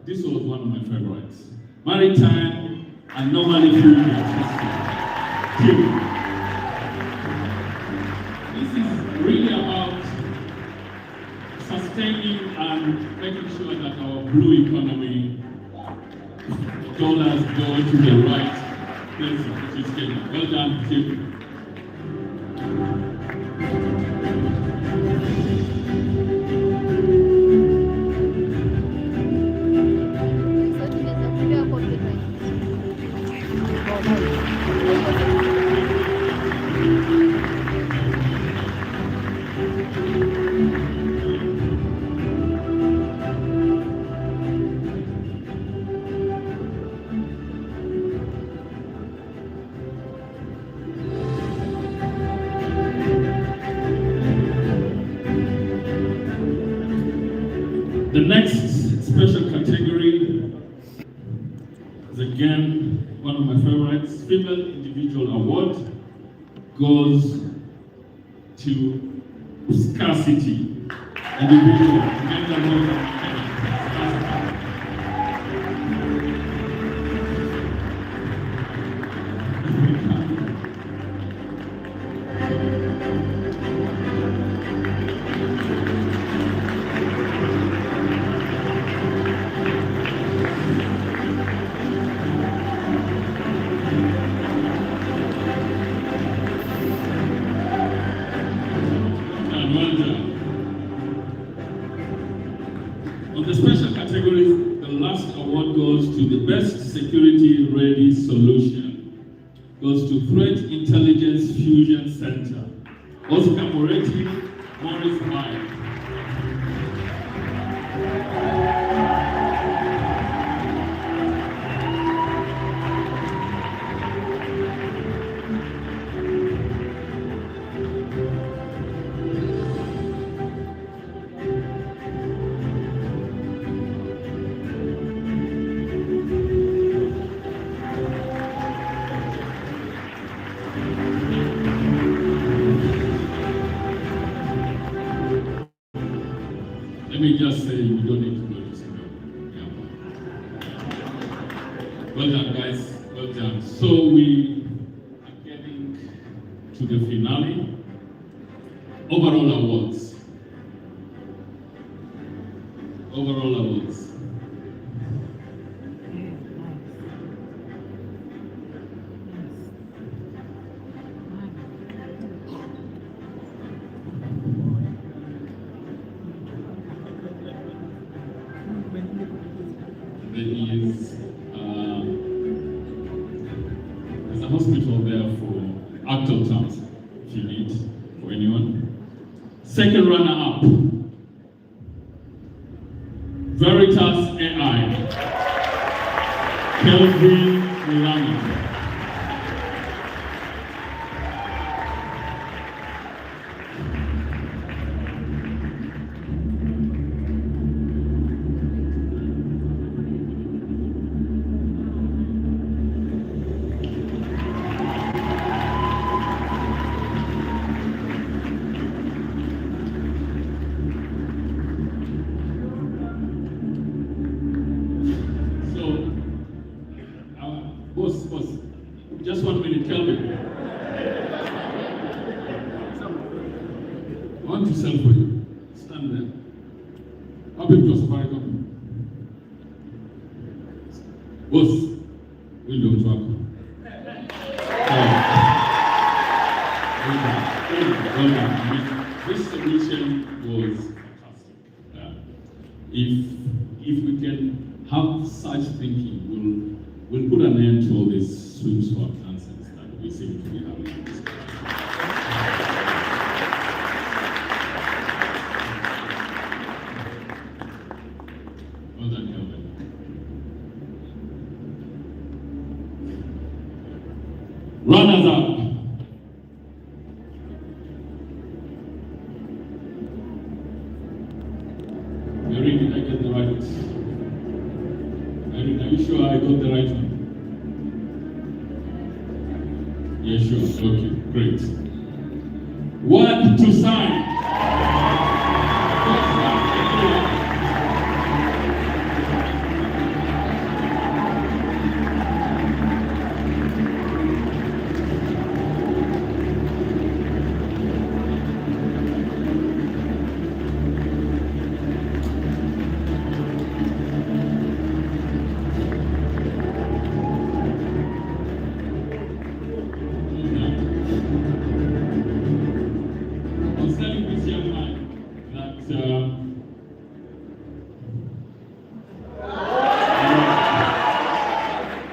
This was one of my favorites. Maritime and normally food and this is really about sustaining and making sure that our blue economy dollars go to the right places, which is Kenya. Well done, Tim. The next special category is again one of my favorites. Female Individual Award goes to Scarcity Individual. On the special categories, the last award goes to the best security ready solution. Goes to Threat Intelligence Fusion Center. Oscar Moretti, Morris White. Let me just say, you don't need to go to Singapore. Yeah. Well done, guys. Well done. So we are getting to the finale. Overall awards. Overall awards. There's a hospital there for actual terms, if you need, for anyone. Second runner-up, Veritas AI, Kelvin Mulama. Boss, just 1 minute, Kelvin. I want to sell for you. Stand there. How big was Safaricom? Boss, we don't work. This solution was fantastic. If we can have such thinking, we'll put an end to all this swing swap nonsense that we seem to be having in this country. Well done, Kelvin. Runners up. Mary, did I get the right? Mary, are you sure I got the right one? Yeah, sure. Okay, great. What to sign? I was telling this young man that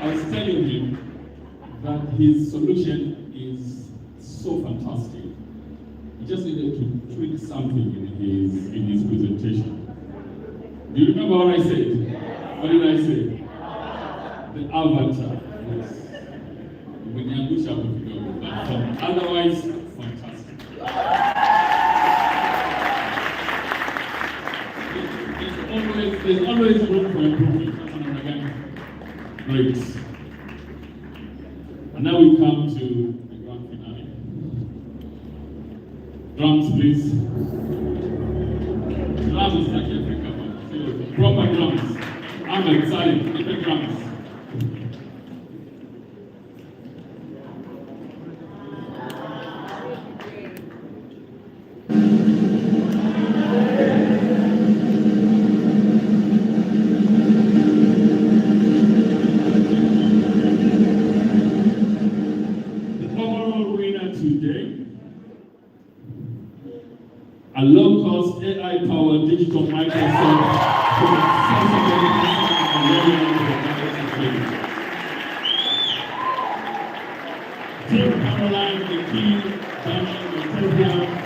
I was telling him that his solution is so fantastic. He just needed to tweak something in his presentation. Do you remember what I said? What did I say? The avatar. Yes. But otherwise, fantastic. There's always room for improvement. Great. And now we come to the grand finale. Drums, please. Drums like Africa, proper drums. Ahmed, Salim, get the drums. A low-cost AI-powered digital Microsoft for accessible and relevant Team Caroline, the key, Daniel, the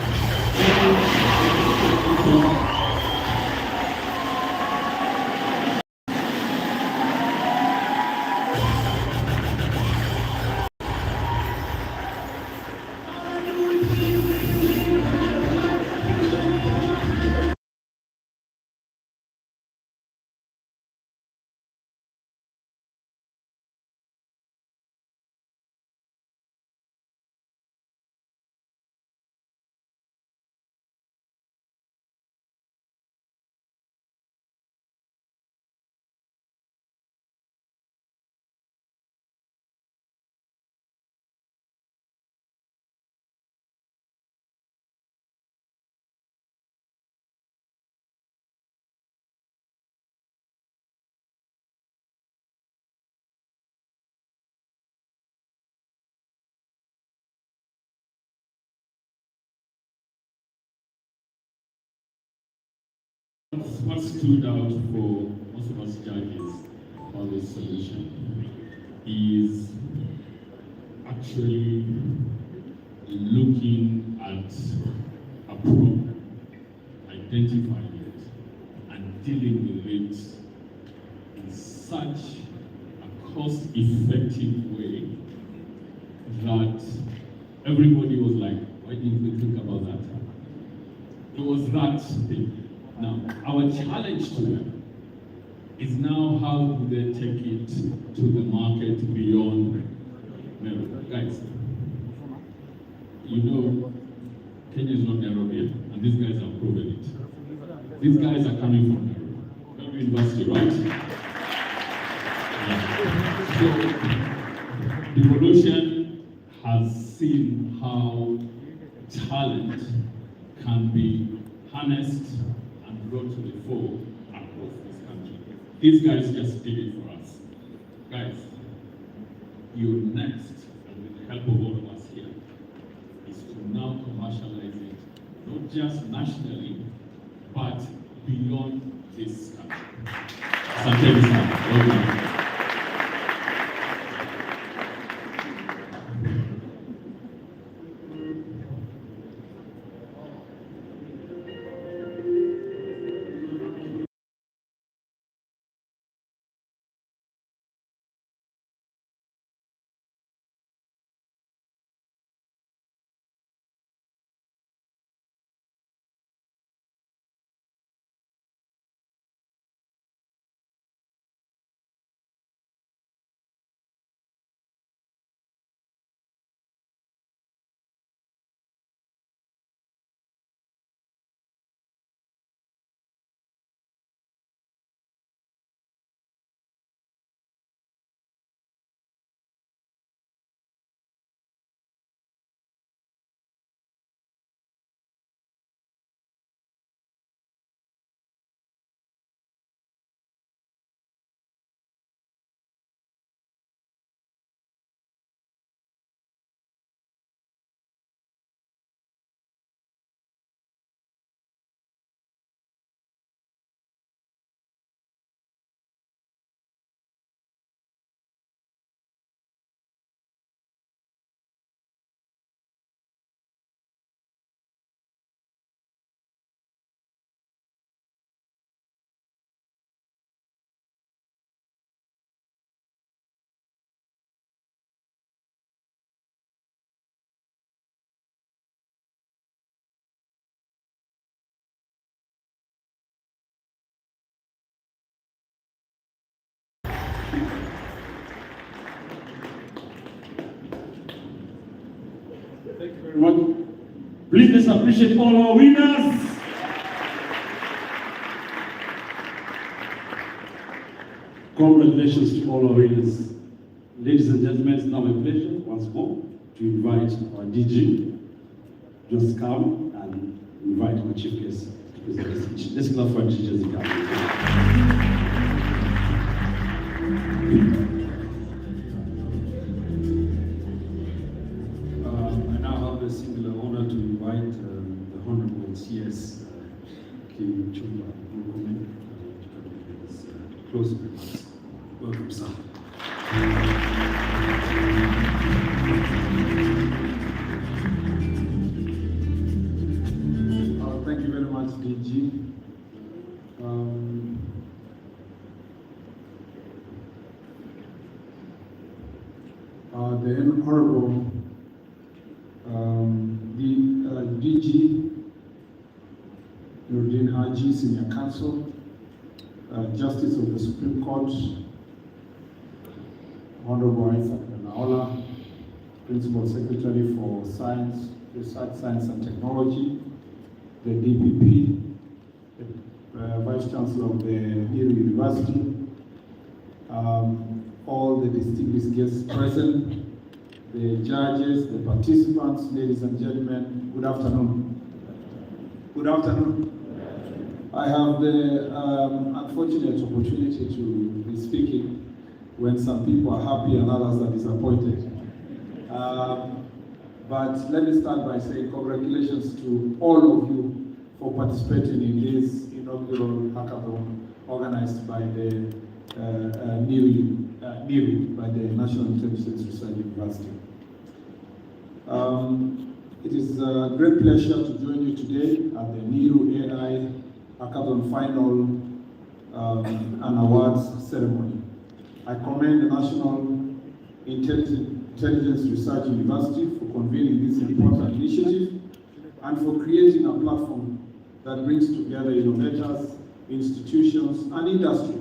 What stood out for most of us judges about this solution is actually looking at a problem, identifying it, and dealing with it in such a cost-effective way that everybody was like, why didn't we think about that? It was that thing. Now, our challenge to them is now how do they take it to the market beyond Nairobi. Guys, you know, Kenya is not Nairobi, and these guys have proven it. These guys are coming from Nairobi University, right? Yeah. So, Devolution has seen how talent can be harnessed and brought to the fore across this country. These guys just did it for us. Guys, you're next, and with the help of all of us here, is to now commercialize it, not just nationally, but beyond this country. Asante sana. very much. Please let's appreciate all our winners. Congratulations to all our winners. Ladies and gentlemen, it's now my pleasure once more to invite our DG. Just come and invite our chief guest to present the speech. Let's clap for our DG as he comes. I now have the singular honor to invite the Honorable CS Murkomen to give his closing remarks. Welcome, sir. Thank you very much, DG. The Honorable DG, Noor Haji, Senior Counsel, Justice of the Supreme Court, Honorable Isaac Naola, Principal Secretary for Science, Research, Science and Technology, the DPP, the Vice Chancellor of the Niru University, all the distinguished guests present, the judges, the participants, ladies and gentlemen, good afternoon. Good afternoon. I have the unfortunate opportunity to be speaking when some people are happy and others are disappointed. But let me start by saying congratulations to all of you for participating in this inaugural hackathon organized by the Niru, by the National Intelligence Research University. It is a great pleasure to join you today at the Niru AI Hackathon Final and Awards ceremony. I commend the National Intelligence Research University for convening this important initiative and for creating a platform that brings together innovators, institutions, and industry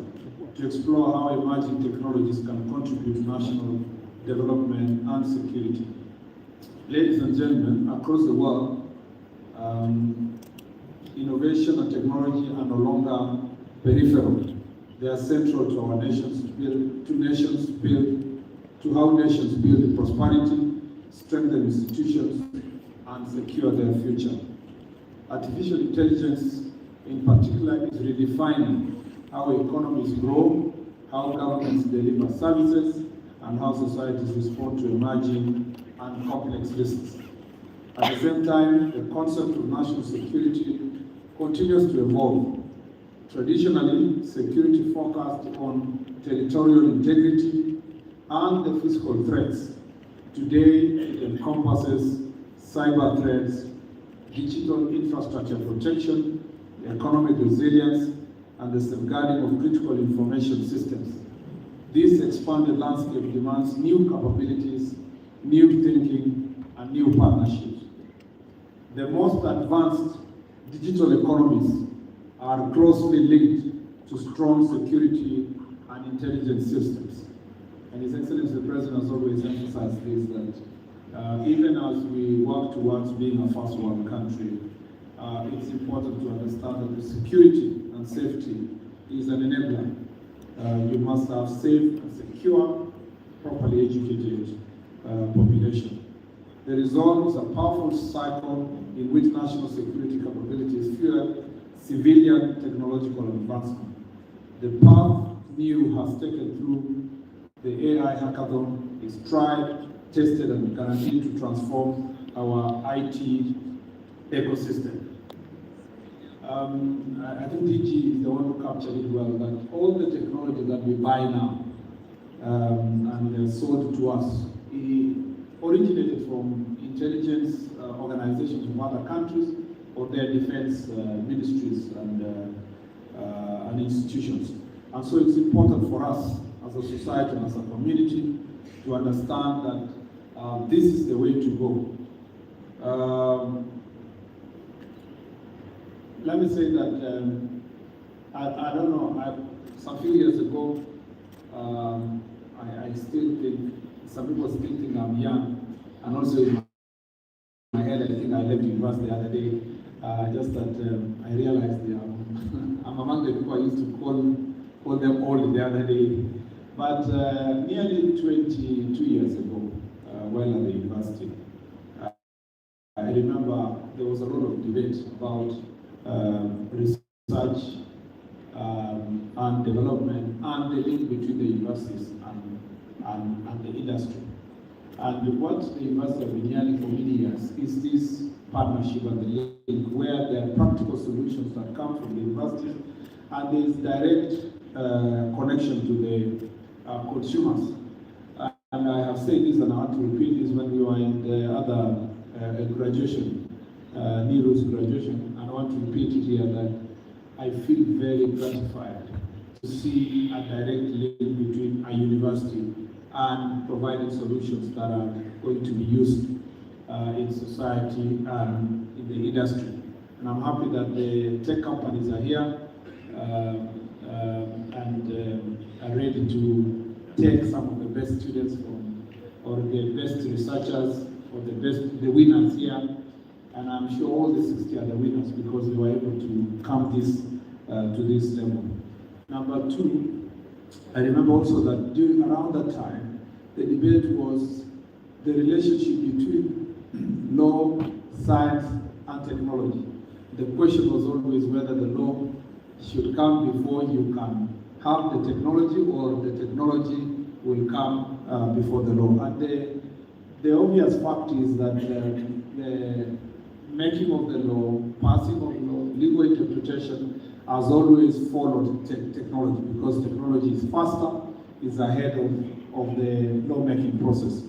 to explore how emerging technologies can contribute to national development and security. Ladies and gentlemen, across the world, innovation and technology are no longer peripheral. They are central to our nations to how nations build prosperity, strengthen institutions, and secure their future. Artificial intelligence, in particular, is redefining how economies grow, how governments deliver services, and how societies respond to emerging and complex risks. At the same time, the concept of national security continues to evolve. Traditionally, security focused on territorial integrity and the physical threats. Today, it encompasses cyber threats, digital infrastructure protection, economic resilience, and the safeguarding of critical information systems. This expanded landscape demands new capabilities, new thinking, and new partnerships. The most advanced digital economies are closely linked to strong security and intelligence systems. And His Excellency the President has always emphasized this, that even as we work towards being a first world country, it's important to understand that the security and safety is an enabler. You must have safe and secure, properly educated population. The result is a powerful cycle in which national security capabilities fuel civilian technological advancement. The path Niru has taken through the AI Hackathon is tried, tested, and guaranteed to transform our IT ecosystem. I think DG is the one who captured it well, that all the technology that we buy now and sold to us originated from intelligence organizations from other countries or their defense ministries and institutions. And so it's important for us as a society and as a community to understand that this is the way to go. Let me say that I don't know, some few years ago, I still think, some people still think I'm young, and also in my head university the other day, just that I realized I'm among the people I used to call them old the other day. But nearly 22 years ago, while at the university, I remember there was a lot of debate about research and development and the link between the universities and the industry. And what the university have been hearing for many years is this partnership and the link where there are practical solutions that come from the university and there is direct connection to the consumers. And I have said this and I want to repeat this when we were in the other graduation, Niru's graduation, and I want to repeat it here that I feel very gratified to see a direct link between a university and providing solutions that are going to be used in society and in the industry. And I'm happy that the tech companies are here and are ready to take some of the best students from, or the best researchers, or the winners here. And I'm sure all the 60 are the winners because they were able to come to this demo. Number two, I remember also that around that time, the debate was the relationship between law, science, and technology. The question was always whether the law should come before you can have the technology, or the technology will come before the law. And the obvious fact is that the making of the law, passing of law, legal interpretation has always followed technology, because technology is faster, is ahead of the lawmaking process.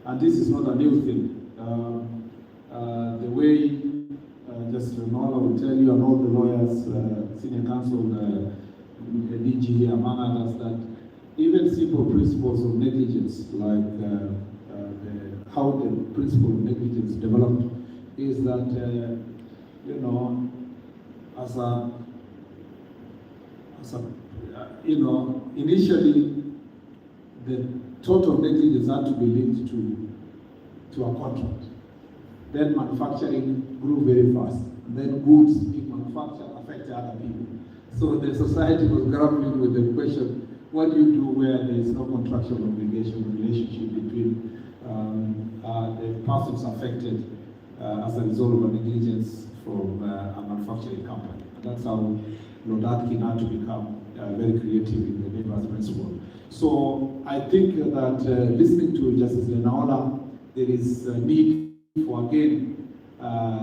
And this is not a new thing. The way just Noor will tell you, and all the lawyers, senior counsel, the DG here, among others, that even simple principles of negligence, like how the principle of negligence developed, is that, initially the total negligence had to be linked to a contract. Then manufacturing grew very fast. Then goods being manufactured affected other people. So the society was grappling with the question, what do you do where there is no contractual obligation relationship between the persons affected as a result of a negligence from a manufacturing company? And that's how Lord Atkin had to become very creative in the neighbors principle. So I think that listening to Justice Lenaola, there is a need for, again,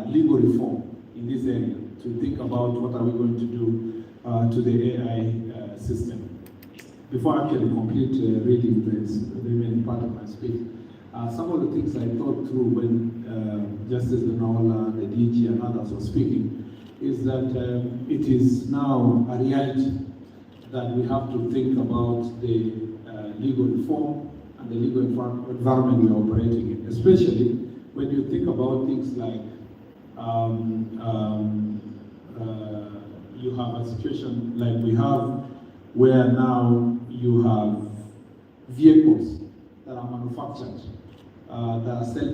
legal reform in this area to think about what are we going to do to the AI system. Before I actually complete reading the remaining part of my speech, some of the things I thought through when Justice Lenaola, the DG, and others were speaking is that it is now a reality that we have to think about the legal reform and the legal environment we are operating in, especially when you think about things like you have a situation like we have where now you have vehicles that are manufactured that are self